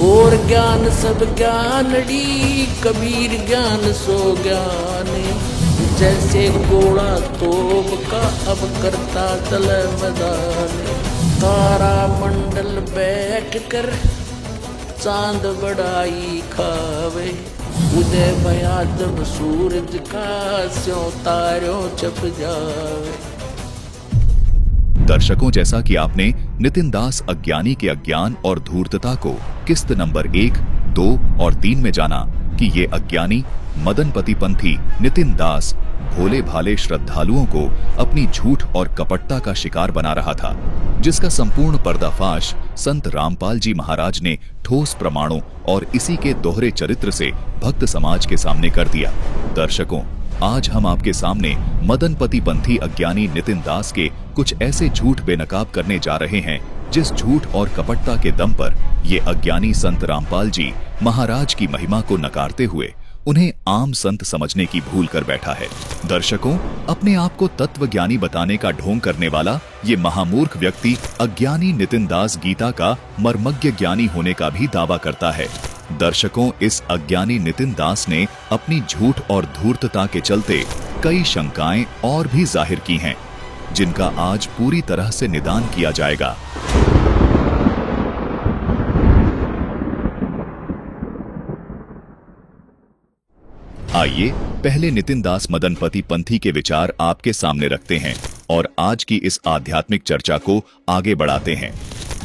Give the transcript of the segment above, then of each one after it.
और ज्ञान सब ज्ञानड़ी, कबीर ज्ञान सो ज्ञान। जैसे घोड़ा तोप का अब करता चल मैदान। तारा मंडल बैठ कर चांद बड़ाई खावे। उदय भया जब सूरज का, स्यों तारों छप जावे। दर्शकों, जैसा कि आपने नितिन दास अज्ञानी के अज्ञान और धूर्तता को किस्त नंबर 1, 2 और 3 में जाना कि ये अज्ञानी मदनपति पंथी नितिन दास भोले भाले श्रद्धालुओं को अपनी झूठ और कपटता का शिकार बना रहा था, जिसका संपूर्ण पर्दाफाश संत रामपाल जी महाराज ने ठोस प्रमाणों और इसी के दोहरे चरित्र से भक्त समाज के सामने कर दिया। दर्शकों, आज हम आपके सामने मदनपति पंथी अज्ञानी नितिन दास के कुछ ऐसे झूठ बेनकाब करने जा रहे हैं, जिस झूठ और कपटता के दम पर ये अज्ञानी संत रामपाल जी महाराज की महिमा को नकारते हुए उन्हें आम संत समझने की भूल कर बैठा है। दर्शकों, अपने आप को तत्वज्ञानी बताने का ढोंग करने वाला ये महामूर्ख व्यक्ति अज्ञानी नितिन दास गीता का मर्मज्ञ ज्ञानी होने का भी दावा करता है। दर्शकों, इस अज्ञानी नितिन दास ने अपनी झूठ और धूर्तता के चलते कई शंकाएं और भी जाहिर की हैं, जिनका आज पूरी तरह से निदान किया जाएगा। आइए पहले नितिन दास मदनपति पंथी के विचार आपके सामने रखते हैं और आज की इस आध्यात्मिक चर्चा को आगे बढ़ाते हैं।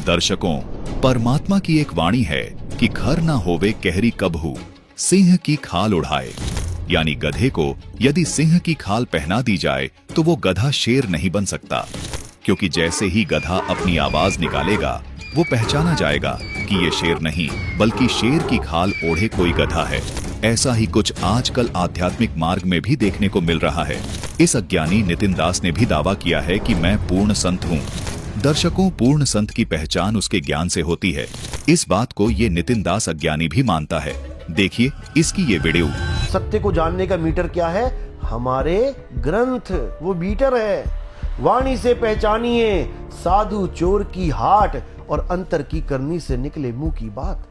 दर्शकों, परमात्मा की एक वाणी है कि घर ना होवे कहरी कबहू, सिंह की खाल उड़ाए। यानी गधे को यदि सिंह की खाल पहना दी जाए तो वो गधा शेर नहीं बन सकता, क्योंकि जैसे ही गधा अपनी आवाज निकालेगा वो पहचाना जाएगा कि ये शेर नहीं बल्कि शेर की खाल ओढ़े कोई गधा है। ऐसा ही कुछ आजकल आध्यात्मिक मार्ग में भी देखने को मिल रहा है। इस अज्ञानी नितिन दास ने भी दावा किया है कि मैं पूर्ण संत हूँ। दर्शकों, पूर्ण संत की पहचान उसके ज्ञान से होती है। इस बात को ये नितिन दास अज्ञानी भी मानता है। देखिए इसकी ये वीडियो। सत्य को जानने का मीटर क्या है? हमारे ग्रंथ, वो मीटर है। वाणी से पहचानिए साधु चोर की हाट, और अंतर की करनी से निकले मुंह की बात।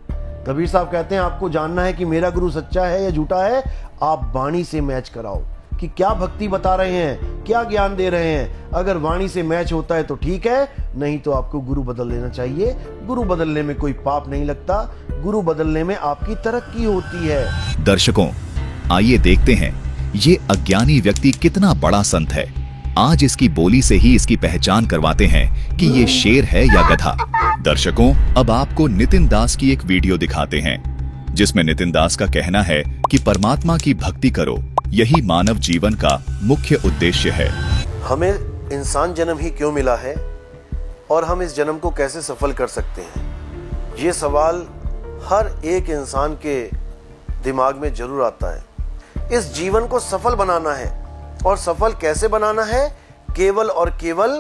कबीर साहब कहते हैं आपको जानना है कि मेरा गुरु सच्चा है या झूठा है, आप वाणी से मैच कराओ कि क्या भक्ति बता रहे हैं, क्या ज्ञान दे रहे हैं। अगर वाणी से मैच होता है तो ठीक है, नहीं तो आपको गुरु बदल लेना चाहिए। गुरु बदलने में कोई पाप नहीं लगता, गुरु बदलने में आपकी तरक्की होती है। दर्शकों, आइए देखते हैं ये अज्ञानी व्यक्ति कितना बड़ा संत है। आज इसकी बोली से ही इसकी पहचान करवाते हैं कि ये शेर है या गधा। दर्शकों, अब आपको नितिन दास की एक वीडियो दिखाते हैं, जिसमें नितिन दास का कहना है कि परमात्मा की भक्ति करो, यही मानव जीवन का मुख्य उद्देश्य है। हमें इंसान जन्म ही क्यों मिला है और हम इस जन्म को कैसे सफल कर सकते हैं, ये सवाल हर एक इंसान के दिमाग में जरूर आता है। इस जीवन को सफल बनाना है, और सफल कैसे बनाना है? केवल और केवल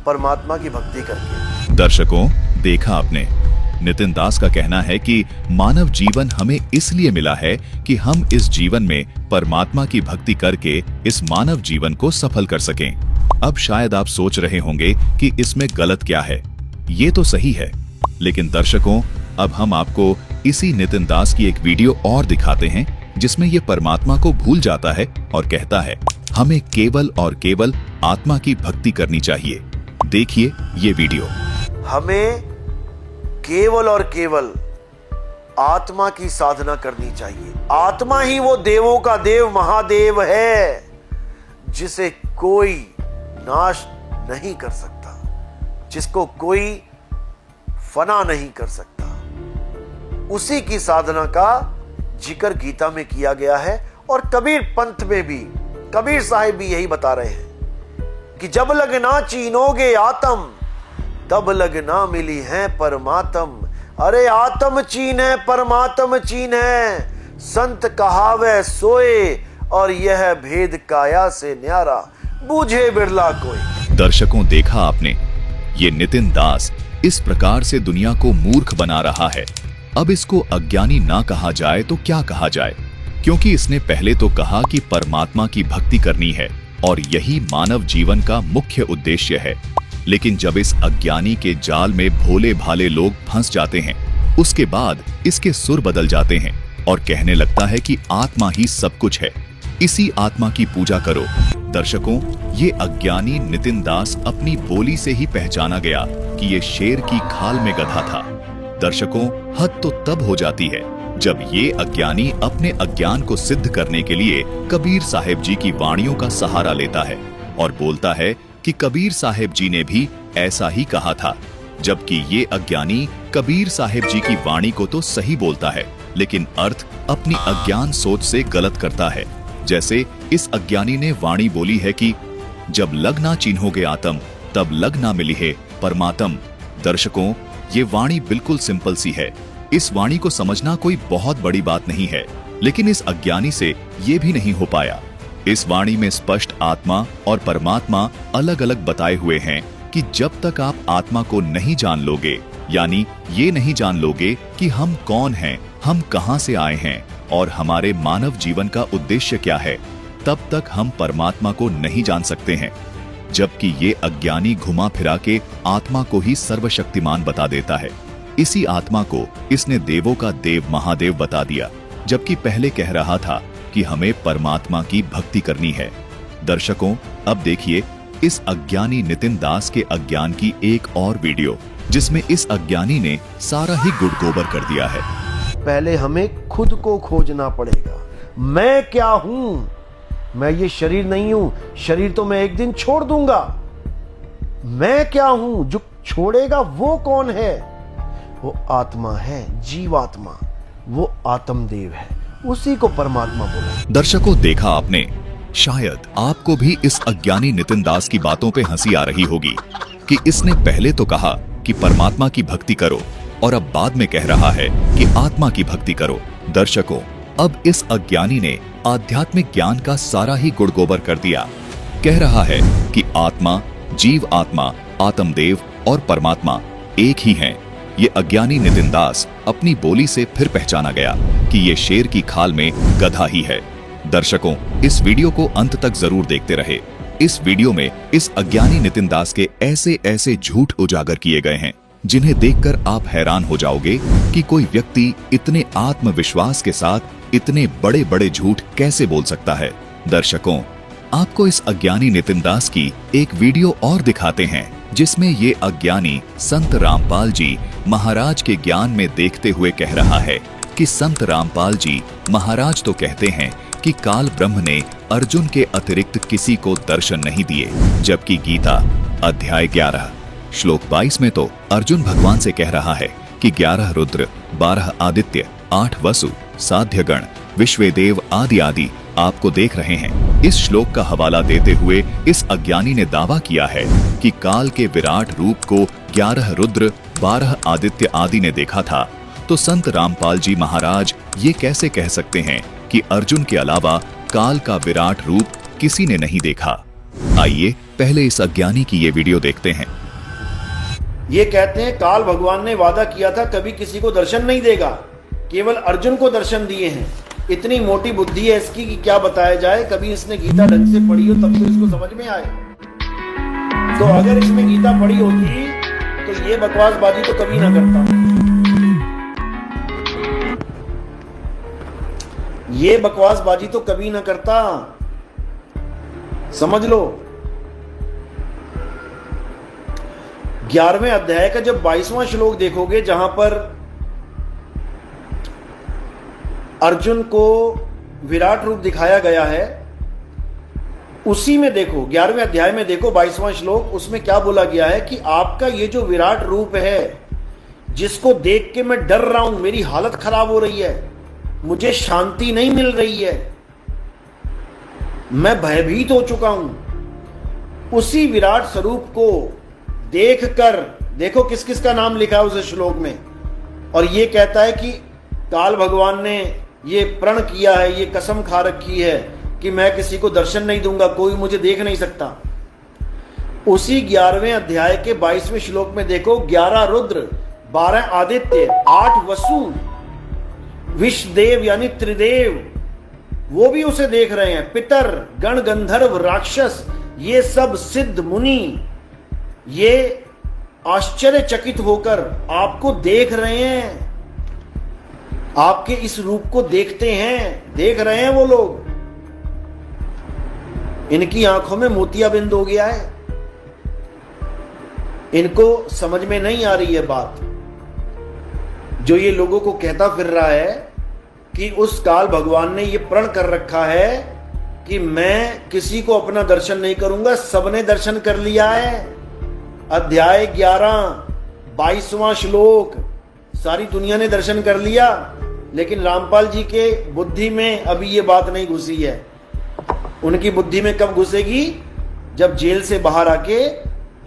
परमात्मा की भक्ति करके। दर्शकों, देखा आपने, नितिन दास का कहना है कि मानव जीवन हमें इसलिए मिला है कि हम इस जीवन में परमात्मा की भक्ति करके इस मानव जीवन को सफल कर सकें। अब शायद आप सोच रहे होंगे कि इसमें गलत क्या है। ये तो सही है, लेकिन दर्शकों, अब हम आपको इसी नितिन दास की एक वीडियो और दिखाते हैं, जिसमें ये परमात्मा को भूल जाता है और कहता है हमें केवल और केवल आत्मा की भक्ति करनी चाहिए। देखिए ये वीडियो। हमें केवल और केवल आत्मा की साधना करनी चाहिए। आत्मा ही वो देवों का देव महादेव है, जिसे कोई नाश नहीं कर सकता, जिसको कोई फना नहीं कर सकता। उसी की साधना का जिक्र गीता में किया गया है, और कबीर पंथ में भी कबीर साहिब भी यही बता रहे हैं कि जब लग ना चीनोगे आत्म, तब लग ना मिली है परमात्म। अरे आत्म चीन है, परमात्म चीन है। संत कहावे सोए, और यह भेद काया से न्यारा, बूझे बिरला कोई। दर्शकों, देखा आपने, ये नितिन दास इस प्रकार से दुनिया को मूर्ख बना रहा है। अब इसको अज्ञानी ना कहा जाए तो क्या कहा जाए, क्योंकि इसने पहले तो कहा कि परमात्मा की भक्ति करनी है और यही मानव जीवन का मुख्य उद्देश्य है। लेकिन जब इस अज्ञानी के जाल में भोले भाले लोग फंस जाते हैं उसके बाद इसके सुर बदल जाते हैं और कहने लगता है कि आत्मा ही सब कुछ है, इसी आत्मा की पूजा करो। दर्शकों, ये अज्ञानी नितिन दास अपनी बोली से ही पहचाना गया कि ये शेर की खाल में गधा था। दर्शकों, हद तो तब हो जाती है जब ये अज्ञानी अपने अज्ञान को सिद्ध करने के लिए कबीर साहिब जी की वाणियों का सहारा लेता है और बोलता है कि कबीर साहिब जी ने भी ऐसा ही कहा था, जबकि ये अज्ञानी कबीर साहिब जी की वाणी को तो सही बोलता है लेकिन अर्थ अपनी अज्ञान सोच से गलत करता है। जैसे इस अज्ञानी ने वाणी बोली है कि जब लग ना चिन्होगे आत्म तब लग ना मिली है परमात्म। दर्शकों, ये वाणी बिल्कुल सिंपल सी है, इस वाणी को समझना कोई बहुत बड़ी बात नहीं है, लेकिन इस अज्ञानी से ये भी नहीं हो पाया। इस वाणी में स्पष्ट आत्मा और परमात्मा अलग अलग बताए हुए हैं कि जब तक आप आत्मा को नहीं जान लोगे, यानी ये नहीं जान लोगे कि हम कौन हैं, हम कहां से आए हैं और हमारे मानव जीवन का उद्देश्य क्या है, तब तक हम परमात्मा को नहीं जान सकते हैं। जबकि ये अज्ञानी घुमा फिरा के आत्मा को ही सर्वशक्तिमान बता देता है। इसी आत्मा को इसने देवों का देव महादेव बता दिया, जबकि पहले कह रहा था कि हमें परमात्मा की भक्ति करनी है। दर्शकों, अब देखिए इस अज्ञानी नितिन दास के अज्ञान की एक और वीडियो, जिसमें इस अज्ञानी ने सारा ही गुड़ गोबर कर दिया है। पहले हमें खुद को खोजना पड़ेगा। मैं क्या हूं? मैं ये शरीर नहीं हूं, शरीर तो मैं एक दिन छोड़ दूंगा। मैं क्या हूं? जो छोड़ेगा वो कौन है? वो आत्मा है, जीवात्मा, वो आत्मदेव है, उसी को परमात्मा बोला। दर्शकों, देखा आपने, शायद आपको भी इस अज्ञानी नितिन दास की बातों पे हंसी आ रही होगी कि इसने पहले तो कहा कि परमात्मा की भक्ति करो और अब बाद में कह रहा है कि आत्मा की भक्ति करो। दर्शकों, अब इस अज्ञानी ने आध्यात्मिक ज्ञान का सारा ही गुड़ गोबर कर दिया। कह रहा है कि आत्मा, जीव आत्मा, आत्मदेव और परमात्मा एक ही हैं। ये अज्ञानी नितिन दास अपनी बोली से फिर पहचाना गया कि ये शेर की खाल में गधा ही है। दर्शकों, इस वीडियो को अंत तक जरूर देखते रहे। इस वीडियो में इस अज्ञानी नितिन दास के ऐसे ऐसे झूठ उजागर किए गए हैं जिन्हें देखकर आप हैरान हो जाओगे कि कोई व्यक्ति इतने आत्मविश्वास के साथ इतने बड़े बड़े झूठ कैसे बोल सकता है। दर्शकों, आपको इस अज्ञानी नितिन दास की एक वीडियो और दिखाते हैं जिसमें ये अज्ञानी संत रामपाल जी महाराज के ज्ञान में देखते हुए कह रहा है कि संत रामपाल जी महाराज तो कहते हैं कि काल ब्रह्म ने अर्जुन के अतिरिक्त किसी को दर्शन नहीं दिए, जबकि गीता अध्याय 11 श्लोक 22 में तो अर्जुन भगवान से कह रहा है कि 11 रुद्र, 12 आदित्य, 8 वसु, साध्यगण, विश्वेदेव आदि आदि आपको देख रहे हैं। इस श्लोक का हवाला देते हुए इस अज्ञानी ने दावा किया है कि काल के विराट रूप को 11 रुद्र, 12 आदित्य आदि ने देखा था, तो संत रामपाल जी महाराज ये कैसे कह सकते हैं कि अर्जुन के अलावा काल का विराट रूप किसी ने नहीं देखा। आइए पहले इस अज्ञानी की ये वीडियो देखते हैं। ये कहते हैं काल भगवान ने वादा किया था कभी किसी को दर्शन नहीं देगा, केवल अर्जुन को दर्शन दिए हैं। इतनी मोटी बुद्धि है इसकी कि क्या बताया जाए। कभी इसने गीता ढंग से पढ़ी हो तब तो इसको समझ में आए। तो अगर इसमें गीता पढ़ी होती तो ये बकवासबाजी तो कभी ना करता। ये बकवासबाजी तो कभी ना करता, समझ लो। 11वें अध्याय का जब 22वां श्लोक देखोगे, जहां पर अर्जुन को विराट रूप दिखाया गया है, उसी में देखो 11वें अध्याय में देखो 22वां श्लोक, उसमें क्या बोला गया है कि आपका ये जो विराट रूप है, जिसको देख के मैं डर रहा हूं, मेरी हालत खराब हो रही है, मुझे शांति नहीं मिल रही है, मैं भयभीत हो चुका हूं, उसी विराट स्वरूप को देखकर, देखो किस किस का नाम लिखा है उस श्लोक में, और ये कहता है कि काल भगवान ने ये प्रण किया है, ये कसम खा रखी है कि मैं किसी को दर्शन नहीं दूंगा, कोई मुझे देख नहीं सकता। उसी 11वें अध्याय के 22वें श्लोक में देखो, 11 रुद्र, 12 आदित्य, 8 वसु, विश्वदेव यानी त्रिदेव, वो भी उसे देख रहे हैं। पितर, गण, गंधर्व, राक्षस, ये सब सिद्ध मुनि, ये आश्चर्यचकित होकर आपको देख रहे हैं आपके इस रूप को देखते हैं, देख रहे हैं वो लोग, इनकी आंखों में मोतियाबिंद हो गया है, इनको समझ में नहीं आ रही है बात। जो ये लोगों को कहता फिर रहा है कि उस काल भगवान ने ये प्रण कर रखा है कि मैं किसी को अपना दर्शन नहीं करूंगा, सबने दर्शन कर लिया है। अध्याय 11 22वां श्लोक, सारी दुनिया ने दर्शन कर लिया, लेकिन रामपाल जी के बुद्धि में अभी ये बात नहीं घुसी है। उनकी बुद्धि में कब घुसेगी? जब जेल से बाहर आके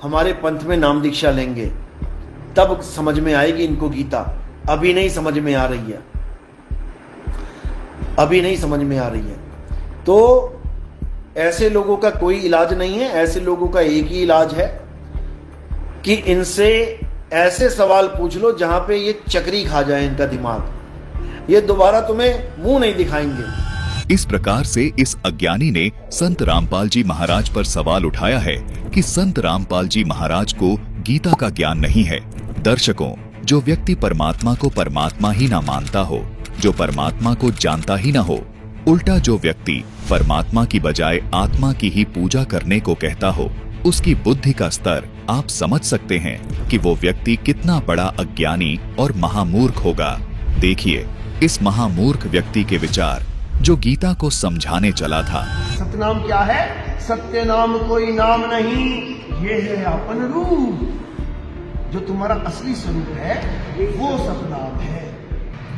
हमारे पंथ में नाम दीक्षा लेंगे, तब समझ में आएगी इनको गीता। अभी नहीं समझ में आ रही है, अभी नहीं समझ में आ रही है। तो ऐसे लोगों का कोई इलाज नहीं है। ऐसे लोगों का एक ही इलाज है कि इनसे ऐसे सवाल पूछ लो जहां पे ये चक्री खा जाए इनका दिमाग, ये दोबारा तुम्हें मुंह नहीं दिखाएंगे। इस प्रकार से इस अज्ञानी ने संत रामपाल जी महाराज पर सवाल उठाया है कि संत रामपाल जी महाराज को गीता का ज्ञान नहीं है। दर्शकों, जो व्यक्ति परमात्मा को परमात्मा ही ना मानता हो, जो परमात्मा को जानता ही ना हो, उल्टा जो व्यक्ति परमात्मा की बजाय आत्मा की ही पूजा करने को कहता हो, उसकी बुद्धि का स्तर आप समझ सकते हैं कि वो व्यक्ति कितना बड़ा अज्ञानी और महामूर्ख होगा। देखिए इस महामूर्ख व्यक्ति के विचार जो गीता को समझाने चला था। सतनाम क्या है? सत्य नाम कोई नाम नहीं, ये है अपन रूप। जो तुम्हारा असली स्वरूप है वो सतनाम है।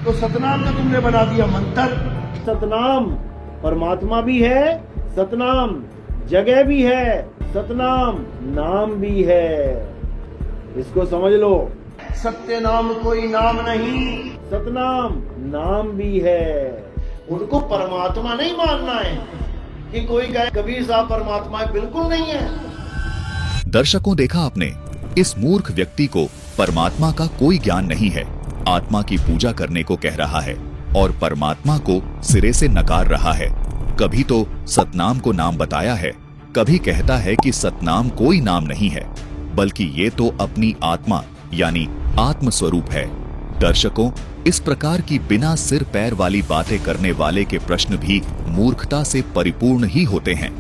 तो सतनाम का तुमने बना दिया मंत्र। सतनाम परमात्मा भी है, सतनाम जगह भी है, सतनाम नाम भी है। इसको समझ लो। सत्य नाम कोई नाम नहीं, सतनाम नाम भी है। उनको परमात्मा नहीं मानना है कि कोई कहे कबीर साहब परमात्मा है, बिल्कुल नहीं है। दर्शकों, देखा आपने, इस मूर्ख व्यक्ति को परमात्मा का कोई ज्ञान नहीं है। आत्मा की पूजा करने को कह रहा है और परमात्मा को सिरे से नकार रहा है। कभी तो सतनाम को नाम बताया है, कभी कहता है कि सतनाम कोई नाम नहीं है, बल्कि ये तो अपनी आत्मा यानी आत्म स्वरूप है। दर्शकों, इस प्रकार की बिना सिर पैर वाली बातें करने वाले के प्रश्न भी मूर्खता से परिपूर्ण ही होते हैं।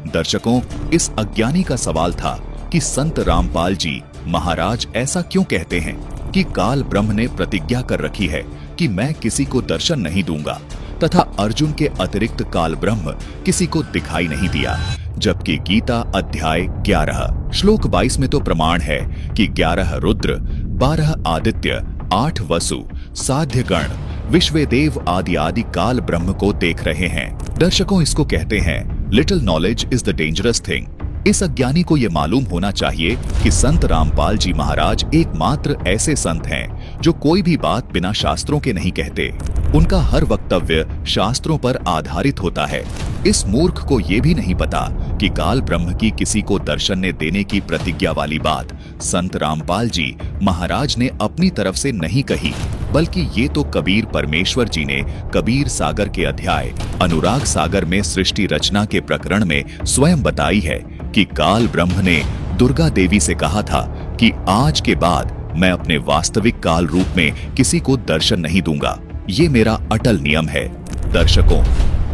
दर्शकों, इस अज्ञानी का सवाल था कि संत रामपाल जी महाराज ऐसा क्यों कहते हैं कि काल ब्रह्म ने प्रतिज्ञा कर रखी है कि मैं किसी को दर्शन नहीं दूंगा, तथा अर्जुन के अतिरिक्त काल ब्रह्म किसी को दिखाई नहीं दिया। जबकि गीता अध्याय 11 श्लोक 22 में तो प्रमाण है कि 11 रुद्र, 12 आदित्य, 8 वसु, साध्य गण, विश्वेदेव आदि आदि काल ब्रह्म को देख रहे हैं। दर्शकों, इसको कहते हैं little knowledge is the dangerous thing. इस अज्ञानी को यह मालूम होना चाहिए कि संत रामपाल जी महाराज एकमात्र ऐसे संत हैं जो कोई भी बात बिना शास्त्रों के नहीं कहते। उनका हर वक्तव्य शास्त्रों पर आधारित होता है। इस मूर्ख को यह भी नहीं पता कि काल ब्रह्म की किसी को दर्शन ने देने की प्रतिज्ञा वाली बात संत रामपाल जी महाराज ने अपनी तरफ से नहीं कही, बल्कि ये तो कबीर परमेश्वर जी ने कबीर सागर के अध्याय अनुराग सागर में सृष्टि रचना के प्रकरण में स्वयं बताई है कि काल ब्रह्म ने दुर्गा देवी से कहा था कि आज के बाद मैं अपने वास्तविक काल रूप में किसी को दर्शन नहीं दूंगा। ये मेरा अटल नियम है। दर्शकों,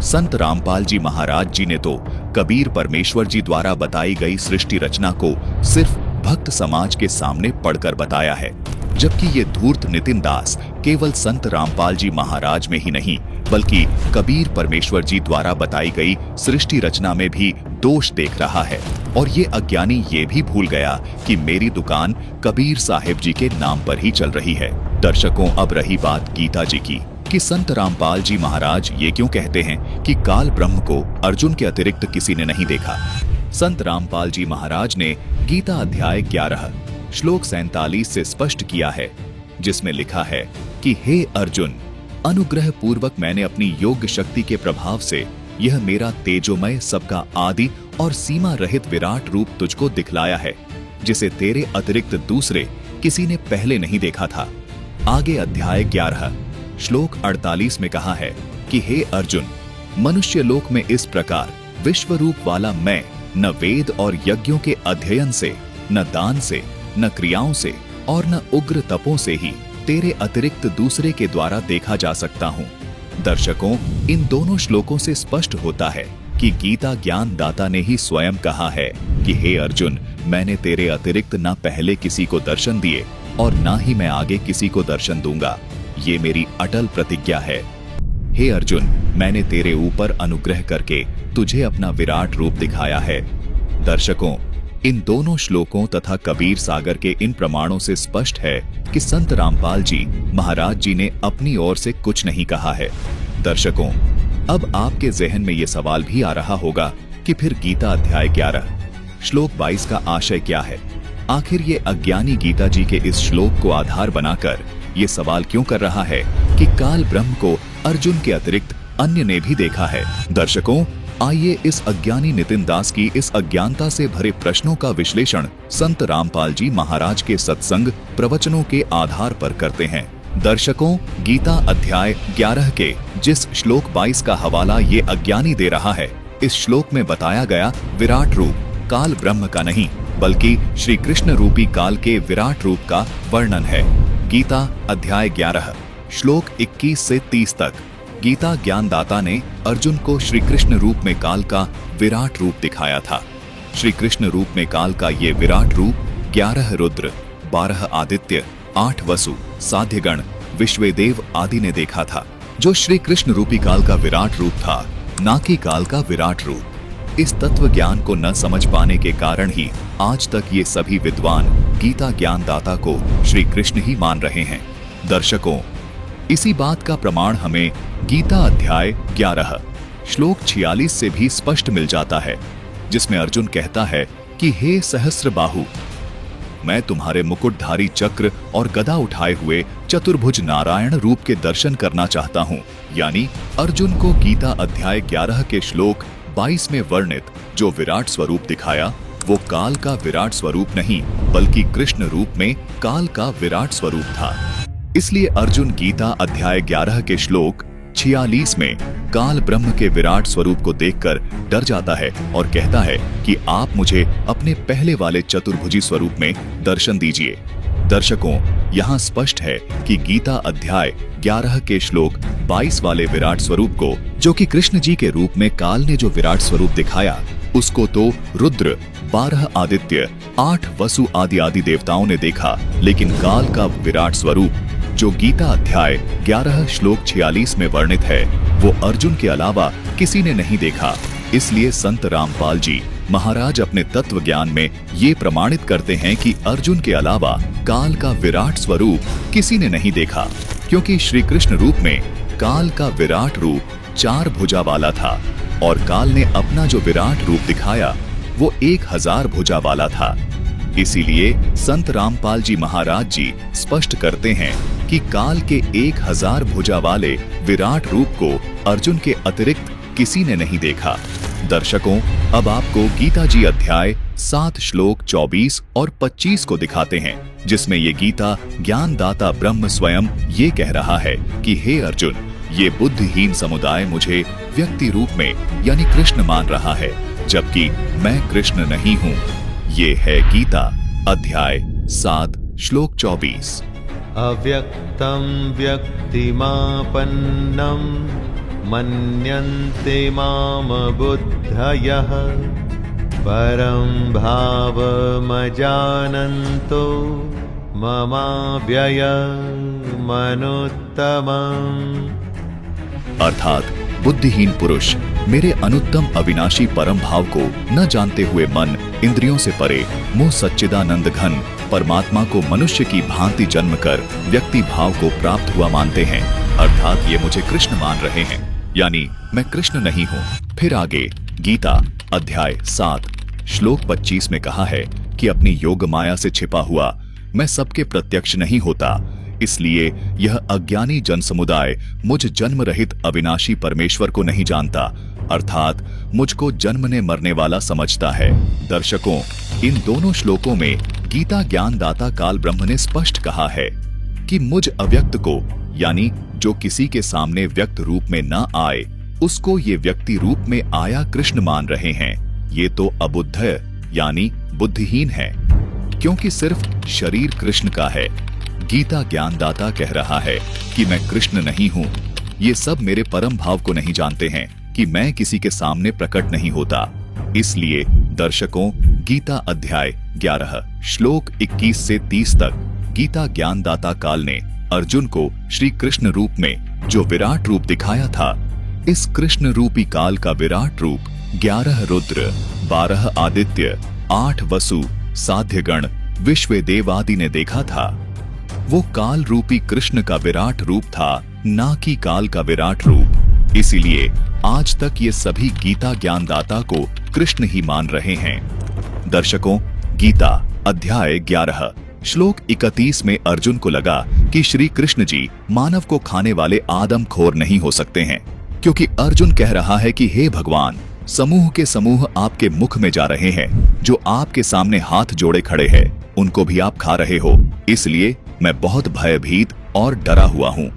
संत रामपाल जी महाराज जी ने तो कबीर परमेश्वर जी द्वारा बताई गई सृष्टि रचना को सिर्फ भक्त समाज के सामने पढ़कर बताया है, जबकि ये धूर्त नितिन दास केवल संत रामपाल जी महाराज में ही नहीं बल्कि कबीर परमेश्वर जी द्वारा बताई गई सृष्टि रचना में भी दोष देख रहा है। और ये अज्ञानी ये भी भूल गया कि मेरी दुकान कबीर साहिब जी के नाम पर ही चल रही है। दर्शकों, अब रही बात गीता जी की कि संत रामपाल जी महाराज ये क्यों कहते हैं कि काल ब्रह्म को अर्जुन के अतिरिक्त किसी ने नहीं देखा। संत रामपाल जी महाराज ने गीता अध्याय 11 श्लोक 47 से स्पष्ट किया है, जिसमें लिखा है कि हे अर्जुन, अनुग्रह पूर्वक मैंने अपनी योग शक्ति के प्रभाव से यह मेरा तेजोमय सबका आदि और सीमा रहित विराट रूप तुझको दिखलाया है, जिसे तेरे अतिरिक्त दूसरे किसी ने पहले नहीं देखा था। आगे अध्याय 11 श्लोक 48 में कहा है कि हे अर्जुन, मनुष्य लोक में इस प्रकार विश्व रूप वाला मैं न वेद और यज्ञों के अध्ययन से, न दान से, न क्रियाओं से और न उग्र तपों से ही तेरे अतिरिक्त दूसरे के द्वारा देखा जा सकता हूँ। दर्शकों, इन दोनों श्लोकों से स्पष्ट होता है कि गीता ज्ञानदाता ने ही स्वयं कहा है कि हे अर्जुन, मैंने तेरे अतिरिक्त ना पहले किसी को दर्शन दिए और ना ही मैं आगे किसी को दर्शन दूंगा। ये मेरी अटल प्रतिज्ञा है। हे अर्जुन, मैंने तेरे ऊपर अनुग्रह करके तुझे अपना विराट रूप दिखाया है। दर्शकों, इन दोनों श्लोकों तथा कबीर सागर के इन प्रमाणों से स्पष्ट है कि संत रामपाल जी महाराज जी ने अपनी ओर से कुछ नहीं कहा है। दर्शकों, अब आपके जहन में यह सवाल भी आ रहा होगा कि फिर गीता अध्याय 11 श्लोक 22 का आशय क्या है? आखिर ये अज्ञानी गीता जी के इस श्लोक को आधार बनाकर ये सवाल क्यों कर रहा है कि काल ब्रह्म को अर्जुन के अतिरिक्त अन्य ने भी देखा है? दर्शकों, आइए इस अज्ञानी नितिन दास की इस अज्ञानता से भरे प्रश्नों का विश्लेषण संत रामपाल जी महाराज के सत्संग प्रवचनों के आधार पर करते हैं। दर्शकों, गीता अध्याय 11 के जिस श्लोक 22 का हवाला ये अज्ञानी दे रहा है, इस श्लोक में बताया गया विराट रूप काल ब्रह्म का नहीं बल्कि श्री कृष्ण रूपी काल के विराट रूप का वर्णन है। गीता अध्याय 11 श्लोक 21 से 30 तक गीता ज्ञानदाता ने अर्जुन को श्री कृष्ण रूप में काल का विराट रूप दिखाया था। श्री कृष्ण रूप में काल का ये विराट रूप 11 रुद्र, 12 आदित्य, 8 वसु, साध्यगण, विश्वेदेव आदि ने देखा था। जो श्री कृष्ण रूपी काल का विराट रूप था, ना कि काल का विराट रूप। इस तत्व ज्ञान को न समझ पाने के कारण ही आज तक ये सभी विद्वान गीता ज्ञानदाता को श्री कृष्ण ही मान रहे हैं। दर्शकों, इसी बात का प्रमाण हमें गीता अध्याय 11 श्लोक 46 से भी स्पष्ट मिल जाता है, जिसमें अर्जुन कहता है कि हे सहस्त्र बाहु, मैं तुम्हारे मुकुटधारी चक्र और गदा उठाए हुए चतुर्भुज नारायण रूप के दर्शन करना चाहता हूँ। यानी अर्जुन को गीता अध्याय 11 के श्लोक 22 में वर्णित जो विराट स्वरूप दिखाया वो काल का विराट स्वरूप नहीं बल्कि कृष्ण रूप में काल का विराट स्वरूप था। इसलिए अर्जुन गीता अध्याय 11 के श्लोक 46 में काल ब्रह्म के विराट स्वरूप को देखकर डर जाता है और कहता है कि आप मुझे अपने पहले वाले चतुर्भुजी स्वरूप में दर्शन दीजिए। दर्शकों, यहाँ स्पष्ट है कि गीता अध्याय 11 के श्लोक 22 वाले विराट स्वरूप को, जो कि कृष्ण जी के रूप में काल ने जो विराट स्वरूप दिखाया, उसको तो रुद्र, 12 आदित्य, 8 वसु आदि देवताओं ने देखा, लेकिन काल का विराट स्वरूप जो गीता अध्याय 11 श्लोक 46 में वर्णित है वो अर्जुन के अलावा किसी ने नहीं देखा। इसलिए संत रामपाल जी महाराज अपने तत्व ज्ञान में ये प्रमाणित करते हैं कि अर्जुन के अलावा काल का विराट स्वरूप किसी ने नहीं देखा, क्योंकि श्री कृष्ण रूप में काल का विराट रूप 4 भुजा वाला था और काल ने अपना जो विराट रूप दिखाया वो 1000 भुजा वाला था। इसीलिए संत रामपाल जी महाराज जी स्पष्ट करते हैं कि काल के 1000 भुजा वाले विराट रूप को अर्जुन के अतिरिक्त किसी ने नहीं देखा। दर्शकों, अब आपको गीता जी अध्याय 7 श्लोक 24 और 25 को दिखाते हैं, जिसमें ये गीता ज्ञानदाता ब्रह्म स्वयं ये कह रहा है कि हे अर्जुन, ये बुद्धिहीन समुदाय मुझे व्यक्ति रूप में यानी कृष्ण मान रहा है, जबकि मैं कृष्ण नहीं हूँ। ये है गीता अध्याय 7 श्लोक 24। अव्यक्तं व्यक्तिमापन्नं मन्यन्ते माम बुद्धयः परं भावमजानन्तो ममाव्ययमनुत्तमम्। अर्थात बुद्धिहीन पुरुष मेरे अनुत्तम अविनाशी परम भाव को न जानते हुए मन इंद्रियों से परे मुँह सच्चिदानंद घन परमात्मा को मनुष्य की भांति जन्म कर व्यक्ति भाव को प्राप्त हुआ मानते हैं। अर्थात ये मुझे कृष्ण मान रहे हैं, यानी मैं कृष्ण नहीं हूँ। फिर आगे गीता अध्याय 7 श्लोक 25 में कहा है कि अपनी योग माया से छिपा हुआ मैं सबके प्रत्यक्ष नहीं होता, इसलिए यह अज्ञानी जन समुदाय मुझ जन्म रहित अविनाशी परमेश्वर को नहीं जानता, अर्थात मुझको जन्मने मरने वाला समझता है। दर्शकों, इन दोनों श्लोकों में गीता ज्ञानदाता काल ब्रह्म ने स्पष्ट कहा है कि मुझ अव्यक्त को, यानी जो किसी के सामने व्यक्त रूप में न आए, उसको ये व्यक्ति रूप में आया कृष्ण मान रहे हैं। ये तो अबुद्ध यानी बुद्धिहीन है, क्योंकि सिर्फ शरीर कृष्ण का है, गीता ज्ञानदाता कह रहा है कि मैं कृष्ण नहीं हूँ। ये सब मेरे परम भाव को नहीं जानते हैं कि मैं किसी के सामने प्रकट नहीं होता। इसलिए दर्शकों, गीता अध्याय 11 श्लोक 21 से 30 तक गीता ज्ञानदाता काल ने अर्जुन को श्री कृष्ण रूप में जो विराट रूप दिखाया था, इस कृष्ण रूपी काल का विराट रूप 11 रुद्र, 12 आदित्य, 8 वसु, साध्यगण, विश्वदेव आदि ने देखा था। वो काल रूपी कृष्ण का विराट रूप था, ना कि काल का विराट रूप। इसीलिए आज तक ये सभी गीता ज्ञानदाता को कृष्ण ही मान रहे हैं। दर्शकों, गीता अध्याय 11 श्लोक 31 में अर्जुन को लगा कि श्री कृष्ण जी मानव को खाने वाले आदमखोर नहीं हो सकते हैं, क्योंकि अर्जुन कह रहा है कि हे भगवान, समूह के समूह आपके मुख में जा रहे हैं, जो आपके सामने हाथ जोड़े खड़े हैं, उनको भी आप खा रहे हो। इसलिए मैं बहुत भयभीत और डरा हुआ हूँ।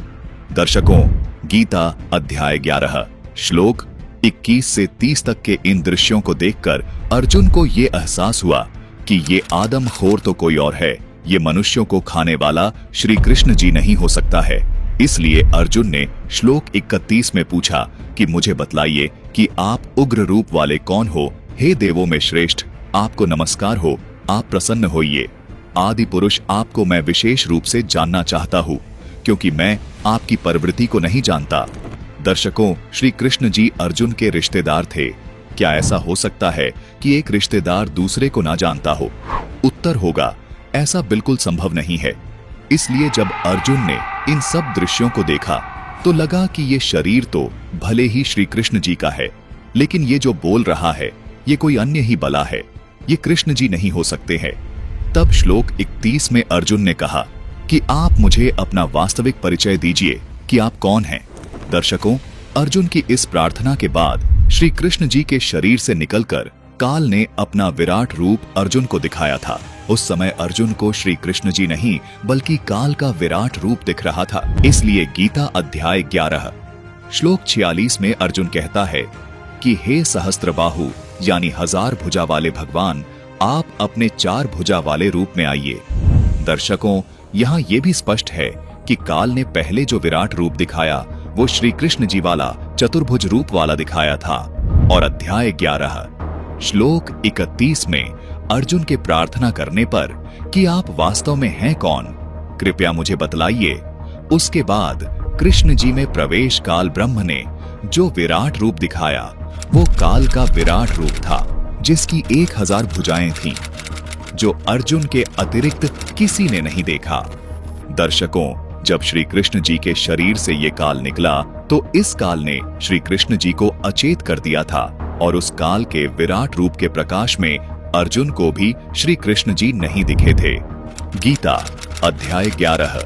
दर्शकों, गीता अध्याय 11 श्लोक 21 से 30 तक के इन दृश्यों को देखकर अर्जुन को ये एहसास हुआ कि ये आदमखोर तो कोई और है, ये मनुष्यों को खाने वाला श्री कृष्ण जी नहीं हो सकता है। इसलिए अर्जुन ने श्लोक 31 में पूछा कि मुझे बतलाइए कि आप उग्र रूप वाले कौन हो? हे देवों में श्रेष्ठ, आपको नमस्कार हो, आप प्रसन्न होइए। आदि पुरुष, आपको मैं विशेष रूप से जानना चाहता हूँ, क्योंकि मैं आपकी प्रवृत्ति को नहीं जानता। दर्शकों, श्री कृष्ण जी अर्जुन के रिश्तेदार थे। क्या ऐसा हो सकता है कि एक रिश्तेदार दूसरे को ना जानता हो? उत्तर होगा, ऐसा बिल्कुल संभव नहीं है। इसलिए जब अर्जुन ने इन सब दृश्यों को देखा तो लगा कि ये शरीर तो भले ही श्री कृष्ण जी का है, लेकिन ये जो बोल रहा है ये कोई अन्य ही बला है, ये कृष्ण जी नहीं हो सकते हैं। तब श्लोक 31 में अर्जुन ने कहा कि आप मुझे अपना वास्तविक परिचय दीजिए कि आप कौन हैं। दर्शकों, अर्जुन की इस प्रार्थना के बाद श्री कृष्ण जी के शरीर से निकलकर काल ने अपना विराट रूप अर्जुन को दिखाया था। उस समय अर्जुन को श्री कृष्ण जी नहीं बल्कि काल का विराट रूप दिख रहा था। इसलिए गीता अध्याय 11 श्लोक 46 में अर्जुन कहता है कि हे सहस्त्रबाहु यानी 1000 भुजा वाले भगवान, आप अपने 4 भुजा वाले रूप में आइए। दर्शकों, यहाँ ये भी स्पष्ट है कि काल ने पहले जो विराट रूप दिखाया वो श्री कृष्ण जी वाला चतुर्भुज रूप वाला दिखाया था। और अध्याय 11 श्लोक 31 में अर्जुन के प्रार्थना करने पर कि आप वास्तव में हैं कौन, कृपया मुझे बतलाइए। उसके बाद कृष्ण जी में प्रवेश काल ब्रह्म ने जो विराट रूप दिखाया वो काल का विराट रूप था, जिसकी 1000 भुजाएं थीं, जो अर्जुन के अतिरिक्त किसी ने नहीं देखा। दर्शकों, जब श्री कृष्ण जी के शरीर से ये काल निकला तो इस काल ने श्री कृष्ण जी को अचेत कर दिया था, और उस काल के विराट रूप के प्रकाश में अर्जुन को भी श्री कृष्ण जी नहीं दिखे थे। गीता अध्याय 11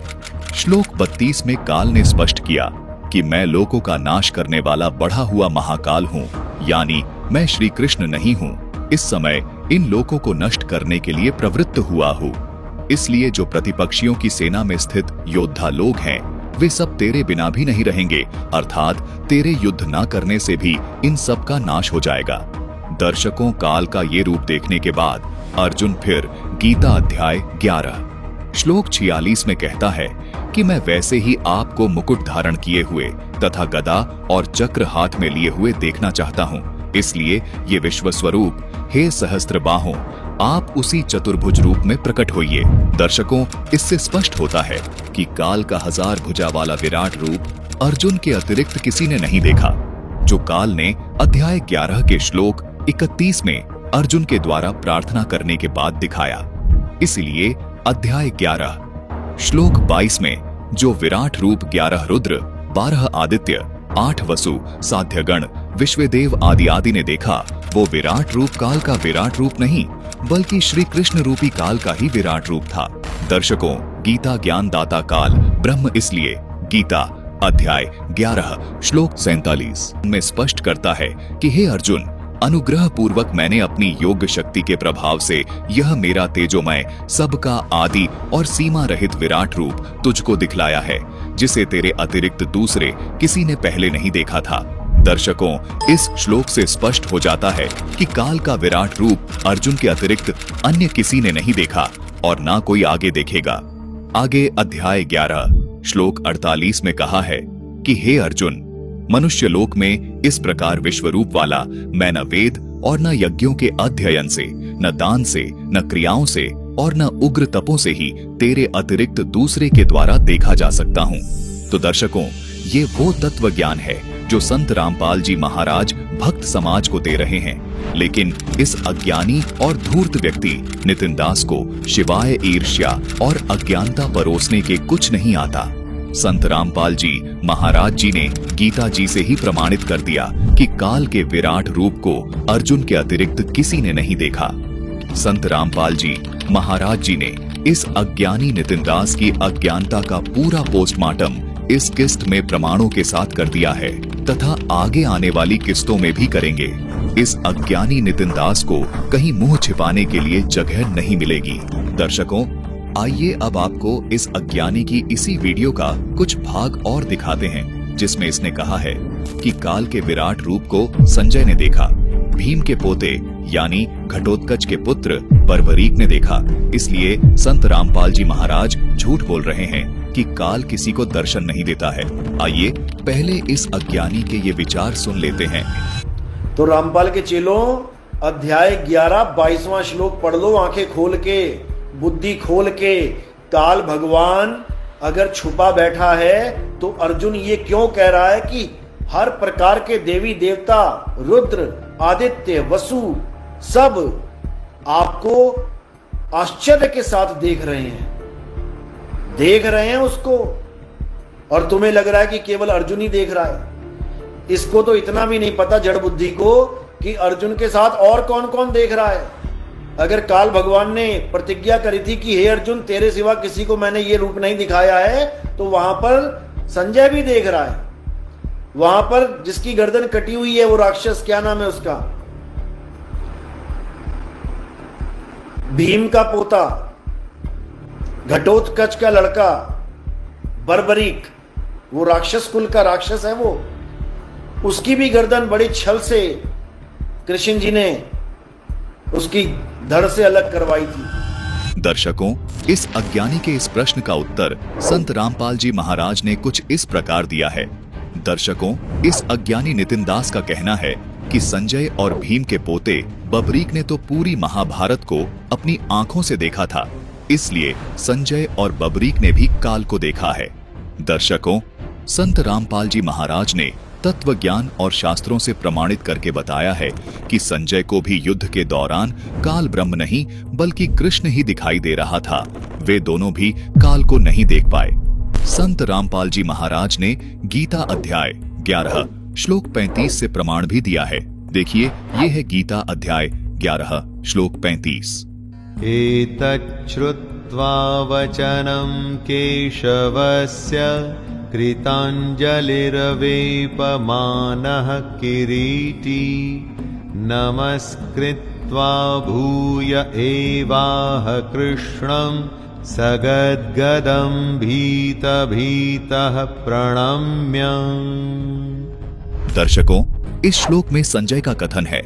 श्लोक 32 में काल ने स्पष्ट किया कि मैं लोगों का नाश करने वाला बढ़ा हुआ महाकाल हूँ, यानी मैं श्री कृष्ण नहीं हूँ। इस समय इन लोगों को नष्ट करने के लिए प्रवृत्त हुआ हूँ। इसलिए जो प्रतिपक्षियों की सेना में स्थित योद्धा लोग हैं वे सब तेरे बिना भी नहीं रहेंगे, अर्थात तेरे युद्ध ना करने से भी इन सब का नाश हो जाएगा। दर्शकों, काल का ये रूप देखने के बाद अर्जुन फिर गीता अध्याय 11 श्लोक 46 में कहता है कि मैं वैसे ही आपको मुकुट धारण किए हुए तथा गदा और चक्र हाथ में लिए हुए देखना चाहता हूँ। इसलिए ये विश्व स्वरूप, हे सहस्त्रबाहों, आप उसी चतुर्भुज रूप में प्रकट होइए। दर्शकों, इससे स्पष्ट होता है कि काल का 1000 भुजा वाला विराट रूप अर्जुन के अतिरिक्त किसी ने नहीं देखा, जो काल ने अध्याय 11 के श्लोक 31 में अर्जुन के द्वारा प्रार्थना करने के बाद दिखाया। इसलिए अध्याय 11 श्लोक 22 में जो विराट रूप 11 रुद्र, 12 आदित्य, 8 वसु, साध्यगण, विश्वदेव आदि ने देखा, वो विराट रूप काल का विराट रूप नहीं बल्कि श्री कृष्ण रूपी काल का ही विराट रूप था। दर्शकों, गीता ज्ञानदाता काल ब्रह्म इसलिए गीता अध्याय 11 श्लोक 47 में स्पष्ट करता है कि हे अर्जुन, अनुग्रह पूर्वक मैंने अपनी योग शक्ति के प्रभाव से यह मेरा तेजोमय, सबका आदि और सीमा रहित विराट रूप तुझको दिखलाया है, जिसे तेरे अतिरिक्त दूसरे किसी ने पहले नहीं देखा था। दर्शकों, इस श्लोक से स्पष्ट हो जाता है कि काल का विराट रूप अर्जुन के अतिरिक्त अन्य किसी ने नहीं देखा और ना कोई आगे देखेगा। आगे अध्याय 11 श्लोक 48 में कहा है कि हे अर्जुन, मनुष्य लोक में इस प्रकार विश्वरूप वाला मैं न वेद और न यज्ञों के अध्ययन से, न दान से, न क्रियाओं से और न उग्र तपों से ही तेरे अतिरिक्त दूसरे के द्वारा देखा जा सकता हूँ। तो दर्शकों, ये वो तत्व ज्ञान है जो संत रामपाल जी महाराज भक्त समाज को दे रहे हैं। लेकिन इस अज्ञानी और धूर्त व्यक्ति नितिन दास को शिवाय ईर्ष्या और अज्ञानता परोसने के कुछ नहीं आता। संत रामपाल जी महाराज जी ने गीता जी से ही प्रमाणित कर दिया कि काल के विराट रूप को अर्जुन के अतिरिक्त किसी ने नहीं देखा। संत रामपाल जी महाराज जी ने इस अज्ञानी नितिन दास की अज्ञानता का पूरा पोस्टमार्टम इस किस्त में प्रमाणों के साथ कर दिया है तथा आगे आने वाली किस्तों में भी करेंगे। इस अज्ञानी नितिन दास को कहीं मुंह छिपाने के लिए जगह नहीं मिलेगी। दर्शकों, आइए अब आपको इस अज्ञानी की इसी वीडियो का कुछ भाग और दिखाते हैं, जिसमें इसने कहा है कि काल के विराट रूप को संजय ने देखा, भीम के पोते यानी घटोत्कच के पुत्र बर्बरीक ने देखा। इसलिए संत रामपाल जी महाराज झूठ बोल रहे हैं कि काल किसी को दर्शन नहीं देता है। आइए पहले इस अज्ञानी के ये विचार सुन लेते हैं। तो रामपाल के चेलों, अध्याय 11 22वां श्लोक पढ़ लो आंखें खोल के, बुद्धि खोल के। काल भगवान अगर छुपा बैठा है तो अर्जुन ये क्यों कह रहा है कि हर प्रकार के देवी देवता, रुद्र, आदित्य, वसु सब आपको आश्चर्य के साथ देख रहे हैं उसको, और तुम्हें लग रहा है कि केवल अर्जुन ही देख रहा है। इसको तो इतना भी नहीं पता जड़ बुद्धि को कि अर्जुन के साथ और कौन कौन देख रहा है। अगर काल भगवान ने प्रतिज्ञा करी थी कि हे अर्जुन, तेरे सिवा किसी को मैंने ये रूप नहीं दिखाया है, तो वहां पर संजय भी देख रहा है। वहां पर जिसकी गर्दन कटी हुई है वो राक्षस, क्या नाम है उसका, भीम का पोता, घटोत्कच का लड़का बर्बरीक, वो राक्षस कुल का राक्षस है वो, उसकी भी गर्दन बड़ी छल से कृष्ण जी ने उसकी धड़ से अलग करवाई थी। दर्शकों, इस अज्ञानी के इस प्रश्न का उत्तर संत रामपाल जी महाराज ने कुछ इस प्रकार दिया है। दर्शकों, इस अज्ञानी नितिन दास का कहना है कि संजय और भीम के पोते बबरीक ने तो पूरी महाभारत को अपनी आंखों से देखा था, इसलिए संजय और बबरीक ने भी काल को देखा है। दर्शकों, संत रामपाल जी महाराज ने तत्व ज्ञान और शास्त्रों से प्रमाणित करके बताया है कि संजय को भी युद्ध के दौरान काल ब्रह्म नहीं बल्कि कृष्ण ही दिखाई दे रहा था। वे दोनों भी काल को नहीं देख पाए। संत रामपाल जी महाराज ने गीता अध्याय 11 श्लोक 35 से प्रमाण भी दिया है। देखिए, ये है गीता अध्याय 11 श्लोक 35। एतच्छ्रुत्वा वचनं केशवस्य कृताञ्जलिर्वेपमानः किरीटी नमस्कृत्वा भूय एवाह कृष्णं सगद्गदं भीतः प्रणम्य। दर्शकों, इस श्लोक में संजय का कथन है।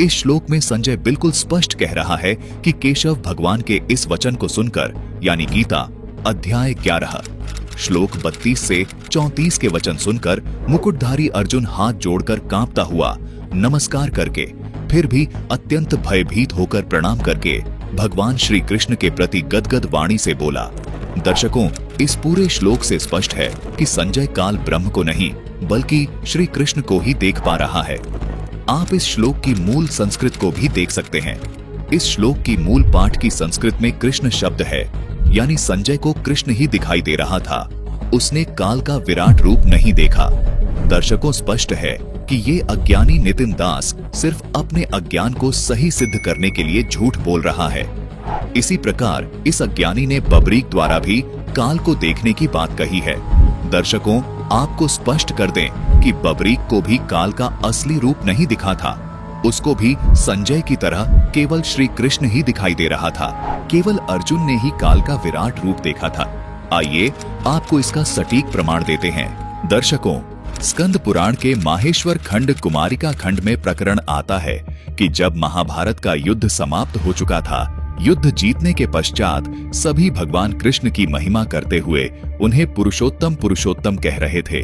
इस श्लोक में संजय बिल्कुल स्पष्ट कह रहा है कि केशव भगवान के इस वचन को सुनकर, यानी गीता अध्याय 11 श्लोक 32 से 34 के वचन सुनकर मुकुटधारी अर्जुन हाथ जोड़कर कांपता हुआ नमस्कार करके, फिर भी अत्यंत भयभीत होकर प्रणाम करके भगवान श्री कृष्ण के प्रति गदगद वाणी से बोला। दर्शकों, इस पूरे श्लोक से स्पष्ट है कि संजय काल ब्रह्म को नहीं बल्कि श्री कृष्ण को ही देख पा रहा है। आप इस श्लोक की मूल संस्कृत को भी देख सकते हैं। इस श्लोक की मूल पाठ की संस्कृत में कृष्ण शब्द है, यानी संजय को कृष्ण ही दिखाई दे रहा था। उसने काल का विराट रूप नहीं देखा। दर्शकों, स्पष्ट है कि ये अज्ञानी नितिन दास सिर्फ अपने अज्ञान को सही सिद्ध करने के लिए झूठ बोल रहा है। इसी प्रकार इस अज्ञानी ने बबरीक द्वारा भी काल को देखने की बात कही है। दर्शकों, आपको स्पष्ट कर दें कि बबरीक को भी काल का असली रूप नहीं दिखा था। उसको भी संजय की तरह केवल श्री कृष्ण ही दिखाई दे रहा था। केवल अर्जुन ने ही काल का विराट रूप देखा था। आइए आपको इसका सटीक प्रमाण देते हैं। दर्शकों, स्कंद पुराण के माहेश्वर खंड कुमारिका खंड में प्रकरण आता है कि जब महाभारत का युद्ध समाप्त हो चुका था, युद्ध जीतने के पश्चात सभी भगवान कृष्ण की महिमा करते हुए उन्हें पुरुषोत्तम पुरुषोत्तम कह रहे थे।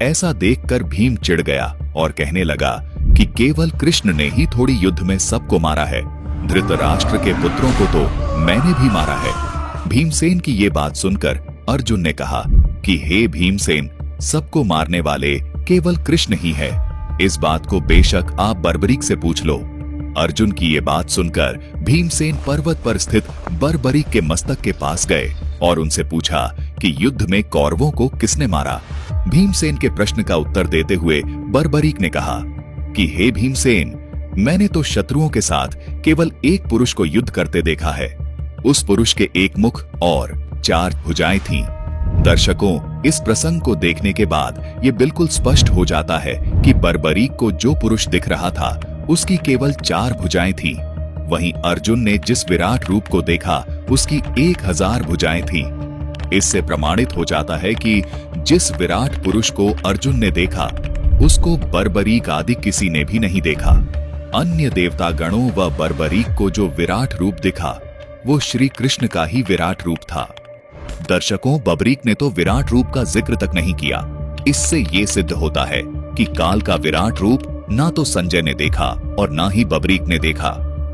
ऐसा देखकर भीम चिढ़ गया और कहने लगा कि केवल कृष्ण ने ही थोड़ी युद्ध में सबको मारा है, धृतराष्ट्र के पुत्रों को तो मैंने भी मारा है। भीमसेन की ये बात सुनकर अर्जुन ने कहा कि हे भीमसेन, सबको मारने वाले केवल कृष्ण ही है, इस बात को बेशक आप बर्बरीक से पूछ लो। अर्जुन की ये बात सुनकर भीमसेन पर्वत पर स्थित बर्बरीक के मस्तक के पास गए और उनसे पूछा कि युद्ध में कौरवों को किसने मारा। भीमसेन के प्रश्न का उत्तर देते हुए बर्बरीक ने कहा कि हे भीमसेन, मैंने तो शत्रुओं के साथ केवल एक पुरुष को युद्ध करते देखा है। उस पुरुष के एक मुख और 4 भुजाएं थीं। दर्शकों, इस प्रसंग को देखने के बाद ये बिल्कुल स्पष्ट हो जाता है कि बर्बरीक को जो पुरुष दिख रहा था उसकी केवल 4 भुजाएं थीं। वहीं अर्जुन ने जिस विराट रूप को देखा उसकी 1000 भुजाएं थीं। इससे प्रमाणित हो जाता है कि जिस विराट पुरुष को अर्जुन ने देखा उसको बर्बरीक आदि किसी ने भी नहीं देखा। अन्य देवता गणों व बर्बरीक को जो विराट रूप दिखा वो श्री कृष्ण का ही विराट रूप था। दर्शकों, बर्बरीक ने तो विराट रूप का जिक्र तक नहीं किया। इससे ये सिद्ध होता है कि काल का विराट रूप ना तो संजय ने देखा और ना ही बर्बरीक ने देखा।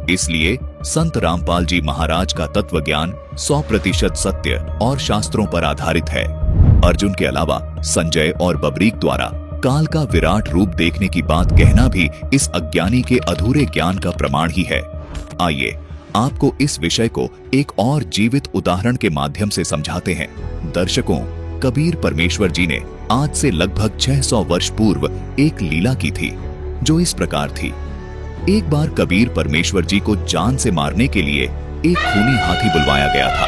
इसलिए संत रामपाल जी महाराज का तत्व ज्ञान 100% सत्य और शास्त्रों पर आधारित है। अर्जुन के अलावा संजय और बर्बरीक द्वारा काल का विराट रूप देखने की बात कहना भी इस अज्ञानी के अधूरे ज्ञान का प्रमाण ही है। आइए आपको इस विषय को एक और जीवित उदाहरण के माध्यम से समझाते हैं। दर्शकों, कबीर परमेश्वर जी ने आज से लगभग 600 वर्ष पूर्व एक लीला की थी जो इस प्रकार थी। एक बार कबीर परमेश्वर जी को जान से मारने के लिए एक खूनी हाथी बुलवाया गया था।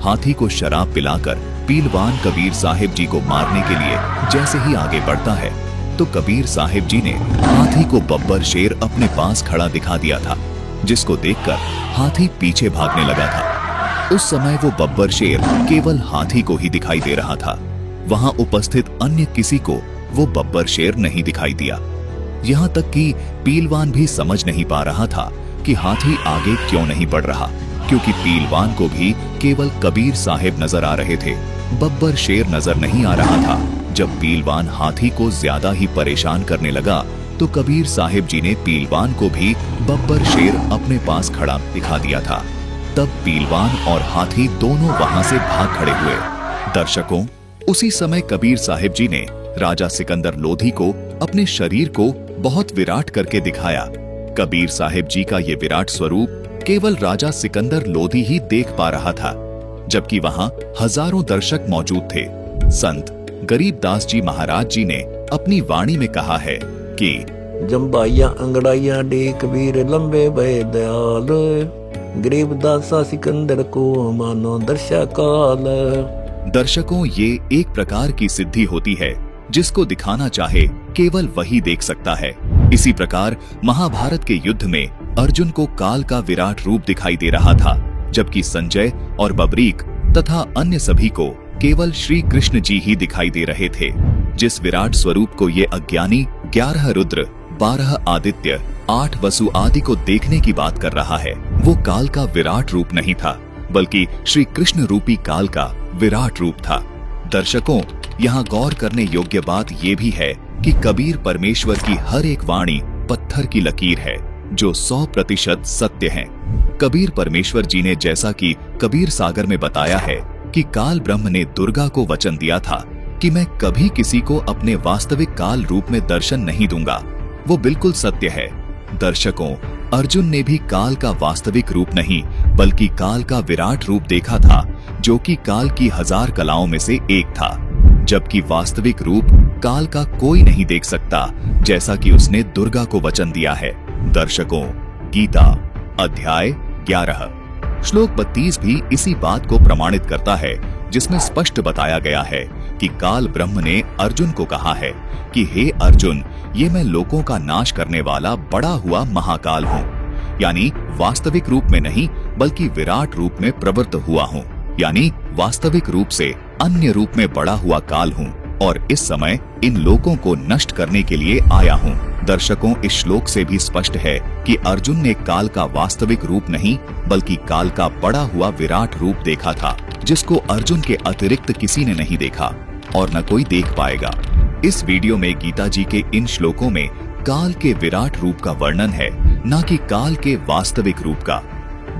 हाथी को शराब पिलाकर पीलवान कबीर साहिब जी को मारने के लिए जैसे ही आगे बढ़ता है तो कबीर साहिब जी ने हाथी को बब्बर शेर अपने पास खड़ा दिखा दिया था, जिसको देखकर हाथी पीछे भागने लगा था। उस समय वो बब्बर शेर केवल हाथी को ही दिखाई दे रहा था। वहां उपस्थित अन्य किसी को वो बब्बर शेर नहीं दिखाई दिया। यहाँ तक कि पीलवान भी समझ नहीं पा रहा था कि हाथी आगे क्यों नहीं बढ़ रहा, क्योंकि पीलवान को भी केवल कबीर साहिब नजर आ रहे थे, बब्बर शेर नजर नहीं आ रहा था। जब पीलवान हाथी को ज्यादा ही परेशान करने लगा तो कबीर साहिब जी ने पीलवान को भी बब्बर शेर अपने पास खड़ा दिखा दिया था। तब पीलवान और हाथी दोनों वहां से भाग खड़े हुए। दर्शकों, उसी समय कबीर साहिब जी ने राजा सिकंदर लोधी को अपने शरीर को बहुत विराट करके दिखाया। कबीर साहिब जी का ये विराट स्वरूप केवल राजा सिकंदर लोधी ही देख पा रहा था, जबकि वहां हजारों दर्शक मौजूद थे। संत गरीबदास जी महाराज जी ने अपनी वाणी में कहा है कि जम्बाइया अंगड़ाइया डे कबीर लंबे भय दयाल, गरीबदासा सिकंदर को मानो दर्शा काल। दर्शकों, ये एक प्रकार की सिद्धि होती है जिसको दिखाना चाहे केवल वही देख सकता है। इसी प्रकार महाभारत के युद्ध में अर्जुन को काल का विराट रूप दिखाई दे रहा था, जबकि संजय और बर्बरीक तथा अन्य सभी को केवल श्री कृष्ण जी ही दिखाई दे रहे थे। जिस विराट स्वरूप को ये अज्ञानी 11 रुद्र, 12 आदित्य, 8 वसु आदि को देखने की बात कर रहा है, वो काल का विराट रूप नहीं था, बल्कि श्री कृष्ण रूपी काल का विराट रूप था। दर्शकों, यहाँ गौर करने योग्य बात ये भी है कि कबीर परमेश्वर की हर एक वाणी पत्थर की लकीर है जो 100% सत्य है। कबीर परमेश्वर जी ने जैसा कि कबीर सागर में बताया है कि काल ब्रह्म ने दुर्गा को वचन दिया था कि मैं कभी किसी को अपने वास्तविक काल रूप में दर्शन नहीं दूंगा, वो बिल्कुल सत्य है। दर्शकों, अर्जुन ने भी काल का वास्तविक रूप नहीं बल्कि काल का विराट रूप देखा था, जो कि काल की 1000 कलाओं में से एक था, जबकि वास्तविक रूप काल का कोई नहीं देख सकता, जैसा कि उसने दुर्गा को वचन दिया है। दर्शकों, गीता अध्याय 11 श्लोक 32 भी इसी बात को प्रमाणित करता है, जिसमें स्पष्ट बताया गया है कि काल ब्रह्म ने अर्जुन को कहा है कि हे अर्जुन, ये मैं लोगों का नाश करने वाला बड़ा हुआ महाकाल हूँ, यानी वास्तविक रूप में नहीं बल्कि विराट रूप में प्रवृत्त हुआ हूँ, यानी वास्तविक रूप से अन्य रूप में बड़ा हुआ काल हूँ। और इस समय इन लोकों को नष्ट करने के लिए आया हूँ। दर्शकों, इस श्लोक से भी स्पष्ट है कि अर्जुन ने काल का वास्तविक रूप नहीं बल्कि काल का बड़ा हुआ विराट रूप देखा था, जिसको अर्जुन के अतिरिक्त किसी ने नहीं देखा और न कोई देख पाएगा। इस वीडियो में गीता जी के इन श्लोकों में काल के विराट रूप का वर्णन है, न कि काल के वास्तविक रूप का।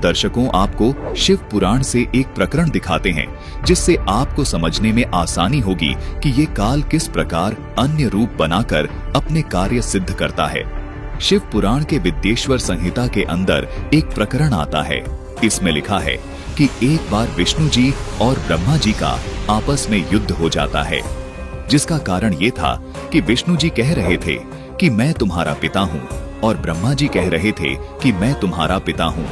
दर्शकों, आपको शिव पुराण से एक प्रकरण दिखाते हैं जिससे आपको समझने में आसानी होगी कि ये काल किस प्रकार अन्य रूप बनाकर अपने कार्य सिद्ध करता है। शिव पुराण के विद्येश्वर संहिता के अंदर एक प्रकरण आता है। इसमें लिखा है कि एक बार विष्णु जी और ब्रह्मा जी का आपस में युद्ध हो जाता है, जिसका कारण ये था कि विष्णु जी कह रहे थे कि मैं तुम्हारा पिता हूँ और ब्रह्मा जी कह रहे थे कि मैं तुम्हारा पिता हूँ।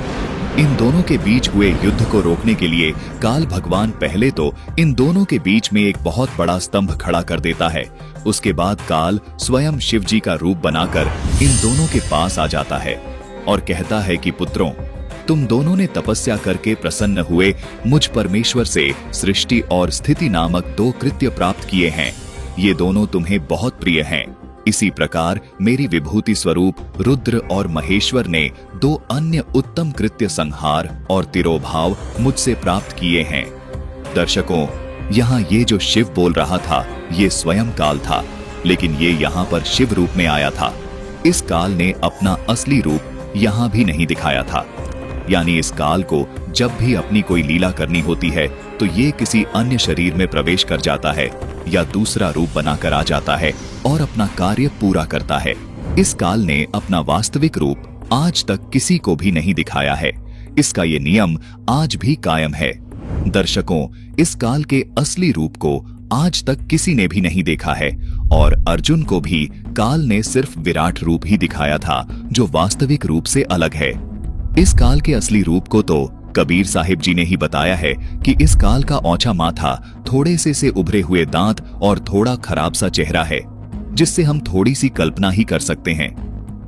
इन दोनों के बीच हुए युद्ध को रोकने के लिए काल भगवान पहले तो इन दोनों के बीच में एक बहुत बड़ा स्तंभ खड़ा कर देता है। उसके बाद काल स्वयं शिव जी का रूप बनाकर इन दोनों के पास आ जाता है और कहता है कि पुत्रों, तुम दोनों ने तपस्या करके प्रसन्न हुए मुझ परमेश्वर से सृष्टि और स्थिति नामक 2 कृत्य प्राप्त किए हैं। ये दोनों तुम्हें बहुत प्रिय हैं। इसी प्रकार मेरी विभूति स्वरूप रुद्र और महेश्वर ने 2 अन्य उत्तम कृत्य संहार और तिरोभाव मुझसे प्राप्त किए हैं। दर्शकों, यहाँ ये जो शिव बोल रहा था ये स्वयं काल था, लेकिन ये यहाँ पर शिव रूप में आया था। इस काल ने अपना असली रूप यहाँ भी नहीं दिखाया था। यानी इस काल को जब भी अपनी कोई लीला करनी होती है तो ये किसी अन्य शरीर में प्रवेश कर जाता है या दूसरा रूप बनाकर आ जाता है और अपना कार्य पूरा करता है। इस काल ने अपना वास्तविक रूप आज तक किसी को भी नहीं दिखाया है। इसका ये नियम आज भी कायम है। दर्शकों, इस काल के असली रूप को आज तक किसी ने भी नहीं देखा है और अर्जुन को भी काल ने सिर्फ विराट रूप ही दिखाया था, जो वास्तविक रूप से अलग है। इस काल के असली रूप को तो कबीर साहिब जी ने ही बताया है कि इस काल का औंचा माथा, थोड़े से उभरे हुए दांत और थोड़ा खराब सा चेहरा है, जिससे हम थोड़ी सी कल्पना ही कर सकते हैं।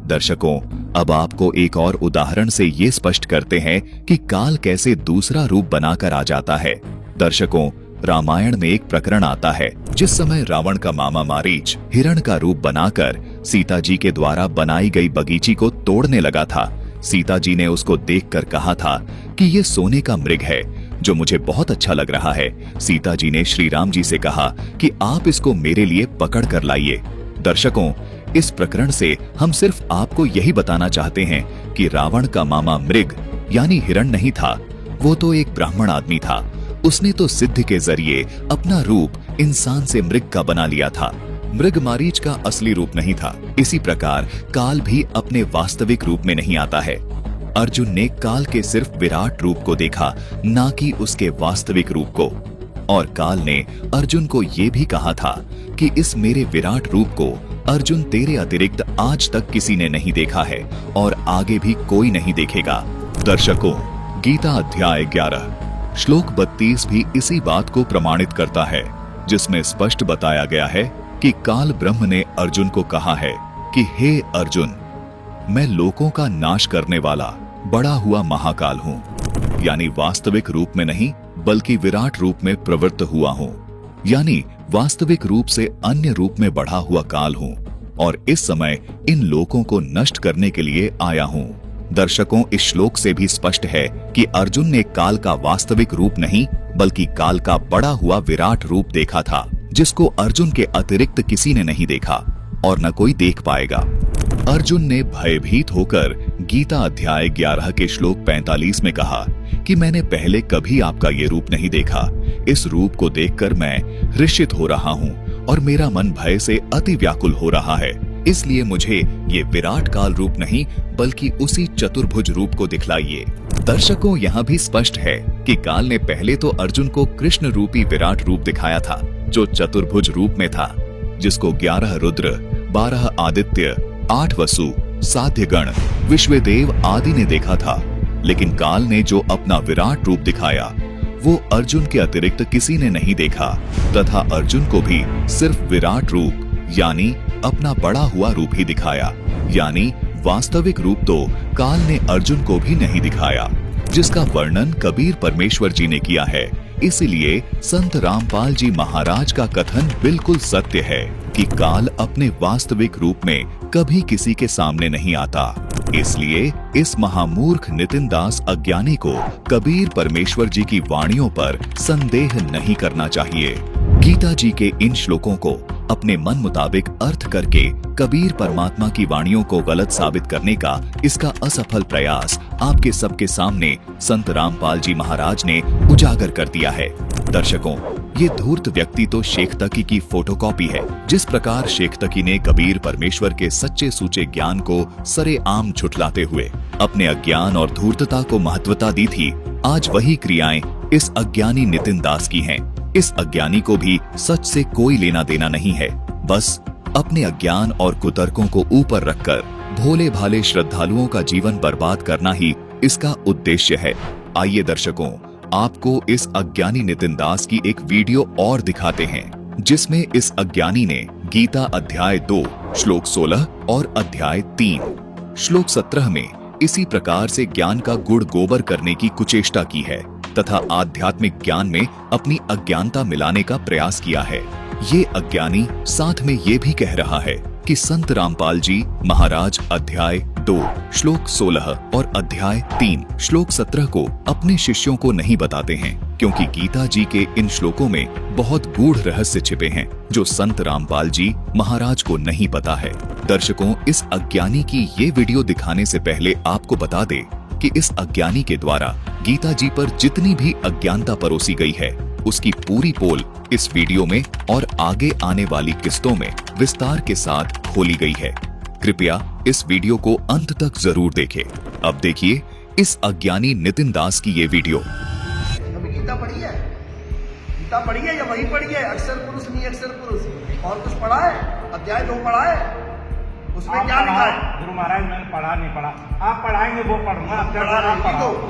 दर्शकों, अब आपको एक और उदाहरण से ये स्पष्ट करते हैं कि काल कैसे दूसरा रूप बनाकर आ जाता है। दर्शकों, रामायण में एक प्रकरण आता है जिस समय रावण का मामा मारीच हिरण का रूप बनाकर सीता जी के द्वारा बनाई गई बगीची को तोड़ने लगा था। सीता जी ने उसको देखकर कहा था कि ये सोने का मृग है जो मुझे बहुत अच्छा लग रहा है। सीता जी ने श्री राम जी से कहा कि आप इसको मेरे लिए पकड़ कर लाइए। दर्शकों, इस प्रकरण से हम सिर्फ आपको यही बताना चाहते हैं कि रावण का मामा मृग यानी हिरण नहीं था, वो तो एक ब्राह्मण आदमी था। उसने तो सिद्ध के जरिए अपना रूप इंसान से मृग का बना लिया था। मृग मारीच का असली रूप नहीं था। इसी प्रकार काल भी अपने वास्तविक रूप में नहीं आता है। अर्जुन ने काल के सिर्फ विराट रूप को देखा, ना कि उसके वास्तविक रूप को। और काल ने अर्जुन को ये भी कहा था कि इस मेरे विराट रूप को अर्जुन तेरे अतिरिक्त आज तक किसी ने नहीं देखा है और आगे भी कोई नहीं देखेगा। दर्शकों, गीता अध्याय 11 श्लोक 32 भी इसी बात को प्रमाणित करता है, जिसमें स्पष्ट बताया गया है कि काल ब्रह्म ने अर्जुन को कहा है कि हे अर्जुन, मैं लोकों का नाश करने वाला बड़ा हुआ महाकाल हूँ। यानी वास्तविक रूप में नहीं बल्कि विराट रूप में प्रवृत्त हुआ हूँ। यानी वास्तविक रूप से अन्य रूप में बढ़ा हुआ काल हूँ और इस समय इन लोकों को नष्ट करने के लिए आया हूँ। दर्शकों, इस श्लोक से भी स्पष्ट है कि अर्जुन ने काल का वास्तविक रूप नहीं बल्कि काल का बड़ा हुआ विराट रूप देखा था, जिसको अर्जुन के अतिरिक्त किसी ने नहीं देखा और न कोई देख पाएगा। अर्जुन ने भयभीत होकर गीता अध्याय 11 के श्लोक 45 में कहा कि मैंने पहले कभी आपका ये रूप नहीं देखा। इस रूप को देखकर मैं हृषित हो रहा हूँ और मेरा मन भय से अति व्याकुल हो रहा है। इसलिए मुझे ये विराट काल रूप नहीं बल्कि उसी चतुर्भुज रूप को दिखलाइए। दर्शकों, यहाँ भी स्पष्ट है कि काल ने पहले तो अर्जुन को कृष्ण रूपी विराट रूप दिखाया था, जो चतुर्भुज रूप में था, जिसको 11 रुद्र, 12 आदित्य, 8 वसु, साध्यगण, विश्वदेव आदि ने देखा था। लेकिन काल ने जो अपना विराट रूप दिखाया वो अर्जुन के अतिरिक्त किसी ने नहीं देखा तथा अर्जुन को भी सिर्फ विराट रूप यानी अपना बड़ा हुआ रूप ही दिखाया। यानी वास्तविक रूप तो काल ने अर्जुन को भी नहीं दिखाया, जिसका वर्णन कबीर परमेश्वर जी ने किया है इसीलिए संत रामपाल जी महाराज का कथन बिल्कुल सत्य है कि काल अपने वास्तविक रूप में कभी किसी के सामने नहीं आता। इसलिए इस महामूर्ख नितिन दास अज्ञानी को कबीर परमेश्वर जी की वाणियों पर संदेह नहीं करना चाहिए। गीता जी के इन श्लोकों को अपने मन मुताबिक अर्थ करके कबीर परमात्मा की वाणियों को गलत साबित करने का इसका असफल प्रयास आपके सबके सामने संत रामपाल जी महाराज ने उजागर कर दिया है। दर्शकों, ये धूर्त व्यक्ति तो शेख तकी की फोटोकॉपी है। जिस प्रकार शेख तकी ने कबीर परमेश्वर के सच्चे सूचे ज्ञान को सरेआम झुठलाते हुए अपने अज्ञान और धूर्तता को महत्वता दी थी, आज वही क्रियाएं इस अज्ञानी नितिन दास की हैं। इस अज्ञानी को भी सच से कोई लेना देना नहीं है। बस अपने अज्ञान और कुतर्कों को ऊपर रखकर भोले भाले श्रद्धालुओं का जीवन बर्बाद करना ही इसका उद्देश्य है। आइए दर्शकों, आपको इस अज्ञानी नितिन दास की एक वीडियो और दिखाते हैं, जिसमें इस अज्ञानी ने गीता अध्याय 2 श्लोक 16 और अध्याय 3 श्लोक 17 में इसी प्रकार से ज्ञान का गुड़ गोबर करने की कुचेष्टा की है तथा आध्यात्मिक ज्ञान में अपनी अज्ञानता मिलाने का प्रयास किया है। ये अज्ञानी साथ में ये भी कह रहा है कि संत रामपाल जी महाराज अध्याय 2 श्लोक 16 और अध्याय 3 श्लोक 17 को अपने शिष्यों को नहीं बताते हैं, क्योंकि गीता जी के इन श्लोकों में बहुत गूढ़ रहस्य छिपे हैं जो संत रामपाल जी महाराज को नहीं पता है। दर्शकों, इस अज्ञानी की ये वीडियो दिखाने से पहले आपको बता दे कि इस अज्ञानी के द्वारा गीता जी पर जितनी भी अज्ञानता परोसी गई है, उसकी पूरी पोल इस वीडियो में और आगे आने वाली किस्तों में विस्तार के साथ खोली गई है। कृपया इस वीडियो को अंत तक जरूर देखें। अब देखिए इस अज्ञानी नितिन दास की ये वीडियो। कभी गीता पढ़ी है? गीता पढ़ी है या वही पढ़ी है? अक्षर पुरुष नहीं अक्षर पुरुष और कुछ पढ़ा है? अध्याय 2 पढ़ा है? उसमें क्या लिखा है? गुरु महाराज मैंने पढ़ा नहीं पढ़ा, आप पढ़ाएंगे वो पढ़ूंगा।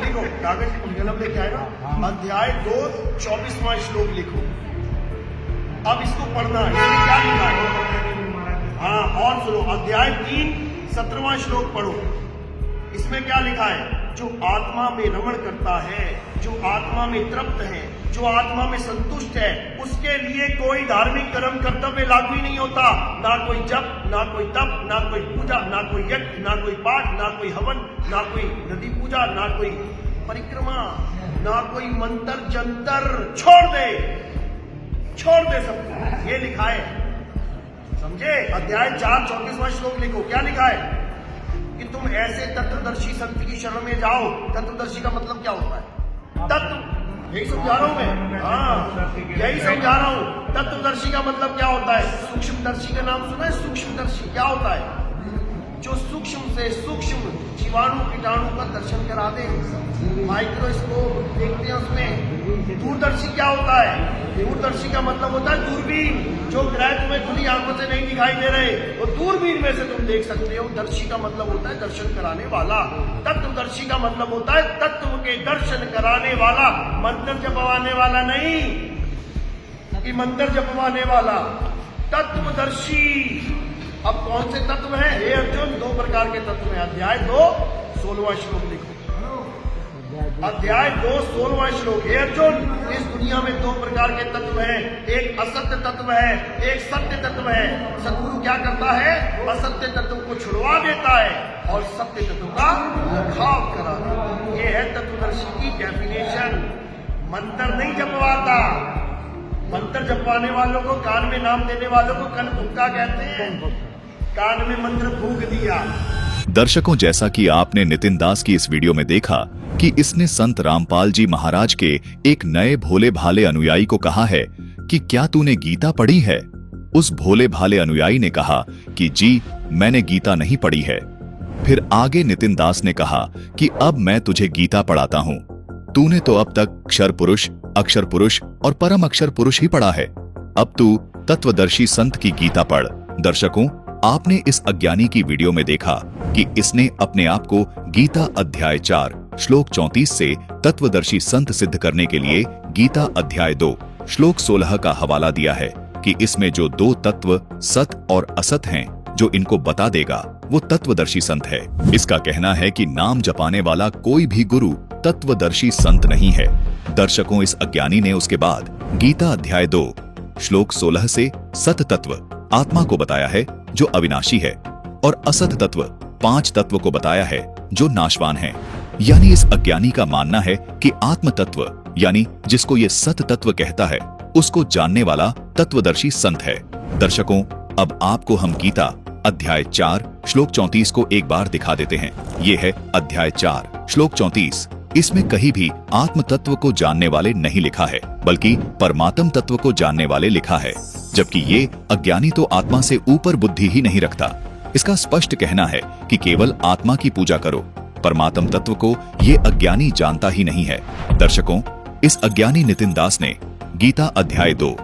लिखो कागज कलम लेके आए ना। अध्याय 2 24वां श्लोक लिखो। अब इसको पढ़ना है। इसमें क्या लिखा है? हाँ, और सुनो। अध्याय 3 17वां श्लोक पढ़ो। इसमें क्या लिखा है? जो आत्मा में रमण करता है, जो आत्मा में तृप्त है, जो आत्मा में संतुष्ट है, उसके लिए कोई धार्मिक कर्म कर्तव्य लागू ही नहीं होता। ना कोई जप, ना कोई तप, ना कोई पूजा, ना कोई यज्ञ, ना कोई पाठ, ना कोई हवन, ना कोई नदी पूजा, ना कोई परिक्रमा, ना कोई मंत्र जंतर। छोड़ दे सब। ये लिखा है, समझे? अध्याय 4 34वां श्लोक लिखो। क्या लिखा है? कि तुम ऐसे तत्वदर्शी संत की शरण में जाओ। तत्वदर्शी का मतलब क्या होता है? तत्व। यही समझा रहा हूं मैं। हाँ, यही समझा रहा हूं। तत्वदर्शी का मतलब क्या होता है? सूक्ष्मदर्शी का नाम सुना है? सूक्ष्मदर्शी क्या होता है? जो सूक्ष्म से सूक्ष्म जीवाणु कीटाणु का दर्शन करा दे। माइक्रोस्कोप देखते हैं उसमें। दूरदर्शी क्या होता है? दूरदर्शी का मतलब होता है दूरबीन। जो ग्रह तुम्हें खुली आंखों से नहीं दिखाई दे रहे, वो दूरबीन में से तुम देख सकते हो। दर्शी का मतलब होता है दर्शन कराने वाला। तत्वदर्शी का मतलब होता है तत्व के दर्शन कराने वाला, मंत्र जपवाने वाला नहीं कि मंत्र जपवाने वाला। तत्वदर्शी। अब कौन से तत्व हैं? हे अर्जुन, 2 प्रकार के तत्व हैं। अध्याय 2 16वां श्लोक लिखो। अध्याय 2 16वां श्लोक। हे अर्जुन, इस दुनिया में 2 प्रकार के तत्व हैं। एक असत्य तत्व है, एक सत्य तत्व है। सद्गुरु क्या करता है? असत्य तत्व को छुड़वा देता है और सत्य तत्व का लखाव करा देता है। ये है तत्वदर्शी की डेफिनेशन। मंत्र नहीं जपवाता। मंत्र जपवाने वालों को, कान में नाम देने वालों को कन भुक्का कहते हैं। कान में मंत्र फूंक दिया। दर्शकों, जैसा कि आपने नितिन दास की इस वीडियो में देखा कि इसने संत रामपाल जी महाराज के एक नए भोले भाले अनुयायी को कहा है कि क्या तूने गीता पढ़ी है? उस भोले भाले अनुयायी ने कहा कि जी, मैंने गीता नहीं पढ़ी है। फिर आगे नितिन दास ने कहा कि अब मैं तुझे गीता पढ़ाता हूँ। तूने तो अब तक अक्षर पुरुष और परम अक्षर पुरुष ही पढ़ा है। अब तू तत्वदर्शी संत की गीता पढ़। दर्शकों, आपने इस अज्ञानी की वीडियो में देखा कि इसने अपने आप को गीता अध्याय 4 श्लोक 34 से तत्वदर्शी संत सिद्ध करने के लिए गीता अध्याय 2 श्लोक 16 का हवाला दिया है कि इसमें जो 2 तत्व सत और असत हैं, जो इनको बता देगा वो तत्वदर्शी संत है। इसका कहना है कि नाम जपाने वाला कोई भी गुरु तत्वदर्शी संत नहीं है। दर्शकों, इस अज्ञानी ने उसके बाद गीता अध्याय 2 श्लोक 16 से सत तत्व आत्मा को बताया है जो अविनाशी है, और असत तत्व 5 तत्व को बताया है जो नाशवान है। यानी इस अज्ञानी का मानना है कि आत्म तत्व यानी जिसको ये सत तत्व कहता है, उसको जानने वाला तत्वदर्शी संत है। दर्शकों, अब आपको हम गीता अध्याय 4 श्लोक 34 को एक बार दिखा देते हैं। ये है अध्याय 4 श्लोक 34। इसमें कहीं भी आत्म तत्व को जानने वाले नहीं लिखा है, बल्कि परमात्म तत्व को जानने वाले लिखा है। जबकि ये अज्ञानी तो आत्मा से ऊपर बुद्धि ही नहीं रखता। इसका स्पष्ट कहना है कि केवल आत्मा की पूजा करो, परमात्म तत्व को ये अज्ञानी जानता ही नहीं है। दर्शकों, इस अज्ञानी नितिन दास ने गीता अध्याय 2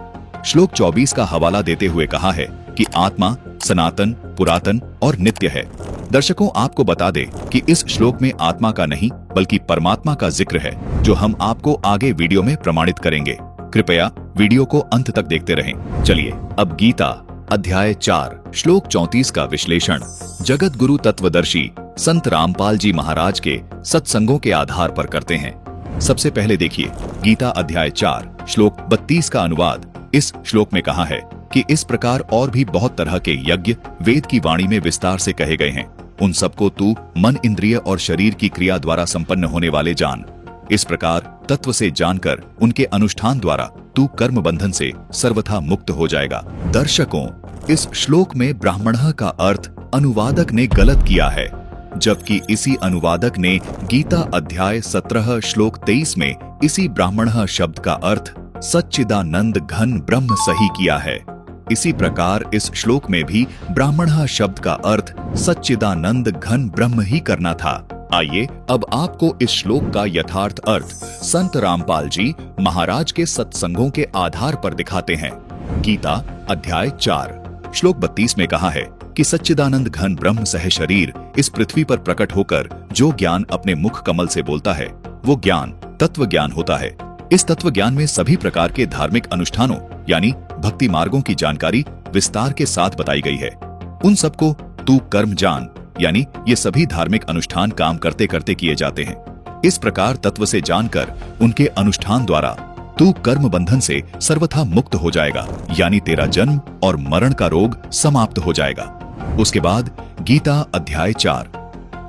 श्लोक 24 का हवाला देते हुए कहा है कि आत्मा सनातन, पुरातन और नित्य है। दर्शकों, आपको बता दें कि इस श्लोक में आत्मा का नहीं बल्कि परमात्मा का जिक्र है, जो हम आपको आगे वीडियो में प्रमाणित करेंगे। कृपया वीडियो को अंत तक देखते रहें। चलिए अब गीता अध्याय 4 श्लोक 34 का विश्लेषण जगत गुरु तत्वदर्शी संत रामपाल जी महाराज के सत्संगों के आधार पर करते हैं। सबसे पहले देखिए गीता अध्याय 4 श्लोक 32 का अनुवाद। इस श्लोक में कहा है कि इस प्रकार और भी बहुत तरह के यज्ञ वेद की वाणी में विस्तार से कहे गए हैं। उन सबको तू मन, इंद्रिय और शरीर की क्रिया द्वारा संपन्न होने वाले जान। इस प्रकार तत्व से जानकर उनके अनुष्ठान द्वारा तू कर्म बंधन से सर्वथा मुक्त हो जाएगा। दर्शकों, इस श्लोक में ब्राह्मणः का अर्थ अनुवादक ने गलत किया है, जबकि इसी अनुवादक ने गीता अध्याय 17 श्लोक 23 में इसी ब्राह्मणः शब्द का अर्थ सच्चिदानंद घन ब्रह्म सही किया है। इसी प्रकार इस श्लोक में भी ब्राह्मणः शब्द का अर्थ सच्चिदानंद घन ब्रह्म ही करना था। आइए अब आपको इस श्लोक का यथार्थ अर्थ संत रामपाल जी महाराज के सत्संगों के आधार पर दिखाते हैं। गीता अध्याय 4 श्लोक 32 में कहा है कि सच्चिदानंद घन ब्रह्म सह शरीर इस पृथ्वी पर प्रकट होकर जो ज्ञान अपने मुख कमल से बोलता है, वो ज्ञान तत्व ज्ञान होता है। इस तत्व ज्ञान में सभी प्रकार के धार्मिक अनुष्ठानों यानी भक्ति मार्गों की जानकारी विस्तार के साथ बताई गई है। उन सबको तू कर्म जान, यानी ये सभी धार्मिक अनुष्ठान काम करते करते किए जाते हैं। इस प्रकार तत्व से जानकर उनके अनुष्ठान द्वारा तू कर्म बंधन से सर्वथा मुक्त हो जाएगा, यानी तेरा जन्म और मरण का रोग समाप्त हो जाएगा। उसके बाद गीता अध्याय 4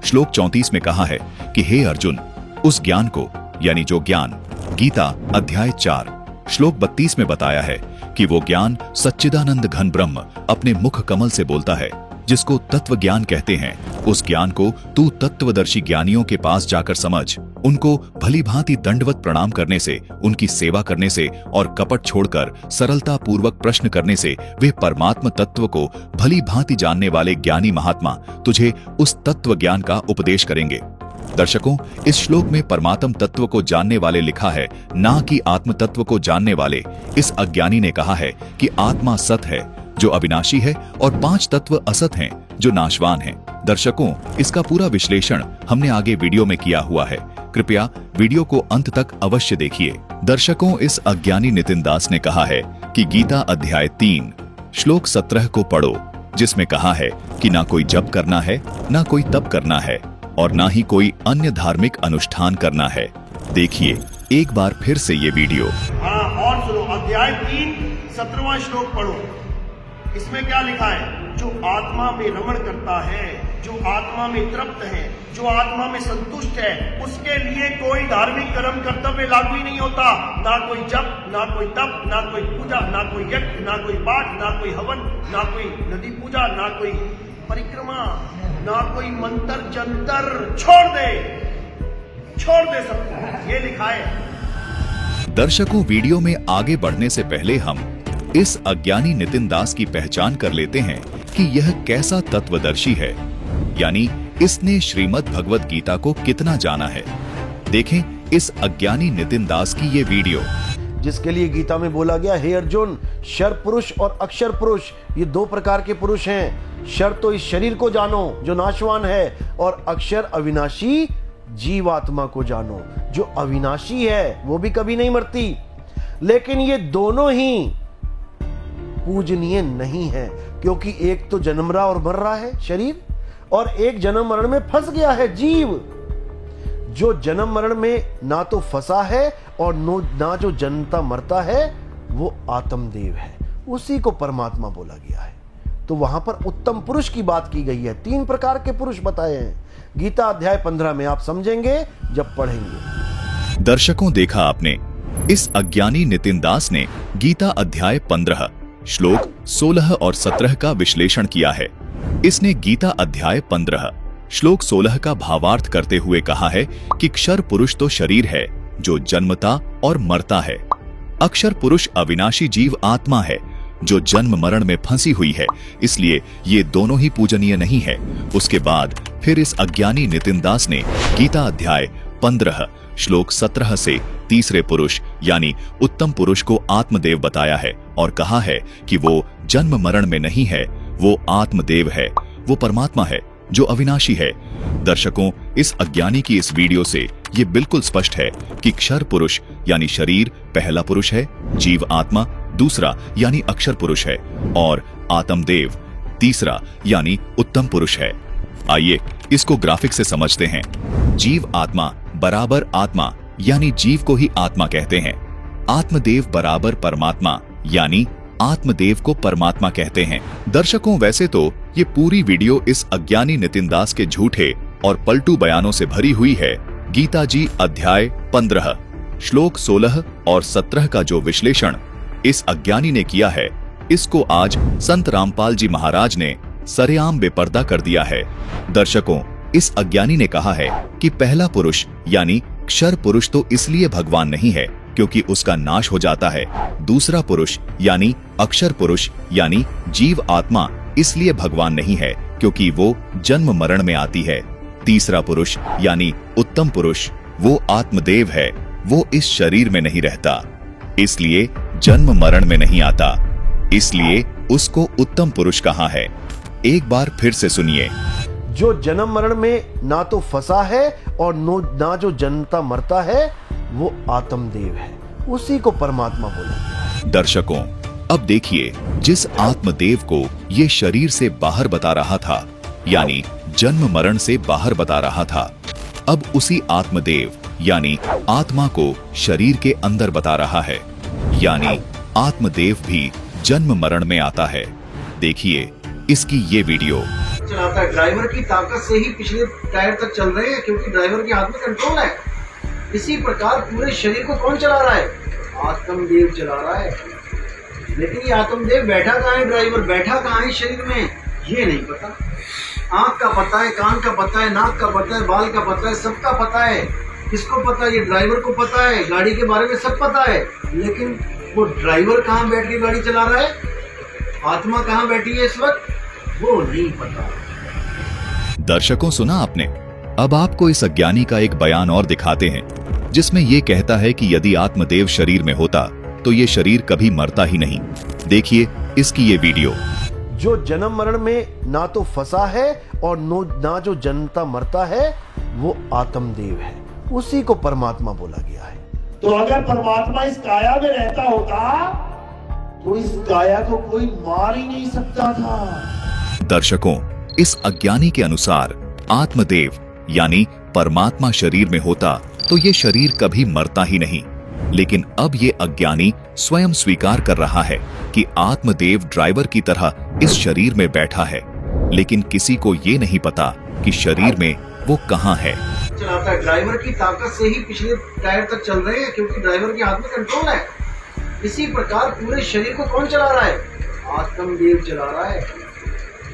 श्लोक 34 में कहा है कि हे अर्जुन, उस ज्ञान को यानी जो ज्ञान गीता अध्याय 4 श्लोक 32 में बताया है कि वो ज्ञान सच्चिदानंद घन ब्रह्म अपने मुख कमल से बोलता है, जिसको तत्व ज्ञान कहते हैं। उस ज्ञान को तू तत्वदर्शी ज्ञानियों के पास जाकर समझ। उनको भली भांति दंडवत प्रणाम करने से, उनकी सेवा करने से और कपट छोड़कर सरलता पूर्वक प्रश्न करने से वे परमात्म तत्व को भली भांति जानने वाले ज्ञानी महात्मा तुझे उस तत्व ज्ञान का उपदेश करेंगे। दर्शकों, इस श्लोक में परमात्म तत्व को जानने वाले लिखा है, ना कि आत्म तत्व को जानने वाले। इस अज्ञानी ने कहा है कि आत्मा सत है जो अविनाशी है और 5 तत्व असत हैं जो नाशवान हैं। दर्शकों, इसका पूरा विश्लेषण हमने आगे वीडियो में किया हुआ है। कृपया वीडियो को अंत तक अवश्य देखिए। दर्शकों, इस अज्ञानी नितिन दास ने कहा है कि गीता अध्याय 3 श्लोक 17 को पढ़ो, जिसमें कहा है कि ना कोई जप करना है, ना कोई तप करना है और ना ही कोई अन्य धार्मिक अनुष्ठान करना है। देखिए एक बार फिर से ये वीडियो। हाँ, और सुनो, अध्याय 3 17वां श्लोक पढ़ो। इसमें क्या लिखा है? जो आत्मा में रमण करता है, जो आत्मा में तृप्त है, जो आत्मा में संतुष्ट है, उसके लिए कोई धार्मिक कर्म कर्तव्य लागू ही नहीं होता। ना कोई जप, ना कोई तप, ना कोई पूजा, ना कोई यज्ञ, ना कोई पाठ, ना कोई हवन, ना कोई नदी पूजा, ना कोई परिक्रमा, ना कोई मंत्र जंतर। छोड़ दे सबको, ये लिखा है। दर्शकों, वीडियो में आगे बढ़ने से पहले हम इस अज्ञानी नितिन दास की पहचान कर लेते हैं कि यह कैसा तत्वदर्शी है, यानी इसने श्रीमद् भगवद गीता को कितना जाना है। देखें इस अज्ञानी नितिन दास की ये वीडियो, जिसके लिए गीता में बोला गया, हे अर्जुन, शर पुरुष और अक्षर पुरुष ये 2 प्रकार के पुरुष हैं। शर तो इस शरीर को जानो जो नाशवान है, और अक्षर अविनाशी जीवात्मा को जानो जो अविनाशी है, वो भी कभी नहीं मरती। लेकिन ये दोनों ही पूजनीय नहीं है, क्योंकि एक तो जन्म रहा और मर रहा है शरीर, और एक जन्म मरण में फंस गया है जीव। जो जन्म मरण में ना तो फंसा है और ना जो जनता मरता है वो आत्मदेव है, उसी को परमात्मा बोला गया है। तो वहां पर उत्तम पुरुष की बात की गई है। 3 प्रकार के पुरुष बताए हैं गीता अध्याय 15 में, आप समझेंगे जब पढ़ेंगे। दर्शकों, देखा आपने, इस अज्ञानी नितिन दास ने गीता अध्याय 15 श्लोक 16 और 17 का विश्लेषण किया है। इसने गीता अध्याय 15 श्लोक 16 का भावार्थ करते हुए कहा है कि क्षर पुरुष तो शरीर है जो जन्मता और मरता है। अक्षर पुरुष अविनाशी जीव आत्मा है जो जन्म मरण में फंसी हुई है, इसलिए ये दोनों ही पूजनीय नहीं है। उसके बाद फिर इस अज्ञानी नितिन दास ने गीता अध्याय 15 श्लोक 17 से तीसरे पुरुष यानी उत्तम पुरुष को आत्मदेव बताया है और कहा है कि वो जन्म मरण में नहीं है, वो आत्मदेव है, वो परमात्मा है जो अविनाशी है। दर्शकों, इस अज्ञानी की इस वीडियो से ये बिल्कुल स्पष्ट है कि क्षर पुरुष यानी शरीर पहला पुरुष है, जीव आत्मा दूसरा यानी अक्षर पुरुष है और आत्मदेव तीसरा यानी उत्तम पुरुष है। आइए इसको ग्राफिक से समझते हैं। जीव आत्मा बराबर आत्मा यानी जीव को ही आत्मा कहते हैं। आत्मदेव बराबर परमात्मा यानी आत्मदेव को परमात्मा कहते हैं। दर्शकों, वैसे तो ये पूरी वीडियो इस अज्ञानी नितिन दास के झूठे और पलटू बयानों से भरी हुई है। गीता जी अध्याय 15 श्लोक 16 और 17 का जो विश्लेषण इस अज्ञानी ने किया है, इसको आज संत रामपाल जी महाराज ने सरेआम बेपर्दा कर दिया है। दर्शकों, इस अज्ञानी ने कहा है कि पहला पुरुष यानी क्षर पुरुष तो इसलिए भगवान नहीं है क्योंकि उसका नाश हो जाता है। दूसरा पुरुष यानी अक्षर पुरुष यानी जीव आत्मा इसलिए भगवान नहीं है क्योंकि वो जन्म मरण में आती है। तीसरा पुरुष यानी उत्तम पुरुष वो आत्मदेव है, वो इस शरीर में नहीं रहता, इसलिए जन्म मरण में नहीं आता, इसलिए उसको उत्तम पुरुष कहा है। एक बार फिर से सुनिए। जो जन्म मरण में ना तो फंसा है और ना जो जनता मरता है वो आत्मदेव है, उसी को परमात्मा बोला गया है। दर्शकों, अब देखिए, जिस आत्मदेव को ये शरीर से बाहर बता रहा था यानी जन्म मरण से बाहर बता रहा था, अब उसी आत्मदेव यानी आत्मा को शरीर के अंदर बता रहा है, यानी आत्मदेव भी जन्म मरण में आता है। देखिए इसकी ये वीडियो। चलाता है, ड्राइवर की ताकत से ही पिछले टायर तक चल रहे हैं क्योंकि ड्राइवर के हाथ में कंट्रोल है। इसी प्रकार पूरे शरीर को कौन चला रहा है? आत्मदेव चला रहा है। लेकिन ये आत्मदेव बैठा कहाँ है, ड्राइवर बैठा कहाँ है शरीर में, ये नहीं पता। आंख का पता है, कान का पता है, नाक का पता है, बाल का पता है, सबका पता है। किसको पता है? ये ड्राइवर को पता है, गाड़ी के बारे में सब पता है। लेकिन वो ड्राइवर कहाँ बैठ के गाड़ी चला रहा है, आत्मा कहाँ बैठी है इस वक्त, वो नहीं पता। दर्शकों, सुना आपने? अब आपको इस अज्ञानी का एक बयान और दिखाते हैं जिसमें ये कहता है कि यदि आत्मदेव शरीर में होता तो ये शरीर कभी मरता ही नहीं। देखिए इसकी ये वीडियो। जो जन्म मरण में ना तो फंसा है और ना जो जनता मरता है वो आत्मदेव है, उसी को परमात्मा बोला गया है। तो अगर परमात्मा इस काया में रहता होता तो इस काया को कोई मार ही नहीं सकता था। दर्शकों, इस अज्ञानी के अनुसार आत्मदेव यानी परमात्मा शरीर में होता तो ये शरीर कभी मरता ही नहीं। लेकिन अब ये अज्ञानी स्वयं स्वीकार कर रहा है कि आत्मदेव ड्राइवर की तरह इस शरीर में बैठा है, लेकिन किसी को ये नहीं पता कि शरीर में वो कहाँ है। चलाता है, ड्राइवर की ताकत से ही पिछले टायर तक चल रहे हैं क्योंकि ड्राइवर के हाथ में कंट्रोल है। इसी प्रकार पूरे शरीर को कौन चला रहा है? आत्मदेव चला रहा है।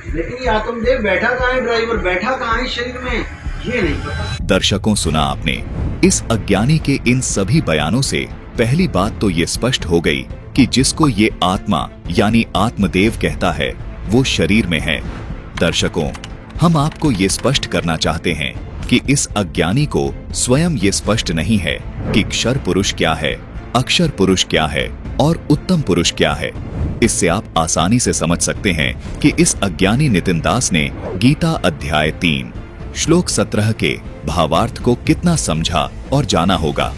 लेकिन ये आत्मदेव बैठा कहाँ है, ड्राइवर बैठा कहाँ है शरीर में, ये नहीं पता। दर्शकों, सुना आपने? इस अज्ञानी के इन सभी बयानों से पहली बात तो ये स्पष्ट हो गई कि जिसको ये आत्मा यानी आत्मदेव कहता है वो शरीर में है। दर्शकों, हम आपको ये स्पष्ट करना चाहते हैं कि इस अज्ञानी को स्वयं ये स्पष्ट नहीं है कि क्षर पुरुष क्या है, अक्षर पुरुष क्या है और उत्तम पुरुष क्या है। इससे आप आसानी से समझ सकते हैं कि इस अज्ञानी नितिन दास ने गीता अध्याय 3 श्लोक 17 के भावार्थ को कितना समझा और जाना होगा,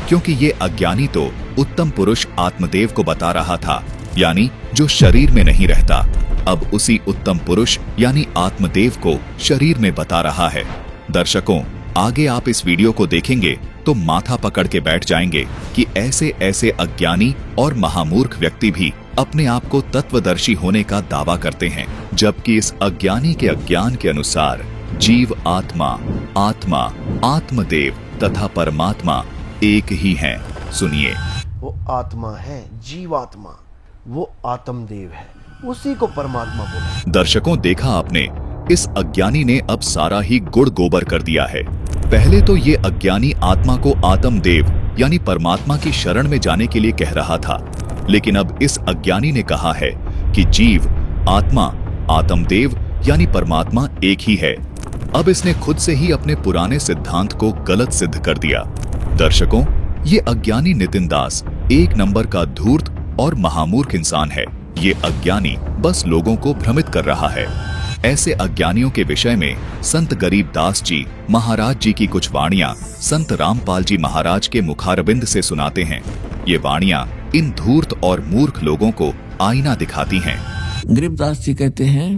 क्योंकि ये अज्ञानी तो उत्तम पुरुष आत्मदेव को बता रहा था, यानी जो शरीर में नहीं रहता। अब उसी उत्तम पुरुष यानी आत्मदेव को शरीर में बता रहा है। दर्शकों, आगे आप इस वीडियो को देखेंगे तो माथा पकड़ के बैठ जाएंगे कि ऐसे ऐसे अज्ञानी और महामूर्ख व्यक्ति भी अपने आप को तत्वदर्शी होने का दावा करते हैं, जबकि इस अज्ञानी के अज्ञान के अनुसार जीव आत्मा, आत्मा, आत्मदेव तथा परमात्मा एक ही हैं। सुनिए। वो आत्मा है, जीवात्मा, वो आत्मदेव है, उसी को परमात्मा बोला। दर्शकों, देखा आपने, इस अज्ञानी ने अब सारा ही गुड़ गोबर कर दिया है। पहले तो ये अज्ञानी आत्मा को आत्मदेव यानी परमात्मा की शरण में जाने के लिए कह रहा था, लेकिन अब इस अज्ञानी ने कहा है कि जीव, आत्मा, आत्मदेव यानी परमात्मा एक ही है। अब इसने खुद से ही अपने पुराने सिद्धांत को गलत सिद्ध कर दिया। दर्शकों, ये अज्ञानी नितिन दास एक नंबर का धूर्त और महामूर्ख इंसान है। ये अज्ञानी बस लोगों को भ्रमित कर रहा है। ऐसे अज्ञानियों के विषय में संत गरीब दास जी महाराज जी की कुछ वाणियां संत रामपाल जी महाराज के मुखारबिंद से सुनाते हैं। ये वाणियां इन धूर्त और मूर्ख लोगों को आईना दिखाती हैं। गरीबदास जी कहते हैं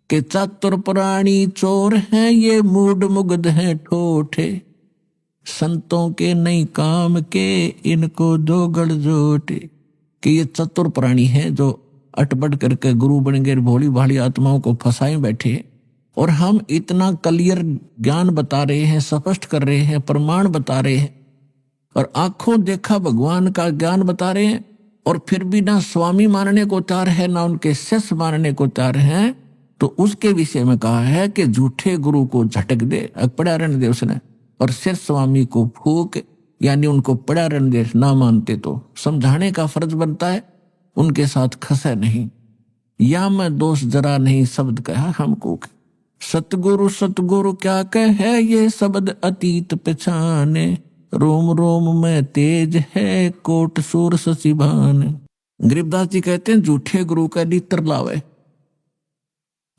कि चातुर प्राणी चोर हैं, ये मूड मुग्ध हैं ठोठे, संतों के नहीं काम के, इनको दो गड़जोटे। कि ये चतुर प्राणी हैं जो अटपट करके गुरु बन गए, भोली भाली आत्माओं को फंसाए बैठे, और हम इतना क्लियर ज्ञान बता रहे हैं, स्पष्ट कर रहे हैं, प्रमाण बता रहे हैं, और आंखों देखा भगवान का ज्ञान बता रहे हैं, और फिर भी ना स्वामी मानने को तैयार है, ना उनके शिष्य मानने को तैयार है। तो उसके विषय में कहा है कि झूठे गुरु को झटक दे, पड़ा रहने दे उसने, और सिर स्वामी को फूक, यानी उनको पड़ा रहने दे। ना मानते तो समझाने का फर्ज बनता है, उनके साथ खसे नहीं। या मैं दोष जरा नहीं शब्द कहा हमको, सतगुरु सतगुरु क्या कहे, ये शब्द अतीत पहचाने, रोम रोम में तेज है, कोट सूर सचिभान। गरीबदास जी कहते हैं झूठे गुरु का नीतर लावे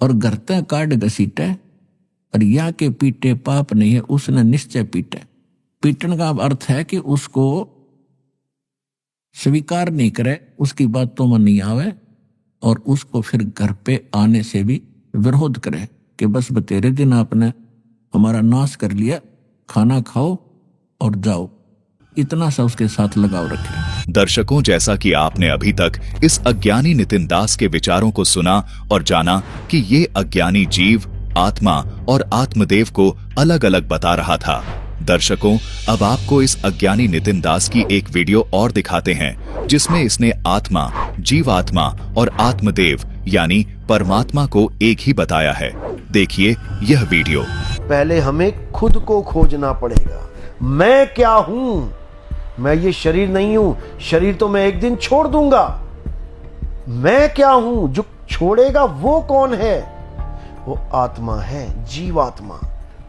और घरते काट घसीटे, और या के पीटे पाप नहीं है, उसने निश्चय पीटे। पीटन का अर्थ है कि उसको स्वीकार नहीं करे, उसकी बातों में नहीं आवे, और उसको फिर घर पे आने से भी विरोध करे कि बस बतेरे दिन आपने हमारा नाश कर लिया, खाना खाओ और जाओ। इतना सा उसके साथ लगाव रखे। दर्शकों, जैसा कि आपने अभी तक इस अज्ञानी नितिन दास के विचारों को सुना और जाना कि ये अज्ञानी जीव, आत्मा और आत्मदेव को अलग अलग बता रहा था। दर्शकों, अब आपको इस अज्ञानी नितिन दास की एक वीडियो और दिखाते हैं, जिसमें इसने आत्मा, जीवात्मा और आत्मदेव यानी परमात्मा को एक ही बताया है। देखिए यह वीडियो। पहले हमें खुद को खोजना पड़ेगा। मैं क्या हूं? मैं ये शरीर नहीं हूं। शरीर तो मैं एक दिन छोड़ दूंगा। मैं क्या हूं? जो छोड़ेगा वो कौन है? वो आत्मा है, जीवात्मा,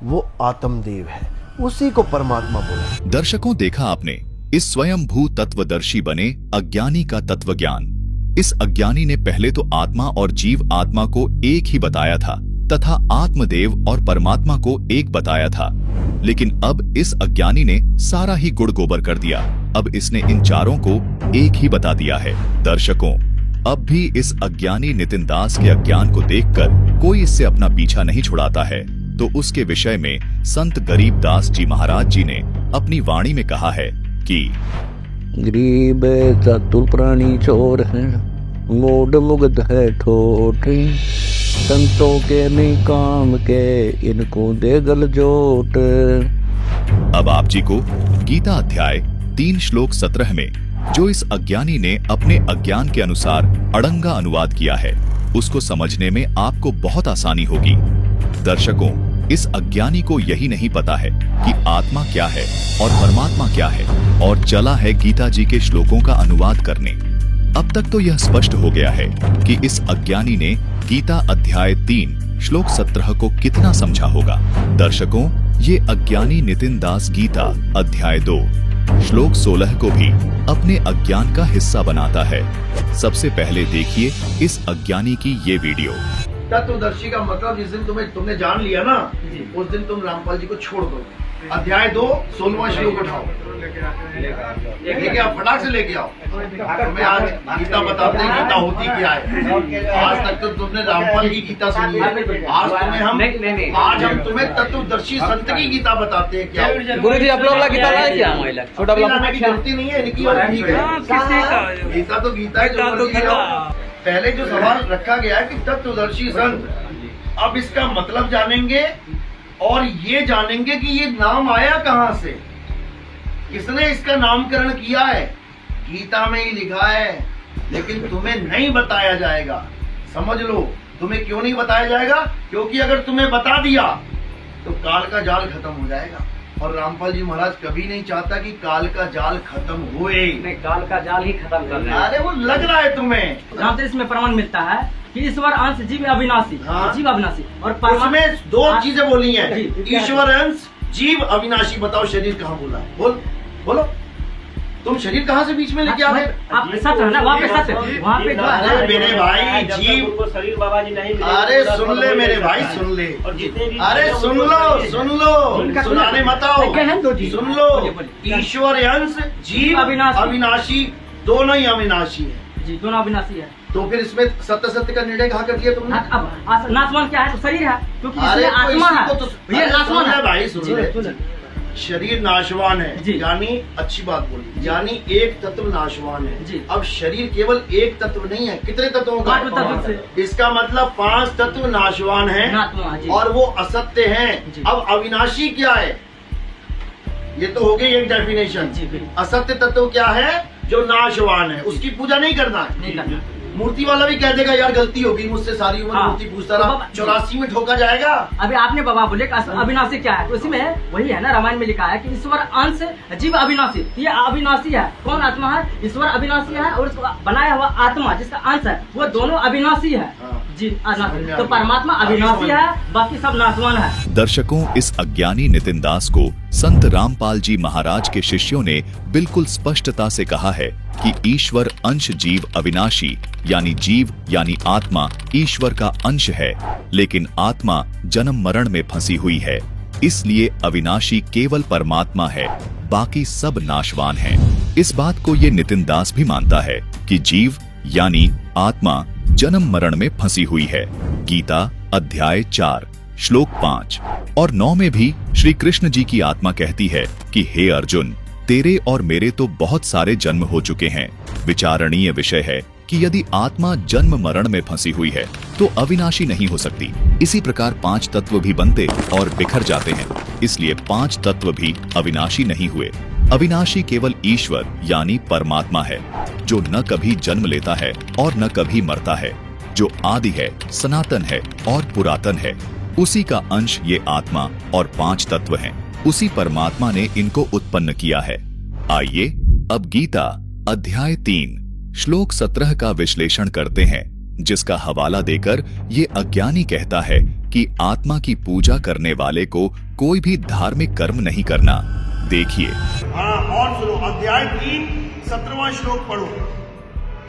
वो आत्मदेव है, उसी को परमात्मा बोला। दर्शकों, देखा आपने इस स्वयंभू तत्वदर्शी बने अज्ञानी का तत्व ज्ञान। इस अज्ञानी ने पहले तो आत्मा और जीव आत्मा को एक ही बताया था तथा आत्मदेव और परमात्मा को एक बताया था, लेकिन अब इस अज्ञानी ने सारा ही गुड़ गोबर कर दिया। अब इसने इन चारों को एक ही बता दिया है। दर्शकों, अब भी इस अज्ञानी नितिन दास के अज्ञान को देखकर कोई इससे अपना पीछा नहीं छुड़ाता है, तो उसके विषय में संत गरीब दास जी महाराज जी ने अपनी वाणी में कहा है कि गरीब चातुर प्राणी चोर हैं, मूड मुग्ध है ठोठे, संतों के नहीं काम के, इनको दे गल जोट। अब आप जी को गीता अध्याय 3 श्लोक 17 में जो इस अज्ञानी ने अपने अज्ञान के अनुसार अड़ंगा अनुवाद किया है, उसको समझने में आपको बहुत आसानी होगी। दर्शकों, इस अज्ञानी को यही नहीं पता है कि आत्मा क्या है और परमात्मा क्या है, और चला है गीता जी के श्लोकों का अनुवाद करने। अब तक तो यह स्पष्ट हो गया है कि इस अज्ञानी ने गीता अध्याय 3 श्लोक 17 को कितना समझा होगा। दर्शकों, ये अज्ञानी नितिन दास गीता अध्याय 2 श्लोक 16 को भी अपने अज्ञान का हिस्सा बनाता है। सबसे पहले देखिए इस अज्ञानी की ये वीडियो। तत्वदर्शी का मतलब जिस दिन तुमने जान लिया ना, उस दिन तुम रामपाल जी को छोड़ दोगे। अध्याय 2 16वां श्लोक उठाओ, लेके आओ, फटाक से लेके आओ। तुम्हें आज गीता बताते हैं गीता होती क्या है। आज तक तो तुमने रामपाल की गीता सुनी है, आज हम तुम्हें तत्वदर्शी संत की गीता बताते हैं क्या। गुरुजी आप लोग गीता लाए क्या? छोटा लाने की जरूरत नहीं है, इनकी और ठीक है। गीता तो गीता है, जो मर्जी लाओ। पहले जो सवाल रखा गया है कि तत्वदर्शी संत, अब इसका मतलब जानेंगे और ये जानेंगे कि ये नाम आया कहां से, किसने इसका नामकरण किया है। गीता में ही लिखा है, लेकिन तुम्हें नहीं बताया जाएगा। समझ लो, तुम्हें क्यों नहीं बताया जाएगा? क्योंकि अगर तुम्हें बता दिया तो काल का जाल खत्म हो जाएगा, और रामपाल जी महाराज कभी नहीं चाहता कि काल का जाल खत्म होए। नहीं, काल का जाल ही खत्म कर रहे हैं। अरे वो लग रहा है तुम्हें। जहाँ तक इसमें प्रमाण मिलता है कि ईश्वर अंश जीव अविनाशी, हाँ। जीव अविनाशी, और उसमें दो चीजें बोली हैं, जी, ईश्वर अंश जीव अविनाशी। बताओ शरीर कहाँ बोला है? बोलो तुम शरीर कहाँ से बीच में लेके आ गए? आप सच है ना, वहाँ पे सच है, वहाँ पे जो है। अरे मेरे भाई जीव, शरीर बाबा जी नहीं, अरे सुन ले मेरे भाई, सुन ले, अरे सुन लो, सुनाने मत आओ, सुन लो। ईश्वर अंश जीव अविनाशी, दोनों ही अविनाशी है जी, दोनों अविनाशी है। तो फिर इसमें सत्य सत्य का निर्णय कहाँ कर दिया तुमने? अब नासवान क्या है? तो शरीर है, क्योंकि अरे इसमें आत्मा है, ये नासवान है भाई। सुन ले, शरीर नाशवान है, यानी अच्छी बात बोली, यानी एक तत्व नाशवान है। अब शरीर केवल एक तत्व नहीं है, कितने तत्वों का? 5 तत्व। इसका मतलब 5 तत्व नाशवान हैं और वो असत्य हैं। अब अविनाशी क्या है? ये तो हो गई एक डेफिनेशन। असत्य तत्व क्या है? जो नाशवान है, उसकी पूजा नहीं करना है। मूर्ति वाला भी कह देगा यार गलती होगी मुझसे, सारी उम्र मूर्ति पूछता रहा, 84 में ठोका जाएगा। अभी आपने बाबा बोले अविनाशी क्या है, तो उसी में वही है ना, रामायण में लिखा है कि ईश्वर अंश जीव अविनाशी। ये अविनाशी है, कौन आत्मा है? ईश्वर अविनाशी है, और उसको बनाया हुआ आत्मा जिसका अंश है, वो दोनों अविनाशी है जी। तो परमात्मा अविनाशी है, बाकी सब नाशवान है। दर्शकों, इस अज्ञानी नितिन दास को संत रामपाल जी महाराज के शिष्यों ने बिल्कुल स्पष्टता से कहा है कि ईश्वर अंश जीव अविनाशी, यानी जीव यानी आत्मा ईश्वर का अंश है, लेकिन आत्मा जन्म मरण में फंसी हुई है। इसलिए अविनाशी केवल परमात्मा है, बाकी सब नाशवान हैं। इस बात को ये नितिन दास भी मानता है कि जीव यानी आत्मा जन्म मरण में फंसी हुई है। गीता अध्याय 4 श्लोक 5 और 9 में भी श्री कृष्ण जी की आत्मा कहती है कि हे अर्जुन, तेरे और मेरे तो बहुत सारे जन्म हो चुके हैं। विचारणीय विषय है कि यदि आत्मा जन्म मरण में फंसी हुई है तो अविनाशी नहीं हो सकती। इसी प्रकार 5 तत्व भी बनते और बिखर जाते हैं, इसलिए 5 तत्व भी अविनाशी नहीं हुए। अविनाशी केवल ईश्वर यानी परमात्मा है, जो न कभी जन्म लेता है और न कभी मरता है, जो आदि है, सनातन है और पुरातन है। उसी का अंश ये आत्मा और 5 तत्व हैं। उसी परमात्मा ने इनको उत्पन्न किया है। आइए अब गीता अध्याय 3 श्लोक 17 का विश्लेषण करते हैं, जिसका हवाला देकर ये अज्ञानी कहता है कि आत्मा की पूजा करने वाले को कोई भी धार्मिक कर्म नहीं करना। देखिए। हाँ, और सुनो, अध्याय 3 17वां श्लोक पढ़ो।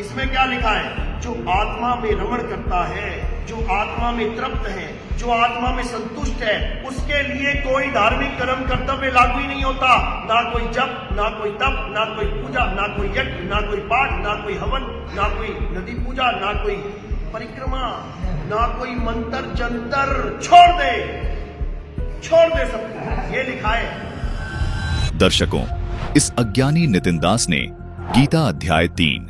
इसमें क्या लिखा है? जो आत्मा में रमण करता है, जो आत्मा में तृप्त है, जो आत्मा में संतुष्ट है, उसके लिए कोई धार्मिक कर्म कर्तव्य लागू ही नहीं होता। ना कोई जप, ना कोई तप, ना कोई पूजा, ना कोई यज्ञ, ना कोई पाठ, ना कोई हवन, ना कोई नदी पूजा, ना कोई परिक्रमा, ना कोई मंत्र जंतर। छोड़ दे सब, ये लिखा है। दर्शकों, इस अज्ञानी नितिन दास ने गीता अध्याय 3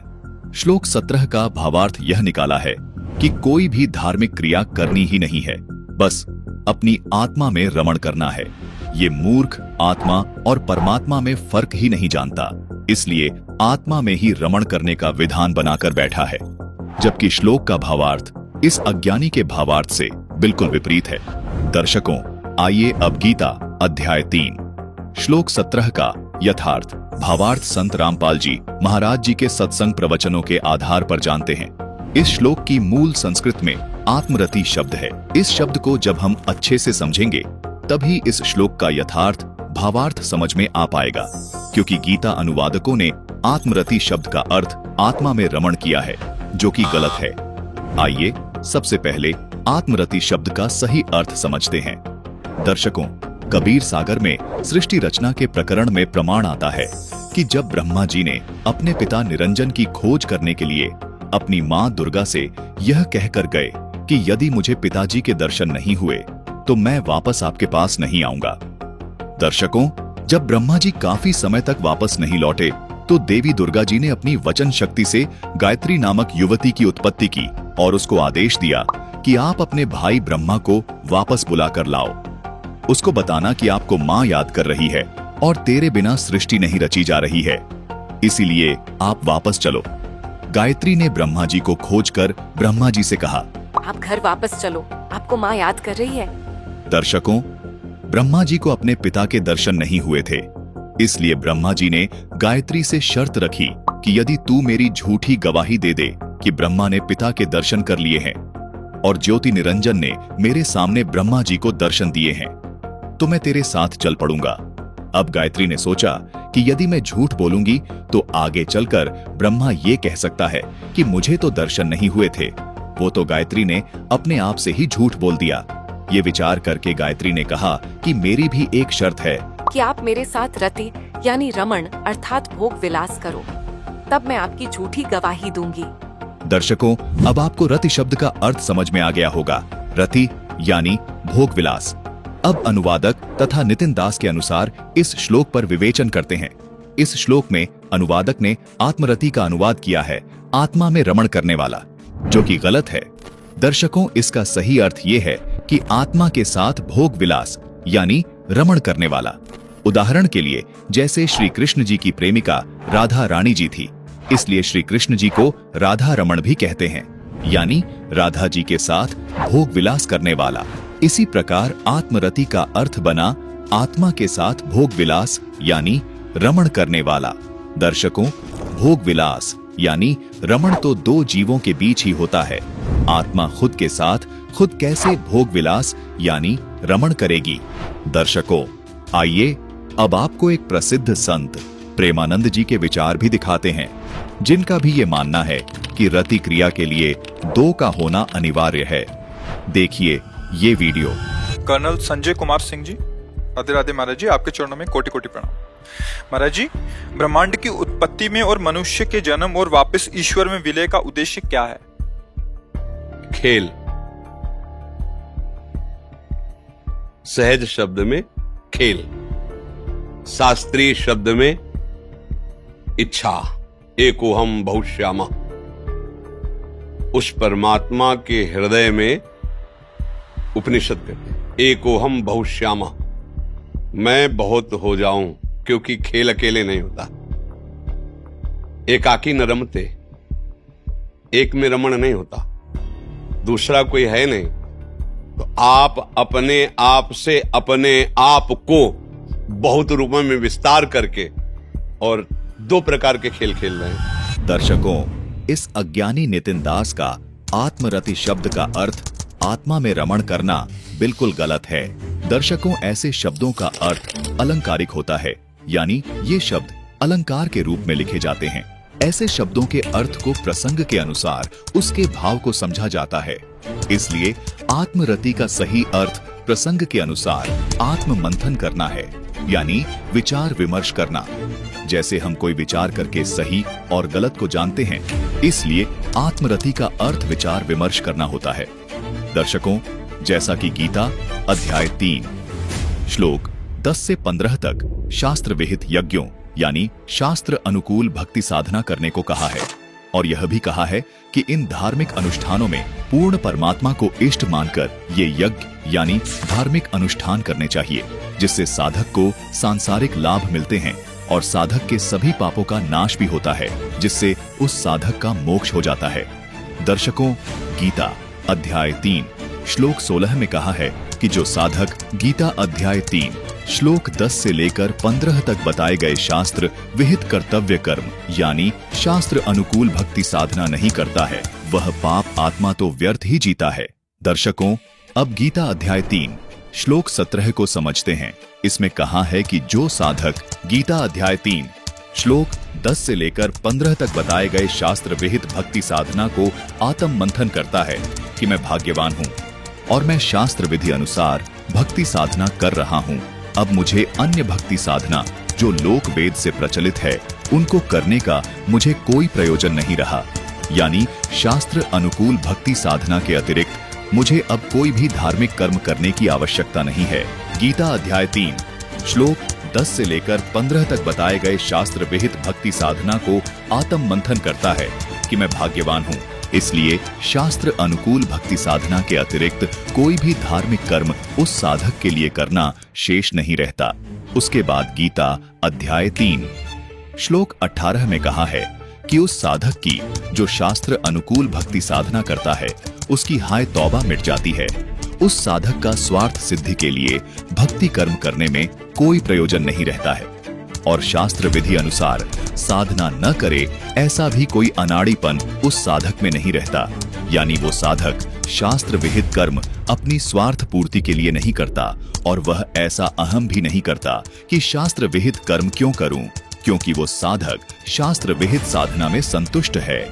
श्लोक 17 का भावार्थ यह निकाला है कि कोई भी धार्मिक क्रिया करनी ही नहीं है, बस अपनी आत्मा में रमण करना है। ये मूर्ख आत्मा और परमात्मा में फर्क ही नहीं जानता, इसलिए आत्मा में ही रमण करने का विधान बनाकर बैठा है। जबकि श्लोक का भावार्थ इस अज्ञानी के भावार्थ से बिल्कुल विपरीत है। दर्शकों, आइए अब गीता अध्याय 3 श्लोक 17 का यथार्थ भावार्थ संत रामपाल जी महाराज जी के सत्संग प्रवचनों के आधार पर जानते हैं। इस श्लोक की मूल संस्कृत में आत्मरति शब्द है। इस शब्द को जब हम अच्छे से समझेंगे तभी इस श्लोक का यथार्थ भावार्थ समझ में आ पाएगा, क्योंकि गीता अनुवादकों ने आत्मरति शब्द का अर्थ आत्मा में रमण किया है, जो कि गलत है। आइए सबसे पहले आत्मरति शब्द का सही अर्थ समझते हैं। दर्शकों, कबीर सागर में सृष्टि रचना के प्रकरण में प्रमाण आता है कि जब ब्रह्मा जी ने अपने पिता निरंजन की खोज करने के लिए अपनी मां दुर्गा से यह कहकर गए कि यदि मुझे पिताजी के दर्शन नहीं हुए तो मैं वापस आपके पास नहीं आऊंगा। दर्शकों, जब ब्रह्मा जी काफी समय तक वापस नहीं लौटे तो देवी दुर्गा जी ने अपनी वचन शक्ति से गायत्री नामक युवती की उत्पत्ति की और उसको आदेश दिया कि आप अपने भाई ब्रह्मा को वापस बुलाकर लाओ। उसको बताना कि आपको मां याद कर रही है और तेरे बिना सृष्टि नहीं रची जा रही है, इसीलिए आप वापस चलो। गायत्री ने ब्रह्मा जी को खोजकर ब्रह्मा जी से कहा, आप घर वापस चलो, आपको माँ याद कर रही है। दर्शकों, ब्रह्मा जी को अपने पिता के दर्शन नहीं हुए थे, इसलिए ब्रह्मा जी ने गायत्री से शर्त रखी कि यदि तू मेरी झूठी गवाही दे दे कि ब्रह्मा ने पिता के दर्शन कर लिए हैं और ज्योति निरंजन ने मेरे सामने ब्रह्मा जी को दर्शन दिए हैं तो मैं तेरे साथ चल पड़ूंगा। अब गायत्री ने सोचा कि यदि मैं झूठ बोलूंगी तो आगे चलकर ब्रह्मा ये कह सकता है कि मुझे तो दर्शन नहीं हुए थे। वो तो गायत्री ने अपने आप से ही झूठ बोल दिया। ये विचार करके गायत्री ने कहा कि मेरी भी एक शर्त है कि आप मेरे साथ रति यानी रमण अर्थात भोग विलास करो, तब मैं आपकी झूठी गवाही दूंगी। दर्शकों, अब आपको रति शब्द का अर्थ समझ में आ गया होगा। रति यानी भोग विलास। अब अनुवादक तथा नितिन दास के अनुसार इस श्लोक पर विवेचन करते हैं। इस श्लोक में अनुवादक ने आत्मरति का अनुवाद किया है आत्मा में रमण करने वाला, जो कि गलत है। दर्शकों, इसका सही अर्थ ये है कि आत्मा के साथ भोग विलास यानी रमण करने वाला। उदाहरण के लिए जैसे श्री कृष्ण जी की प्रेमिका राधा रानी जी थी, इसलिए श्री कृष्ण जी को राधा रमण भी कहते हैं, यानी राधा जी के साथ भोग विलास करने वाला। इसी प्रकार आत्मरति का अर्थ बना आत्मा के साथ भोग विलास यानी रमण करने वाला। दर्शकों, भोग विलास यानी रमण तो दो जीवों के बीच ही होता है। आत्मा खुद के साथ खुद कैसे भोग विलास यानी रमण करेगी। दर्शकों, आइए अब आपको एक प्रसिद्ध संत प्रेमानंद जी के विचार भी दिखाते हैं, जिनका भी ये मानना है कि रति क्रिया के लिए दो का होना अनिवार्य है। देखिए ये वीडियो। कर्नल संजय कुमार सिंह जी, राधे राधे महाराज जी, आपके चरणों में कोटि कोटि प्रणाम। महाराज जी, ब्रह्मांड की उत्पत्ति में और मनुष्य के जन्म और वापस ईश्वर में विलय का उद्देश्य क्या है? खेल। सहज शब्द में खेल, शास्त्रीय शब्द में इच्छा। एकोहम बहुश्यामा। उस परमात्मा के हृदय में उपनिषद कहते हैं एकोहम बहुश्यामा, मैं बहुत हो जाऊं, क्योंकि खेल अकेले नहीं होता। एकाकी न रमते, एक में रमण नहीं होता, दूसरा कोई है नहीं। तो आप अपने आप से अपने आप को बहुत रूपों में विस्तार करके और दो प्रकार के खेल खेल रहे हैं। दर्शकों, इस अज्ञानी नितिन दास का आत्मरति शब्द का अर्थ आत्मा में रमण करना बिल्कुल गलत है। दर्शकों, ऐसे शब्दों का अर्थ अलंकारिक होता है, यानी ये शब्द अलंकार के रूप में लिखे जाते हैं। ऐसे शब्दों के अर्थ को प्रसंग के अनुसार उसके भाव को समझा जाता है। इसलिए आत्मरति का सही अर्थ प्रसंग के अनुसार आत्म मंथन करना है, यानी विचार विमर्श करना। जैसे हम कोई विचार करके सही और गलत को जानते हैं, इसलिए आत्मरति का अर्थ विचार विमर्श करना होता है। दर्शकों, जैसा कि गीता अध्याय 3 श्लोक 10 से 15 तक शास्त्र विहित यज्ञों यानी शास्त्र अनुकूल भक्ति साधना करने को कहा है, और यह भी कहा है कि इन धार्मिक अनुष्ठानों में पूर्ण परमात्मा को इष्ट मानकर ये यज्ञ यानी धार्मिक अनुष्ठान करने चाहिए, जिससे साधक को सांसारिक लाभ मिलते हैं और साधक के सभी पापों का नाश भी होता है, जिससे उस साधक का मोक्ष हो जाता है। दर्शकों, गीता अध्याय 3 श्लोक 16 में कहा है कि जो साधक गीता अध्याय 3 श्लोक 10 से लेकर 15 तक बताए गए शास्त्र विहित कर्तव्य कर्म यानी शास्त्र अनुकूल भक्ति साधना नहीं करता है, वह पाप आत्मा तो व्यर्थ ही जीता है। दर्शकों, अब गीता अध्याय 3 श्लोक 17 को समझते हैं। इसमें कहा है कि जो साधक गीता अध्याय 3 श्लोक 10 से लेकर 15 तक बताए गए शास्त्र विहित भक्ति साधना को आत्म मंथन करता है कि मैं भाग्यवान हूँ और मैं शास्त्र विधि अनुसार भक्ति साधना कर रहा हूँ, अब मुझे अन्य भक्ति साधना जो लोक वेद से प्रचलित है उनको करने का मुझे कोई प्रयोजन नहीं रहा। यानी शास्त्र अनुकूल भक्ति साधना के अतिरिक्त मुझे अब कोई भी धार्मिक कर्म करने की आवश्यकता नहीं है। गीता अध्याय 3 श्लोक 10 से लेकर 15 तक बताए गए शास्त्र विहित भक्ति साधना को आत्म मंथन करता है कि मैं भाग्यवान हूँ, इसलिए शास्त्र अनुकूल भक्ति साधना के अतिरिक्त कोई भी धार्मिक कर्म उस साधक के लिए करना शेष नहीं रहता। उसके बाद गीता अध्याय 3 श्लोक 18 में कहा है कि उस साधक की जो शास्त्र अनुकूल भक्ति साधना करता है उसकी हाय तौबा मिट जाती है। उस साधक का स्वार्थ सिद्धि के लिए भक्ति कर्म करने में कोई प्रयोजन नहीं रहता है और शास्त्र विधि अनुसार साधना न करे ऐसा भी कोई अनाड़ीपन उस साधक में नहीं रहता। यानी वो साधक शास्त्र विहित कर्म अपनी स्वार्थ पूर्ति के लिए नहीं करता और वह ऐसा अहम भी नहीं करता कि शास्त्र विहित कर्म क्यों करूं, क्योंकि वो साधक शास्त्र विहित साधना में संतुष्ट है।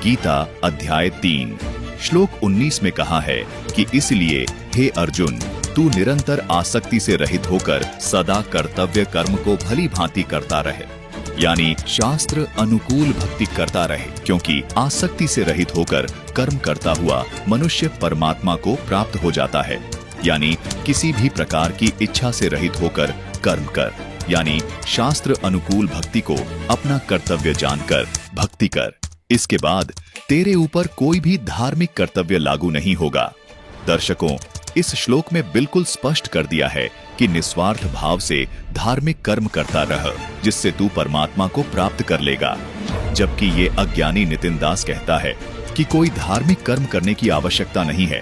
गीता अध्याय 3 श्लोक 19 में कहा है कि इसलिए हे अर्जुन, तू निरंतर आसक्ति से रहित होकर सदा कर्तव्य कर्म को भली भांति करता रहे। यानी शास्त्र अनुकूल भक्ति करता रहे, क्योंकि आसक्ति से रहित होकर कर्म करता हुआ मनुष्य परमात्मा को प्राप्त हो जाता है। यानी किसी भी प्रकार की इच्छा से रहित होकर कर्म कर, यानी शास्त्र अनुकूल भक्ति को अपना कर्तव्य जानकर भक्ति कर। इसके बाद तेरे ऊपर कोई भी धार्मिक कर्तव्य लागू नहीं होगा। दर्शकों, इस श्लोक में बिल्कुल स्पष्ट कर दिया है कि निस्वार्थ भाव से धार्मिक कर्म करता रह, जिससे तू परमात्मा को प्राप्त कर लेगा। जबकि ये अज्ञानी नितिन दास कहता है कि कोई धार्मिक कर्म करने की आवश्यकता नहीं है,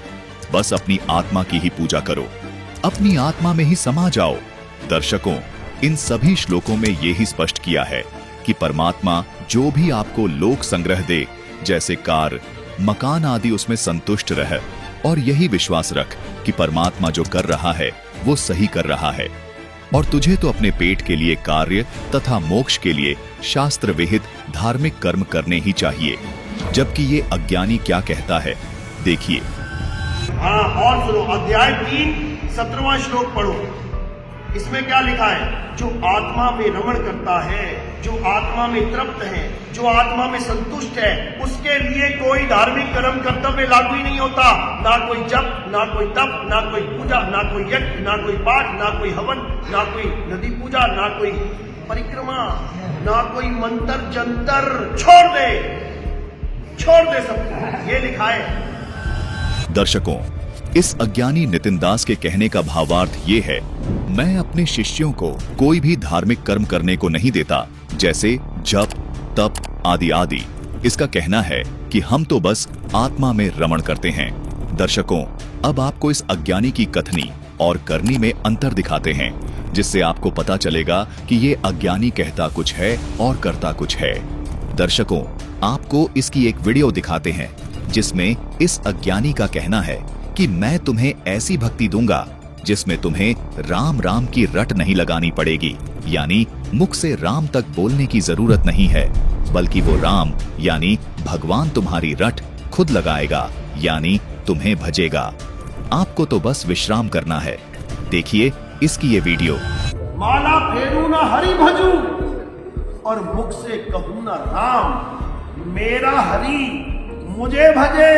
बस अपनी आत्मा की ही पूजा करो, अपनी आत्मा में ही समा जाओ। दर्शकों, इन सभी श्लोकों में ये ही स्पष्ट किया है कि परमात्मा जो भी आपको लोक संग्रह दे, जैसे कार, मकान आदि, उसमें संतुष्ट रह और यही विश्वास रख कि परमात्मा जो कर रहा है वो सही कर रहा है और तुझे तो अपने पेट के लिए कार्य तथा मोक्ष के लिए शास्त्र विहित धार्मिक कर्म करने ही चाहिए। जबकि ये अज्ञानी क्या कहता है, देखिए। हाँ, और सुनो, अध्याय 3 17वां श्लोक पढ़ो। इसमें क्या लिखा है? जो आत्मा में रमण करता है, जो आत्मा में तृप्त है, जो आत्मा में संतुष्ट है, उसके लिए कोई धार्मिक कर्म कर्तव्य लागू ही नहीं होता। ना कोई जप, ना कोई तप, ना कोई पूजा, ना कोई यज्ञ, ना कोई पाठ, ना कोई हवन, ना कोई नदी पूजा, ना कोई परिक्रमा, ना कोई मंत्र जंतर। छोड़ दे सब, ये लिखा है। दर्शकों, इस अज्ञानी नितिन दास के कहने का भावार्थ ये है, मैं अपने शिष्यों को कोई भी धार्मिक कर्म करने को नहीं देता, जैसे जप, तप आदि आदि। इसका कहना है कि हम तो बस आत्मा में रमण करते हैं। दर्शकों, अब आपको इस अज्ञानी की कथनी और करनी में अंतर दिखाते हैं, जिससे आपको पता चलेगा कि ये अज्ञानी कहता कुछ है और करता कुछ है। दर्शकों, आपको इसकी एक वीडियो दिखाते हैं जिसमें इस अज्ञानी का कहना है कि मैं तुम्हें ऐसी भक्ति दूंगा जिसमें तुम्हें राम राम की रट नहीं लगानी पड़ेगी। यानी मुख से राम तक बोलने की जरूरत नहीं है, बल्कि वो राम यानी भगवान तुम्हारी रट खुद लगाएगा, यानी तुम्हें भजेगा। आपको तो बस विश्राम करना है। देखिए इसकी ये वीडियो। माला फेरू ना हरि भजू और मुख से कहूं ना राम, मेरा हरि मुझे भजे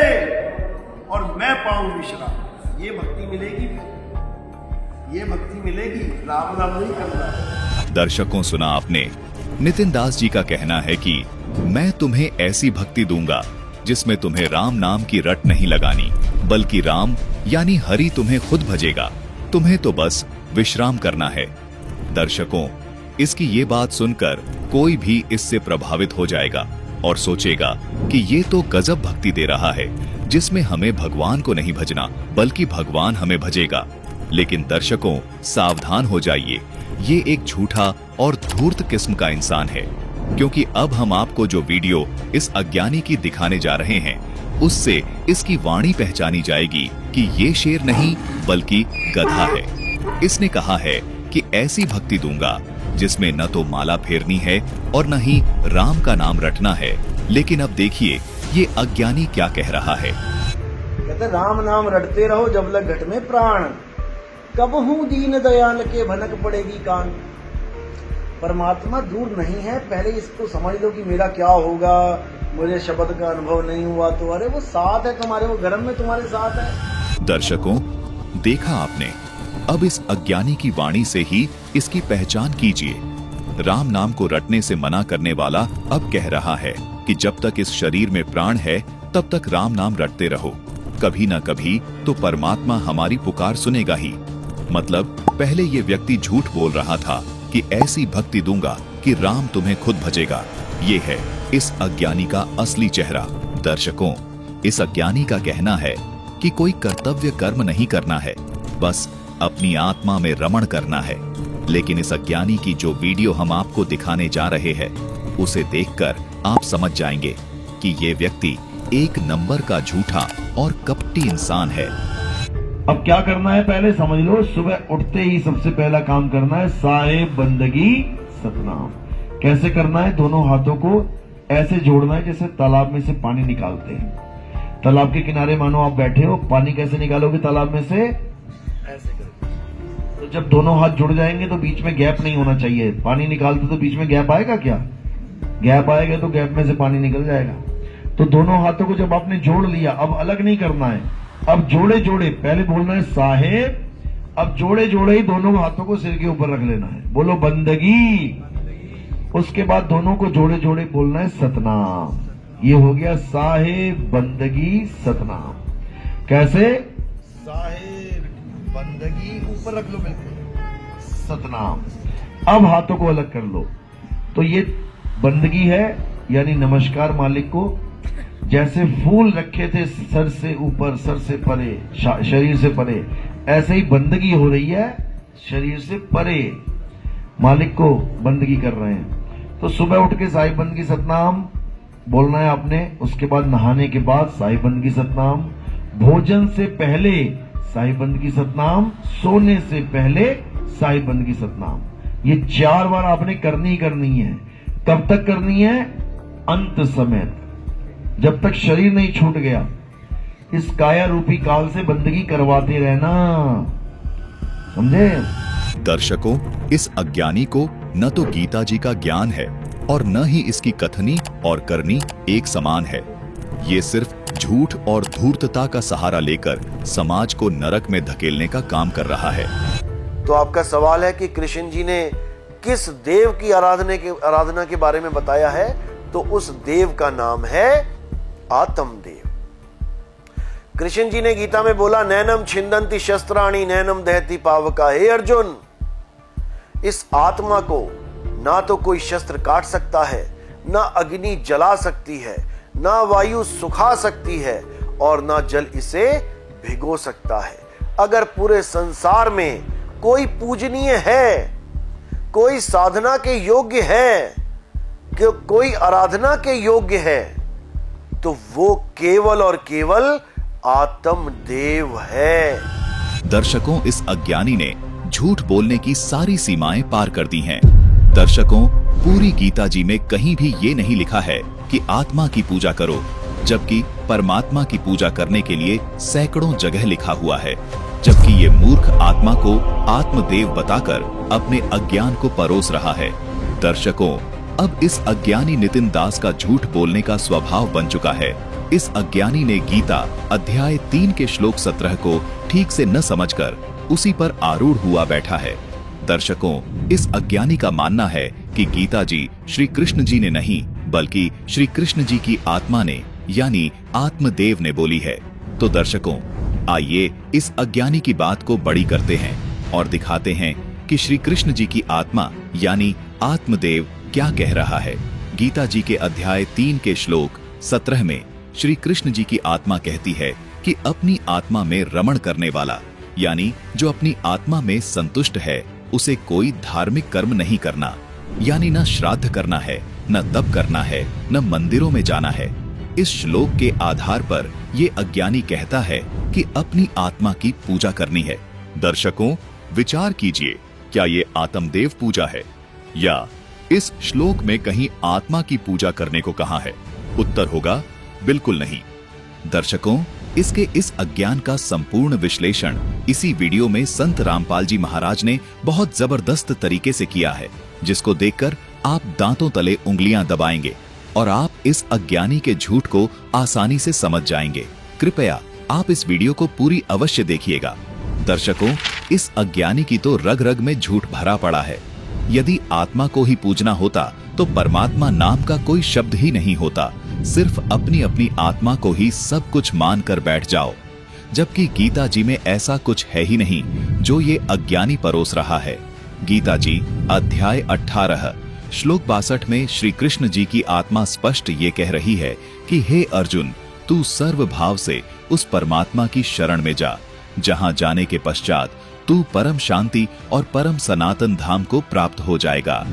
और मैं पाऊं विश्राम। ये भक्ति मिलेगी, ये भक्ति मिलेगी, राम नाम नहीं करना। दर्शकों, सुना आपने, नितिन दास जी का कहना है कि मैं तुम्हें ऐसी भक्ति दूंगा जिसमें तुम्हें राम नाम की रट नहीं लगानी, बल्कि राम यानी हरि तुम्हें खुद भजेगा। तुम्हें तो बस विश्राम करना है। दर्शकों, इसकी ये बात सुनकर कोई भी इससे प्रभावित हो जाएगा और सोचेगा कि ये तो गजब भक्ति दे रहा है, जिसमें हमें भगवान को नहीं भजना बल्कि भगवान हमें भजेगा। लेकिन दर्शकों, सावधान हो जाइए, ये एक झूठा और धूर्त किस्म का इंसान है, क्योंकि अब हम आपको जो वीडियो इस अज्ञानी की दिखाने जा रहे हैं, उससे इसकी वाणी पहचानी जाएगी कि ये शेर नहीं बल्कि गधा है। इसने कहा है कि ऐसी भक्ति दूंगा जिसमें न तो माला फेरनी है और न ही राम का नाम रटना है। लेकिन अब देखिए ये अज्ञानी क्या कह रहा है। कहते राम नाम रटते रहो जब लग घट में प्राण। कब हूं दीन दयाल के भनक पड़ेगी कान। परमात्मा दूर नहीं है, पहले इसको समझ लो कि मेरा क्या होगा, मुझे शब्द का अनुभव नहीं हुआ तो अरे वो साथ है तुम्हारे, वो गर्म में तुम्हारे साथ है। दर्शकों, देखा आपने, अब इस अज्ञानी की वाणी से ही इसकी पहचान कीजिए। राम नाम को रटने से मना करने वाला अब कह रहा है कि जब तक इस शरीर में प्राण है तब तक राम नाम रटते रहो, कभी न कभी तो परमात्मा हमारी पुकार सुनेगा ही। मतलब पहले ये व्यक्ति झूठ बोल रहा था कि ऐसी भक्ति दूंगा कि राम तुम्हें खुद भजेगा। ये है इस अज्ञानी का असली चेहरा। दर्शकों, इस अज्ञानी का कहना है कि कोई कर्तव्य कर्म नहीं करना है, बस अपनी आत्मा में रमण करना है। लेकिन इस अज्ञानी की जो वीडियो हम आपको दिखाने जा रहे हैं, उसे देखकर आप समझ जाएंगे कि ये व्यक्ति एक नंबर का झूठा और कपटी इंसान है। अब क्या करना है पहले समझ लो। सुबह उठते ही सबसे पहला काम करना है साहिब बंदगी सतनाम। कैसे करना है? दोनों हाथों को ऐसे जोड़ना है जैसे तालाब में से पानी निकालते हैं। तालाब के किनारे मानो आप बैठे हो, पानी कैसे निकालोगे तालाब में से? ऐसे करो। तो जब दोनों हाथ जुड़ जाएंगे तो बीच में गैप नहीं होना चाहिए। पानी निकालते तो बीच में गैप आएगा क्या? गैप आएगा तो गैप में से पानी निकल जाएगा। तो दोनों हाथों को जब आपने जोड़ लिया, अब अलग नहीं करना है, अब जोड़े जोड़े पहले बोलना है साहेब, अब जोड़े जोड़े ही दोनों हाथों को सिर के ऊपर रख लेना है, बोलो बंदगी। उसके बाद दोनों को जोड़े जोड़े बोलना है सतनाम। ये हो गया साहेब बंदगी सतनाम। कैसे? साहेब बंदगी ऊपर रख लो बिल्कुल, सतनाम। अब हाथों को अलग कर लो। तो ये बंदगी है यानी नमस्कार मालिक को। जैसे फूल रखे थे सर से ऊपर, सर से परे, शरीर से परे, ऐसे ही बंदगी हो रही है शरीर से परे। मालिक को बंदगी कर रहे हैं। तो सुबह उठ के साहिब बंदगी सतनाम बोलना है आपने। उसके बाद नहाने के बाद साहिब बंदगी सतनाम, भोजन से पहले साहिब बंदगी सतनाम, सोने से पहले साहिब बंदगी सतनाम। ये 4 बार आपने करनी ही करनी है। कब तक करनी है? अंत समय तक, जब तक शरीर नहीं छूट गया। इस काया रूपी काल से बंदगी करवाते रहना, समझे? दर्शकों, इस अज्ञानी को न तो गीता जी का ज्ञान है और न ही इसकी कथनी और करनी एक समान है। ये सिर्फ झूठ और धूर्तता का सहारा लेकर समाज को नरक में धकेलने का काम कर रहा है। तो आपका सवाल है कि कृष्ण जी ने किस देव की आराधना के बारे में बताया है? तो उस देव का नाम है आत्मदेव। कृष्ण जी ने गीता में बोला, नैनम छिंदंती शस्त्राणी नैनम दहती पावका। हे अर्जुन, इस आत्मा को ना तो कोई शस्त्र काट सकता है, ना अग्नि जला सकती है, ना वायु सुखा सकती है और ना जल इसे भिगो सकता है। अगर पूरे संसार में कोई पूजनीय है, कोई साधना के योग्य है, कि कोई आराधना के योग्य है, तो वो केवल और केवल आत्मदेव है। दर्शकों, इस अज्ञानी ने झूठ बोलने की सारी सीमाएं पार कर दी हैं। दर्शकों, पूरी गीता जी में कहीं भी ये नहीं लिखा है कि आत्मा की पूजा करो, जबकि परमात्मा की पूजा करने के लिए सैकड़ों जगह लिखा हुआ है। जबकि ये मूर्ख आत्मा को आत्मदेव बताकर अपने अज्ञान को परोस रहा है। दर्शकों, अब इस अज्ञानी नितिन दास का झूठ बोलने का स्वभाव बन चुका है। इस अज्ञानी ने गीता अध्याय 3 के श्लोक 17 को ठीक से न समझकर उसी पर आरूढ़ हुआ बैठा है। दर्शकों, इस अज्ञानी का मानना है कि गीता जी श्री कृष्ण जी ने नहीं, बल्कि श्री कृष्ण जी की आत्मा ने यानी आत्मदेव ने बोली है। तो दर्शकों, आइए इस अज्ञानी की बात को बड़ी करते हैं और दिखाते हैं कि श्री कृष्ण जी की आत्मा यानी आत्मदेव क्या कह रहा है। गीता जी के अध्याय 3 के श्लोक 17 में श्री कृष्ण जी की आत्मा कहती है कि अपनी आत्मा में रमण करने वाला यानी जो अपनी आत्मा में संतुष्ट है, उसे कोई धार्मिक कर्म नहीं करना, यानी न श्राद्ध करना है, न तप करना है, न मंदिरों में जाना है। इस श्लोक के आधार पर ये अज्ञानी कहता है कि अपनी आत्मा की पूजा करनी है। दर्शकों, विचार कीजिए, क्या ये आत्मदेव पूजा है या इस श्लोक में कहीं आत्मा की पूजा करने को कहा है? उत्तर होगा बिल्कुल नहीं। दर्शकों, इसके इस अज्ञान का संपूर्ण विश्लेषण इसी वीडियो में संत रामपाल जी महाराज ने बहुत जबरदस्त तरीके से किया है, जिसको देखकर आप दांतों तले उंगलियां दबाएंगे और आप इस अज्ञानी के झूठ को आसानी से समझ जाएंगे। कृपया आप इस वीडियो को पूरी अवश्य देखिएगा। दर्शकों, इस अज्ञानी की तो रग रग में झूठ भरा पड़ा है। यदि आत्मा को ही पूजना होता तो परमात्मा नाम का कोई शब्द ही नहीं होता। सिर्फ अपनी अपनी आत्मा को ही सब कुछ मान कर बैठ जाओ, जबकि गीता जी में ऐसा कुछ है ही नहीं जो ये अज्ञानी परोस रहा है। गीता जी अध्याय 18 श्लोक 62 में श्री कृष्ण जी की आत्मा स्पष्ट ये कह रही है कि हे अर्जुन, तू सर्व भाव से उस परमात्मा की शरण में जा, जहां जाने के पश्चात तू परम शांति और परम सनातन धाम को प्राप्त हो जाएगा।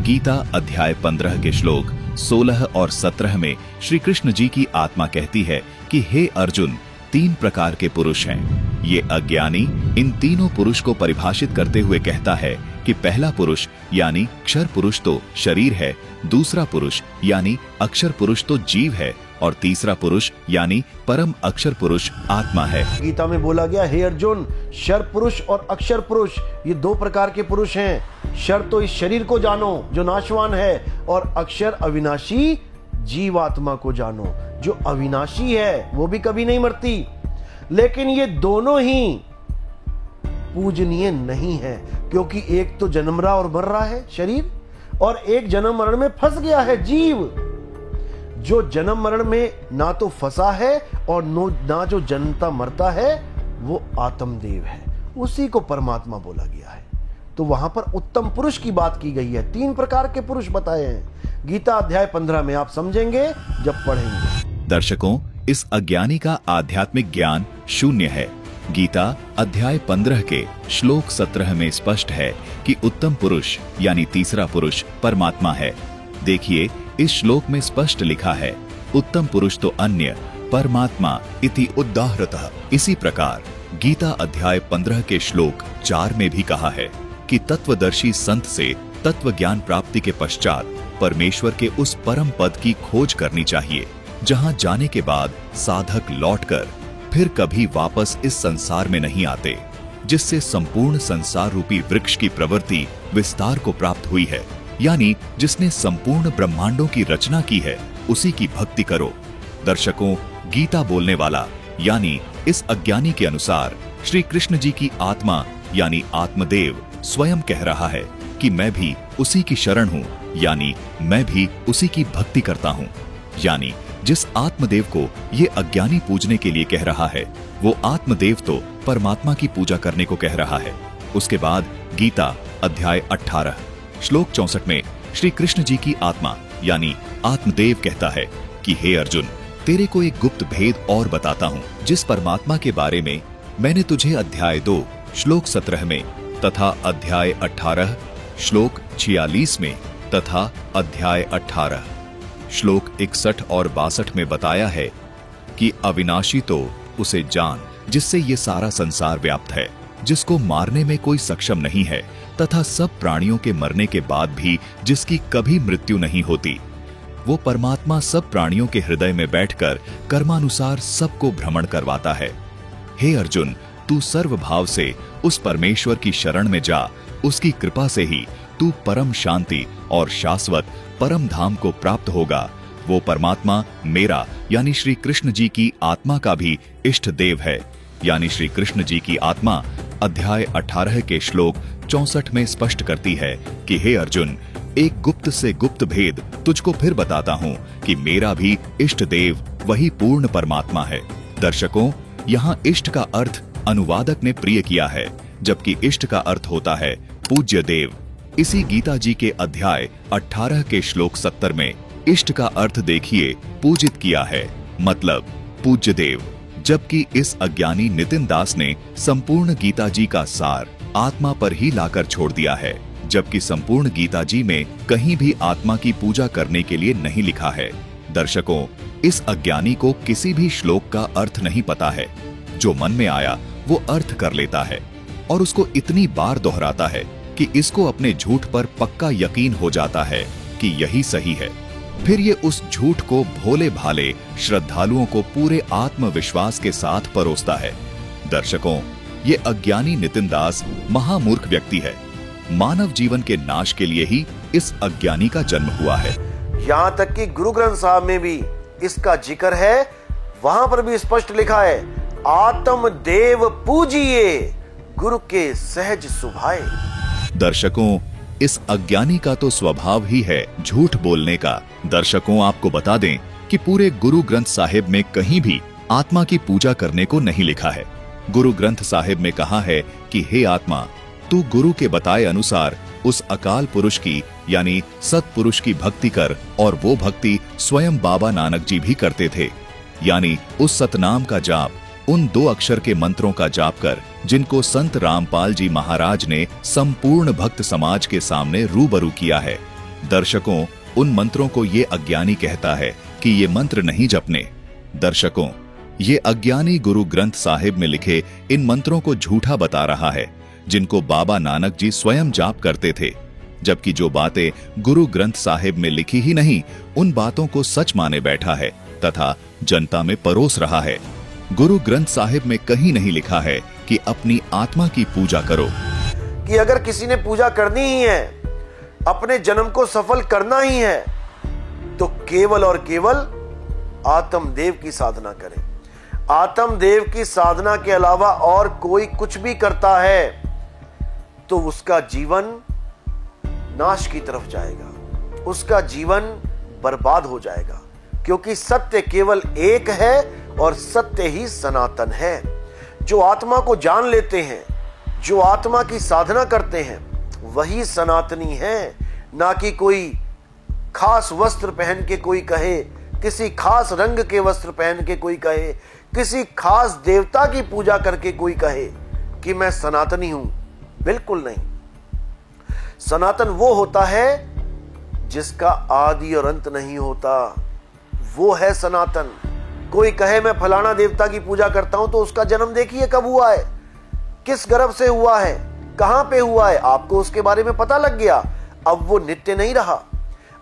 गीता अध्याय 15 के श्लोक 16 और 17 में श्री कृष्ण जी की आत्मा कहती है कि हे अर्जुन, 3 प्रकार के पुरुष हैं। ये अज्ञानी इन तीनों पुरुष को परिभाषित करते हुए कहता है कि पहला पुरुष यानी क्षर पुरुष तो शरीर है, दूसरा पुरुष यानी अक्षर पुरुष तो जीव है, और तीसरा पुरुष यानी परम अक्षर पुरुष आत्मा है। गीता में बोला गया, हे अर्जुन, क्षर पुरुष और अक्षर पुरुष ये 2 प्रकार के पुरुष हैं। क्षर तो इस शरीर को जानो जो नाशवान है, और अक्षर अविनाशी जीव आत्मा को जानो जो अविनाशी है, वो भी कभी नहीं मरती। लेकिन ये दोनों ही पूजनीय नहीं है, क्योंकि एक तो जन्म रहा और मर रहा है शरीर, और एक जन्म मरण में फंस गया है जीव। जो जन्म मरण में ना तो फंसा है और ना जो जन्मता मरता है, वो आत्मदेव है, उसी को परमात्मा बोला गया है। तो वहां पर उत्तम पुरुष की बात की गई है। 3 प्रकार के पुरुष बताए हैं। गीता अध्याय 15 में आप समझेंगे जब पढ़ेंगे। दर्शकों, इस अज्ञानी का आध्यात्मिक ज्ञान शून्य है। गीता अध्याय 15 के श्लोक 17 में स्पष्ट है कि उत्तम पुरुष यानी तीसरा पुरुष परमात्मा है। देखिए, इस श्लोक में स्पष्ट लिखा है, उत्तम पुरुष तो अन्य परमात्मा इति उदाहरतः। इसी प्रकार गीता अध्याय 15 के श्लोक 4 में भी कहा है कि तत्वदर्शी संत से तत्व ज्ञान प्राप्ति के पश्चात परमेश्वर के उस परम पद की खोज करनी चाहिए, जहां जाने के बाद साधक लौटकर फिर कभी वापस इस संसार में नहीं आते, जिससे संपूर्ण संसार रूपी वृक्ष की प्रवृत्ति विस्तार को प्राप्त हुई है, यानी जिसने संपूर्ण ब्रह्मांडों की रचना की है, उसी की भक्ति करो। दर्शकों, गीता बोलने वाला यानी इस अज्ञानी के अनुसार श्री कृष्ण जी की आत्मा यानी आत्मदेव स्वयं कह रहा है कि मैं भी उसी की शरण हूँ, यानी मैं भी उसी की भक्ति करता हूँ। यानी जिस आत्मदेव को ये अज्ञानी पूजने के लिए कह रहा है, वो आत्मदेव तो परमात्मा की पूजा करने को कह रहा है। उसके बाद गीता अध्याय 18 श्लोक 64 में श्री कृष्ण जी की आत्मा यानी आत्मदेव कहता है कि हे अर्जुन, तेरे को एक गुप्त भेद और बताता हूँ, जिस परमात्मा के बारे में मैंने तुझे अध्याय 2 श्लोक 17 में तथा अध्याय 18 श्लोक 46 में तथा अध्याय 18 श्लोक 61 और 62 में बताया है कि अविनाशी तो उसे जान जिससे ये सारा संसार व्याप्त है, जिसको मारने में कोई सक्षम नहीं है, तथा सब प्राणियों के मरने के बाद भी जिसकी कभी मृत्यु नहीं होती। वो परमात्मा सब प्राणियों के हृदय में बैठकर कर्मानुसार सबको भ्रमण करवाता है। हे अर्जुन, तू सर्व भाव से उस परमेश्वर की शरण में जा, उसकी कृपा से ही तू परम शांति और शाश्वत परम धाम को प्राप्त होगा। वो परमात्मा मेरा यानी श्री कृष्ण जी की आत्मा का भी इष्ट देव है। यानी श्री कृष्ण जी की आत्मा अध्याय 18 के श्लोक 64 में स्पष्ट करती है कि हे अर्जुन, एक गुप्त से गुप्त भेद तुझको फिर बताता हूँ कि मेरा भी इष्ट देव वही पूर्ण परमात्मा है। दर्शकों, यहाँ इष्ट का अर्थ अनुवादक ने प्रिय किया है, जबकि इष्ट का अर्थ होता है पूज्य देव। इसी गीता जी के अध्याय 18 के श्लोक 70 में इष्ट का अर्थ देखिए पूजित किया है, मतलब पूज्य देव। जबकि इस अज्ञानी नितिन दास ने संपूर्ण गीता जी का सार आत्मा पर ही लाकर छोड़ दिया है, जबकि संपूर्ण गीता जी में कहीं भी आत्मा की पूजा करने के लिए नहीं लिखा है। दर्शकों, इस अज्ञानी को किसी भी श्लोक का अर्थ नहीं पता है। जो मन में आया वो अर्थ कर लेता है और उसको इतनी बार दोहराता है कि इसको अपने झूठ पर पक्का यकीन हो जाता है कि यही सही है। फिर ये उस झूठ को भोले भाले श्रद्धालुओं को पूरे आत्मविश्वास के साथ परोसता है। दर्शकों, ये अज्ञानी नितिन दास महामूर्ख व्यक्ति है। मानव जीवन के नाश के लिए ही इस अज्ञानी का जन्म हुआ है। यहाँ तक कि गुरु ग्रंथ साहब में भी इसका जिक्र है। वहां पर भी स्पष्ट लिखा है, आत्म देव पूजिए, गुरु के सहज सुभाए। दर्शकों, इस अज्ञानी का तो स्वभाव ही है झूठ बोलने का। दर्शकों, आपको बता दें कि पूरे गुरु ग्रंथ साहिब में कहीं भी आत्मा की पूजा करने को नहीं लिखा है। गुरु ग्रंथ साहिब में कहा है कि हे आत्मा, तू गुरु के बताए अनुसार उस अकाल पुरुष की यानी सत्पुरुष की भक्ति कर, और वो भक्ति स्वयं बाबा नानक जी भी करते थे। यानी उस सतनाम का जाप, उन 2 अक्षर के मंत्रों का जाप कर, जिनको संत रामपाल जी महाराज ने संपूर्ण भक्त समाज के सामने रूबरू किया है। दर्शकों, उन मंत्रों को ये अज्ञानी कहता है कि ये मंत्र नहीं जपने। दर्शकों, ये अज्ञानी गुरु ग्रंथ साहिब में लिखे इन मंत्रों को झूठा बता रहा है, जिनको बाबा नानक जी स्वयं जाप करते थे। जबकि जो बातें गुरु ग्रंथ साहिब में लिखी ही नहीं, उन बातों को सच माने बैठा है तथा जनता में परोस रहा है। गुरु ग्रंथ साहिब में कहीं नहीं लिखा है कि अपनी आत्मा की पूजा करो। कि अगर किसी ने पूजा करनी ही है, अपने जन्म को सफल करना ही है, तो केवल और केवल आत्मदेव की साधना करें। आत्मदेव की साधना के अलावा और कोई कुछ भी करता है तो उसका जीवन नाश की तरफ जाएगा, उसका जीवन बर्बाद हो जाएगा। क्योंकि सत्य केवल एक है और सत्य ही सनातन है। जो आत्मा को जान लेते हैं, जो आत्मा की साधना करते हैं, वही सनातनी है। ना कि कोई खास वस्त्र पहन के कोई कहे, किसी खास रंग के वस्त्र पहन के कोई कहे, किसी खास देवता की पूजा करके कोई कहे कि मैं सनातनी हूं। बिल्कुल नहीं। सनातन वो होता है जिसका आदि और अंत नहीं होता, वो है सनातन। कोई कहे मैं फलाना देवता की पूजा करता हूं, तो उसका जन्म देखिए कब हुआ है, किस गर्भ से हुआ है, कहां पे हुआ है, आपको उसके बारे में पता लग गया। अब वो नित्य नहीं रहा,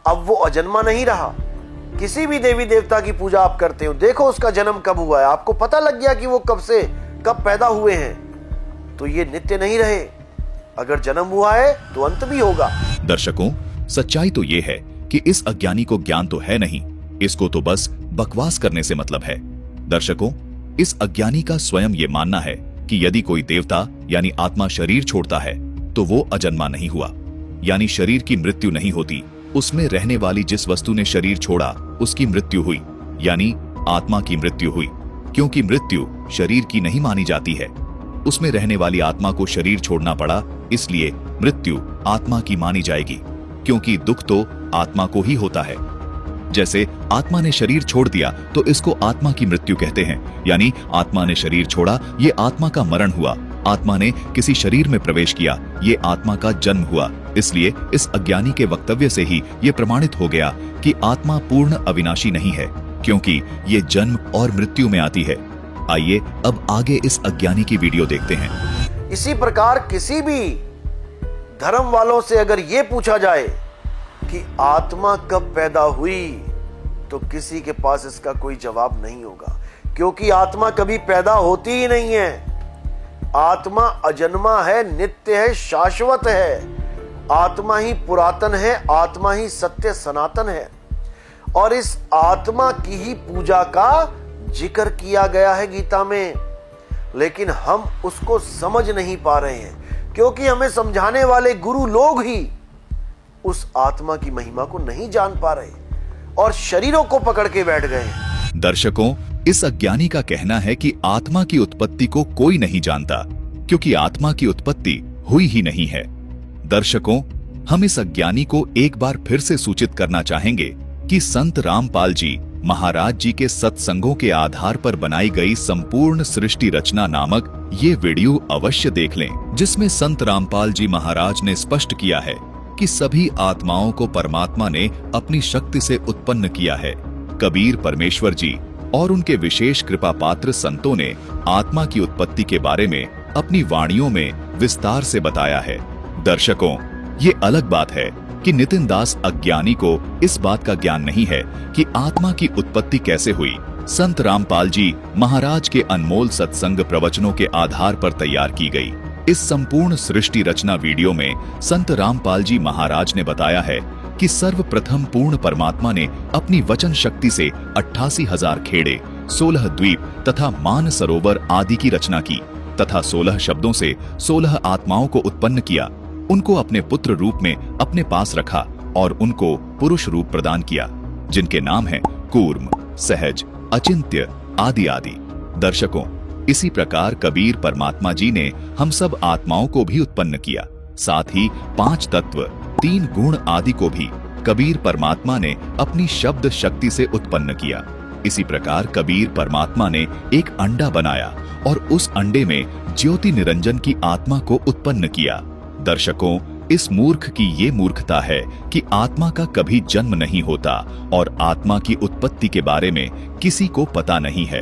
अब वो अजन्मा नहीं रहा। किसी भी देवी देवता की पूजा आप करते हो, देखो उसका जन्म कब हुआ है, आपको पता लग गया कि वो कब से कब पैदा हुए हैं, तो ये नित्य नहीं रहे। अगर जन्म हुआ है तो अंत भी होगा। दर्शकों, सच्चाई तो ये है कि इस अज्ञानी को ज्ञान तो है नहीं, इसको तो बस बकवास करने से मतलब है। दर्शकों, इस अज्ञानी का स्वयं ये मानना है कि यदि कोई देवता यानी आत्मा शरीर छोड़ता है तो वो अजन्मा नहीं हुआ, यानी शरीर की मृत्यु नहीं होती। उसमें रहने वाली जिस वस्तु ने शरीर छोड़ा उसकी मृत्यु हुई, यानी आत्मा की मृत्यु हुई। क्योंकि मृत्यु शरीर की नहीं मानी जाती है, उसमें रहने वाली आत्मा को शरीर छोड़ना पड़ा, इसलिए मृत्यु आत्मा की मानी जाएगी। क्योंकि दुख तो आत्मा को ही होता है। जैसे आत्मा ने शरीर छोड़ दिया तो इसको आत्मा की मृत्यु कहते हैं, यानी आत्मा ने शरीर छोड़ा, ये आत्मा का मरण हुआ। आत्मा ने किसी शरीर में प्रवेश किया, ये आत्मा का जन्म हुआ। इसलिए इस अज्ञानी के वक्तव्य से ही ये प्रमाणित हो गया कि आत्मा पूर्ण अविनाशी नहीं है, क्योंकि ये जन्म और मृत्यु में आती है। आइए अब आगे इस अज्ञानी की वीडियो देखते हैं। इसी प्रकार किसी भी धर्म वालों से अगर ये पूछा जाए कि आत्मा कब पैदा हुई, तो किसी के पास इसका कोई जवाब नहीं होगा। क्योंकि आत्मा कभी पैदा होती ही नहीं है। आत्मा अजन्मा है, नित्य है, शाश्वत है। आत्मा ही पुरातन है, आत्मा ही सत्य सनातन है। और इस आत्मा की ही पूजा का जिक्र किया गया है गीता में, लेकिन हम उसको समझ नहीं पा रहे हैं, क्योंकि हमें समझाने वाले गुरु लोग ही उस आत्मा की महिमा को नहीं जान पा रहे और शरीरों को पकड़ के बैठ गए हैं। दर्शकों, इस अज्ञानी का कहना है कि आत्मा की उत्पत्ति को कोई नहीं जानता, क्योंकि आत्मा की उत्पत्ति हुई ही नहीं है। दर्शकों, हम इस अज्ञानी को एक बार फिर से सूचित करना चाहेंगे कि संत रामपाल जी महाराज जी के सत्संगों के आधार पर बनाई गई संपूर्ण सृष्टि रचना नामक ये वीडियो अवश्य देख लें, जिसमें संत रामपाल जी महाराज ने स्पष्ट किया है कि सभी आत्माओं को परमात्मा ने अपनी शक्ति से उत्पन्न किया है। कबीर परमेश्वर जी और उनके विशेष कृपा पात्र संतों ने आत्मा की उत्पत्ति के बारे में अपनी वाणियों में विस्तार से बताया है। दर्शकों, ये अलग बात है कि नितिन दास अज्ञानी को इस बात का ज्ञान नहीं है कि आत्मा की उत्पत्ति कैसे हुई। संत रामपाल जी महाराज के अनमोल सत्संग प्रवचनों के आधार पर तैयार की गई इस संपूर्ण सृष्टि रचना वीडियो में संत रामपाल जी महाराज ने बताया है कि सर्वप्रथम पूर्ण परमात्मा ने अपनी वचन शक्ति से 88,000 खेड़े, 16 द्वीप तथा मान सरोवर आदि की रचना की तथा 16 शब्दों से 16 आत्माओं को उत्पन्न किया। उनको अपने पुत्र रूप में अपने पास रखा और उनको पुरुष रूप प्रदान किया, जिनके नाम हैं कूर्म, सहज, अचिंत्य आदि आदि। दर्शकों, इसी प्रकार कबीर परमात्मा जी ने हम सब आत्माओं को भी उत्पन्न किया। साथ ही 5 तत्व, 3 गुण आदि को भी कबीर परमात्मा ने अपनी शब्द शक्ति से उत्पन्न किया। इसी प्रकार कबीर परमात्मा ने एक अंडा बनाया और उस अंडे में ज्योति निरंजन की आत्मा को उत्पन्न किया। दर्शकों, इस मूर्ख की ये मूर्खता है कि आत्मा का कभी जन्म नहीं होता और आत्मा की उत्पत्ति के बारे में किसी को पता नहीं है।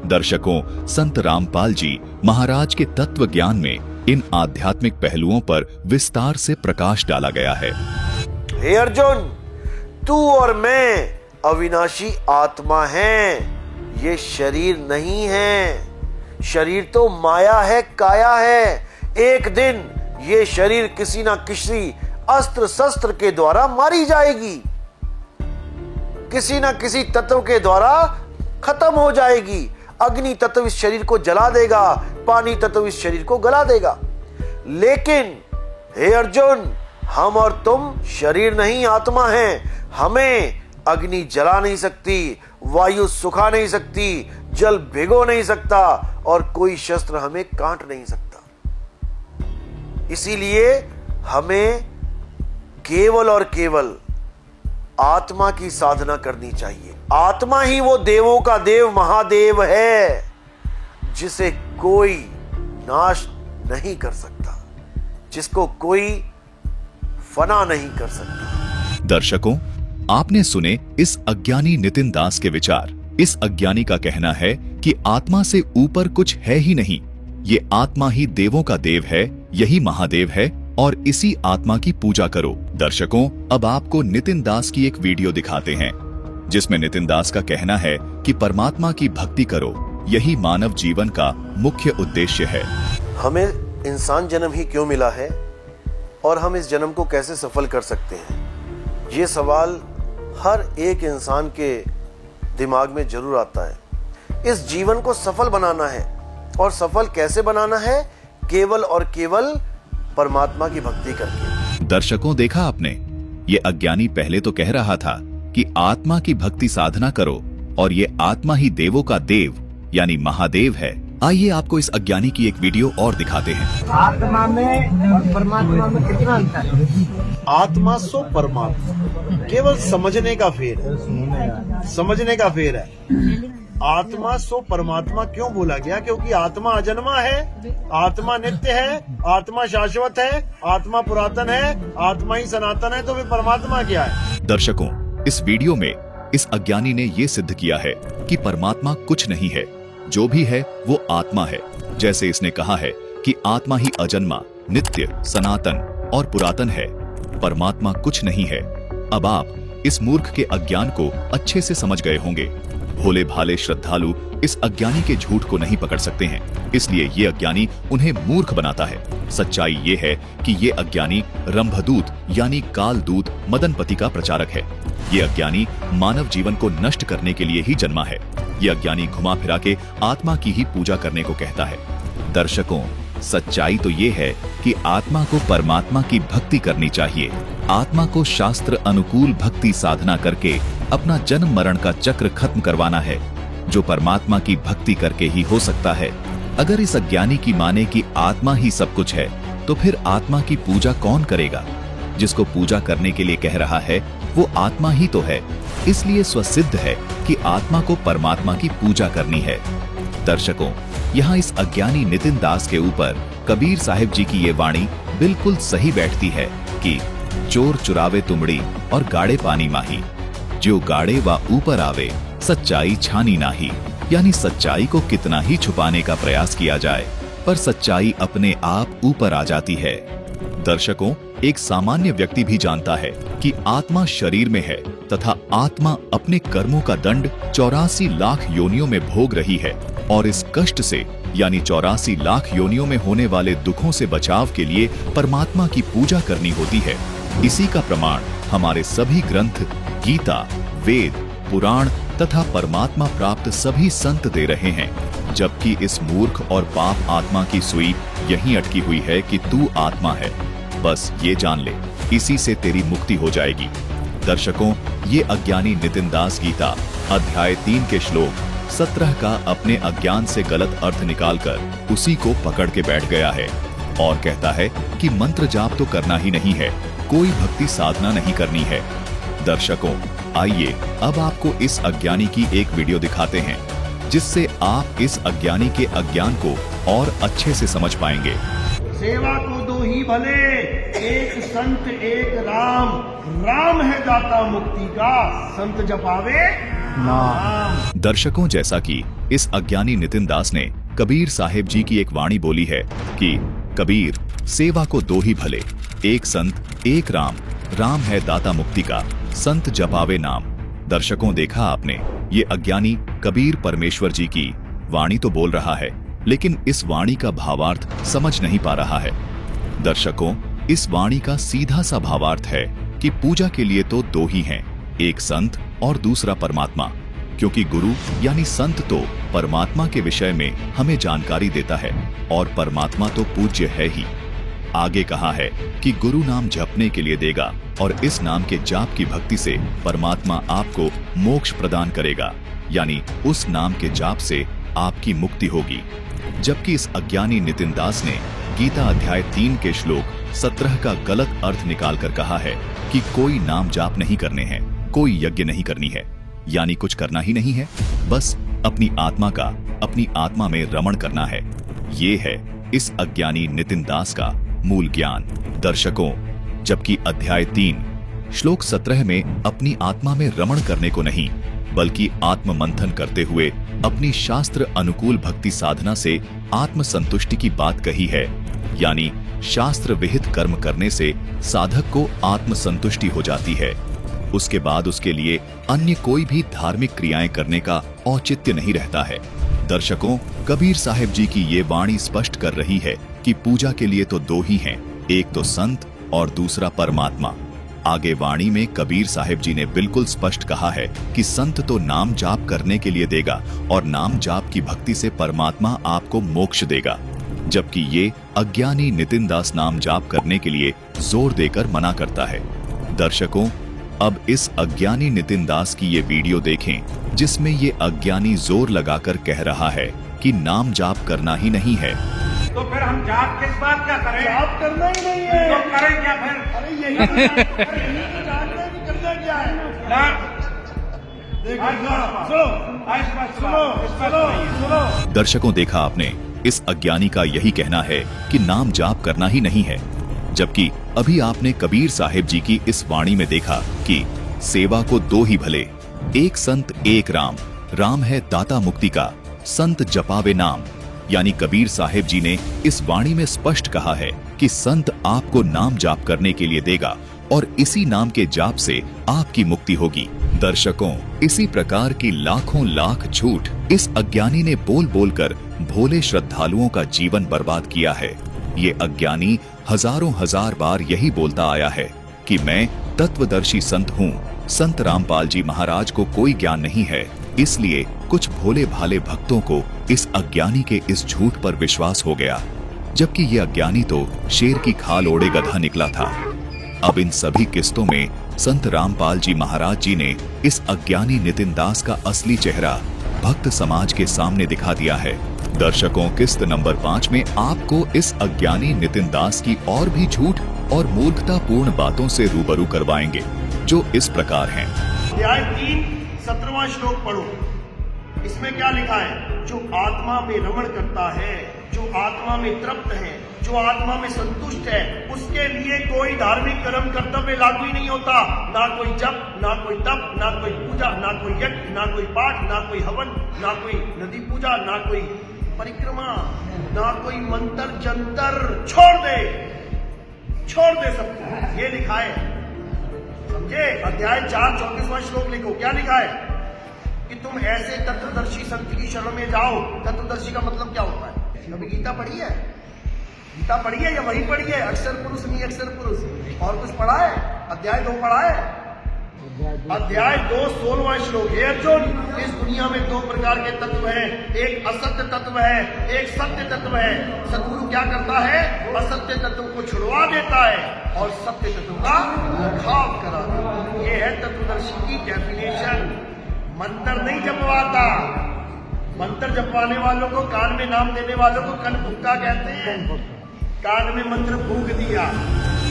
दर्शकों, संत रामपाल जी महाराज के तत्व ज्ञान में इन आध्यात्मिक पहलुओं पर विस्तार से प्रकाश डाला गया है। हे अर्जुन, तू और मैं अविनाशी आत्मा हैं, ये शरीर नहीं है। शरीर तो माया है, काया है। एक दिन ये शरीर किसी ना किसी अस्त्र शस्त्र के द्वारा मारी जाएगी, किसी ना किसी तत्व के द्वारा खत्म हो जाएगी। अग्नि तत्व इस शरीर को जला देगा, पानी तत्व इस शरीर को गला देगा। लेकिन हे अर्जुन, हम और तुम शरीर नहीं आत्मा हैं। हमें अग्नि जला नहीं सकती, वायु सुखा नहीं सकती, जल भिगो नहीं सकता और कोई शस्त्र हमें काट नहीं सकता। इसीलिए हमें केवल और केवल आत्मा की साधना करनी चाहिए। आत्मा ही वो देवों का देव महादेव है, जिसे कोई नाश नहीं कर सकता, जिसको कोई फना नहीं कर सकता। दर्शकों, आपने सुने इस अज्ञानी नितिन दास के विचार। इस अज्ञानी का कहना है कि आत्मा से ऊपर कुछ है ही नहीं, ये आत्मा ही देवों का देव है, यही महादेव है और इसी आत्मा की पूजा करो। दर्शकों, अब आपको नितिन दास की एक वीडियो दिखाते हैं, जिसमें नितिन दास का कहना है कि परमात्मा की भक्ति करो, यही मानव जीवन का मुख्य उद्देश्य है। हमें इंसान जन्म ही क्यों मिला है और हम इस जन्म को कैसे सफल कर सकते हैं, ये सवाल हर एक इंसान के दिमाग में जरूर आता है। इस जीवन को सफल बनाना है और सफल कैसे बनाना है? केवल और केवल परमात्मा की भक्ति करके। दर्शकों, देखा आपने, ये अज्ञानी पहले तो कह रहा था कि आत्मा की भक्ति साधना करो और ये आत्मा ही देवों का देव यानी महादेव है। आइए आपको इस अज्ञानी की एक वीडियो और दिखाते हैं। आत्मा में और परमात्मा में कितना अंतर है? आत्मा सो परमात्मा, केवल समझने का फेर है, समझने का फेर है। आत्मा सो परमात्मा क्यों बोला गया? क्योंकि आत्मा अजन्मा है, आत्मा नित्य है, आत्मा शाश्वत है, आत्मा पुरातन है, आत्मा ही सनातन है, तो फिर परमात्मा क्या है? दर्शकों, इस वीडियो में इस अज्ञानी ने ये सिद्ध किया है कि परमात्मा कुछ नहीं है, जो भी है वो आत्मा है। जैसे इसने कहा है कि आत्मा ही अजन्मा, नित्य, सनातन और पुरातन है, परमात्मा कुछ नहीं है। अब आप इस मूर्ख के अज्ञान को अच्छे से समझ गए होंगे। भोले भाले श्रद्धालु इस अज्ञानी के झूठ को नहीं पकड़ सकते हैं, इसलिए ये अज्ञानी उन्हें मूर्ख बनाता है। सच्चाई ये है कि ये अज्ञानी रंभदूत यानी कालदूत मदनपति का प्रचारक है। ये अज्ञानी मानव जीवन को नष्ट करने के लिए ही जन्मा है। ये अज्ञानी घुमा फिरा के आत्मा की ही पूजा करने को कहता है। दर्शकों, सच्चाई तो ये है कि आत्मा को परमात्मा की भक्ति करनी चाहिए। आत्मा को शास्त्र अनुकूल भक्ति साधना करके अपना जन्म मरण का चक्र खत्म करवाना है, जो परमात्मा की भक्ति करके ही हो सकता है। अगर इस अज्ञानी की माने कि आत्मा ही सब कुछ है, तो फिर आत्मा की पूजा कौन करेगा? जिसको पूजा करने के लिए कह रहा है वो आत्मा ही तो है, इसलिए स्वसिद्ध है कि आत्मा को परमात्मा की पूजा करनी है। दर्शकों, यहाँ इस अज्ञानी नितिन दास के ऊपर कबीर साहिब जी की ये वाणी बिल्कुल सही बैठती है कि चोर चुरावे तुमड़ी और गाड़े पानी माही, जो गाड़े व ऊपर आवे सच्चाई छानी नाही। यानी सच्चाई को कितना ही छुपाने का प्रयास किया जाए, पर सच्चाई अपने आप ऊपर आ जाती है। दर्शकों, एक सामान्य व्यक्ति भी जानता है कि आत्मा शरीर में है तथा आत्मा अपने कर्मों का दंड 84 लाख योनियों में भोग रही है और इस कष्ट से यानी 84 लाख योनियों में होने वाले दुखों से बचाव के लिए परमात्मा की पूजा करनी होती है। इसी का प्रमाण हमारे सभी ग्रंथ, गीता, वेद, पुराण तथा परमात्मा प्राप्त सभी संत दे रहे हैं। जबकि इस मूर्ख और पाप आत्मा की सुई यहीं अटकी हुई है कि तू आत्मा है। बस ये जान ले, इसी से तेरी मुक्ति हो जाएगी। दर्शकों, ये अज्ञानी नितिन दास गीता अध्याय 3 के श्लोक 17 का अपने अज्ञान से गलत अर्थ निकालकर उसी को पकड़ के बैठ गया है और कहता है कि मंत्र जाप तो करना ही नहीं है, कोई भक्ति साधना नहीं करनी है। दर्शकों, आइए अब आपको इस अज्ञानी की एक वीडियो दिखाते हैं जिससे आप इस अज्ञानी के अज्ञान को और अच्छे से समझ पाएंगे। सेवा को दो ही भले, एक संत एक राम, राम है दाता मुक्ति का, संत जपावे नाम। दर्शकों, जैसा कि इस अज्ञानी नितिन दास ने कबीर साहिब जी की एक वाणी बोली है कि कबीर, सेवा को दो ही भले, एक संत एक राम, राम है दाता मुक्ति का, संत जपावे नाम। दर्शकों, देखा आपने, ये अज्ञानी कबीर परमेश्वर जी की वाणी तो बोल रहा है, लेकिन इस वाणी का भावार्थ समझ नहीं पा रहा है। दर्शकों, इस वाणी का सीधा सा भावार्थ है कि पूजा के लिए तो दो ही हैं, एक संत और दूसरा परमात्मा, क्योंकि गुरु यानी संत तो परमात्मा के विषय में हमें जानकारी देता है और परमात्मा तो पूज्य है ही। आगे कहा है कि गुरु नाम जपने के लिए देगा और इस नाम के जाप की भक्ति से परमात्मा आपको मोक्ष प्रदान करेगा, यानी उस नाम के जाप से आपकी मुक्ति होगी। जबकि इस अज्ञानी नितिन दास ने गीता अध्याय 3 के श्लोक 17 का गलत अर्थ निकालकर कहा है कि कोई नाम जाप नहीं करने हैं, कोई यज्ञ नहीं करनी है, यानी कुछ करना ही नहीं है, बस अपनी आत्मा का अपनी आत्मा में रमण करना है। ये है इस अज्ञानी नितिन दास का मूल ज्ञान। दर्शकों, जबकि अध्याय 3 श्लोक 17 में अपनी आत्मा में रमण करने को नहीं, बल्कि आत्म मंथन करते हुए अपनी शास्त्र अनुकूल भक्ति साधना से आत्म संतुष्टि की बात कही है, यानी शास्त्र विहित कर्म करने से साधक को आत्म संतुष्टि हो जाती है। उसके बाद उसके लिए अन्य कोई भी धार्मिक क्रियाएं करने का औचित्य नहीं रहता है। दर्शकों, कबीर साहिब जी की ये वाणी स्पष्ट कर रही है कि पूजा के लिए तो दो ही हैं, एक तो संत और दूसरा परमात्मा। आगे वाणी में कबीर साहिब जी ने बिल्कुल स्पष्ट कहा है कि संत तो नाम जाप करने के लिए देगा और नाम जाप की भक्ति से परमात्मा आपको मोक्ष देगा, जबकि ये अज्ञानी नितिन दास नाम जाप करने के लिए जोर देकर मना करता है। दर्शकों, अब इस अज्ञानी नितिन दास की ये वीडियो देखें जिसमें ये अज्ञानी जोर लगाकर कह रहा है कि नाम जाप करना ही नहीं है। तो फिर हम जाप किस बात का करें? जाप करना ही नहीं है तो करें क्या फिर? अरे यही तो जानते हैं कि करना क्या है। सुनो। दर्शकों, देखा आपने, इस अज्ञानी का यही कहना है कि नाम जाप करना ही नहीं है, जबकि अभी आपने कबीर साहिब जी की इस वाणी में देखा कि सेवा को दो ही भले, एक संत एक राम, राम है दाता मुक्ति का, संत जपावे नाम। यानी कबीर साहिब जी ने इस वाणी में स्पष्ट कहा है कि संत आपको नाम जाप करने के लिए देगा और इसी नाम के जाप से आपकी मुक्ति होगी। दर्शकों, इसी प्रकार की लाखों लाख झूठ इस अज्ञानी ने बोल बोलकर भोले श्रद्धालुओं का जीवन बर्बाद किया है। ये अज्ञानी हजारों हजार बार यही बोलता आया है कि मैं तत्वदर्शी संत हूँ, संत रामपाल जी महाराज को कोई ज्ञान नहीं है, इसलिए कुछ भोले भाले भक्तों को इस अज्ञानी के इस झूठ पर विश्वास हो गया, जबकि ये अज्ञानी तो शेर की खाल ओढ़े गधा निकला था। अब इन सभी किस्तों में संत रामपाल जी महाराज जी ने इस अज्ञानी नितिन दास का असली चेहरा भक्त समाज के सामने दिखा दिया है। दर्शकों, किस्त नंबर 5 में आपको इस अज्ञानी नितिन दास की और भी झूठ और मूर्खतापूर्ण बातों से रूबरू करवाएंगे, जो इस प्रकार हैं। अध्याय 3 17वां श्लोक पढ़ो। इसमें क्या लिखा है? जो आत्मा में रमण करता है, जो आत्मा में तृप्त है, जो आत्मा में संतुष्ट है, उसके लिए कोई धार्मिक कर्म कर्तव्य लागू ही नहीं होता। ना कोई जप, ना कोई तप, ना कोई पूजा, ना कोई यज्ञ, ना कोई पाठ, ना कोई हवन, ना कोई नदी पूजा, ना कोई परिक्रमा, ना कोई मंत्र जंतर। छोड़ दे, छोड़ दे सब कुछ, ये लिखा है। समझे? अध्याय 4 34वां श्लोक लिखो, क्या लिखा है कि तुम ऐसे तत्वदर्शी संत की शरण में जाओ। तत्वदर्शी का मतलब क्या होता है? कभी गीता पढ़ी है? गीता पढ़ी है या वही पढ़ी है? अक्षर पुरुष नहीं अक्षर पुरुष, और कुछ पढ़ा है? अध्याय 2 पढ़ा है? अध्याय 2 16वां श्लोक है। अर्जुन, इस दुनिया में 2 प्रकार के तत्व हैं, एक असत्य तत्व है, एक सत्य तत्व है। सतगुरु क्या करता है? असत्य तत्व को छुड़वा देता है और सत्य तत्व का मुखाव करा देता है। ये है तत्वदर्शी की डेफिनेशन। मंत्र नहीं जपवाता। मंत्र जपवाने वालों को, कान में नाम देने वालों को कनपुक्का कहते हैं। कान में मंत्र फूंक दिया।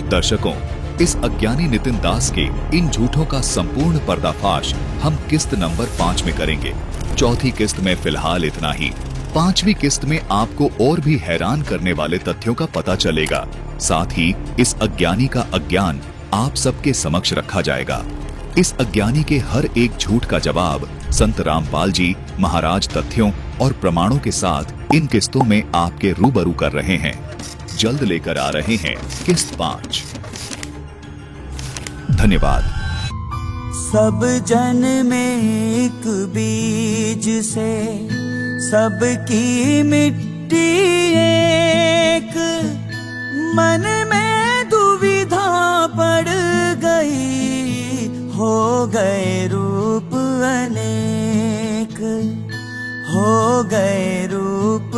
दर्शकों, इस अज्ञानी नितिन दास के इन झूठों का संपूर्ण पर्दाफाश हम किस्त नंबर 5 में करेंगे। चौथी किस्त में फिलहाल इतना ही। 5वीं किस्त में आपको और भी हैरान करने वाले तथ्यों का पता चलेगा। साथ ही इस अज्ञानी का अज्ञान आप सबके समक्ष रखा जाएगा। इस अज्ञानी के हर एक झूठ का जवाब संत रामपाल जी महाराज तथ्यों और प्रमाणों के साथ इन किस्तों में आपके रूबरू कर रहे हैं। जल्द लेकर आ रहे हैं किस्त 5। धन्यवाद। सब जन में एक बीज से सबकी मिट्टी एक, मन में दुविधा पड़ गई, हो गए रूप अनेक, हो गए रूप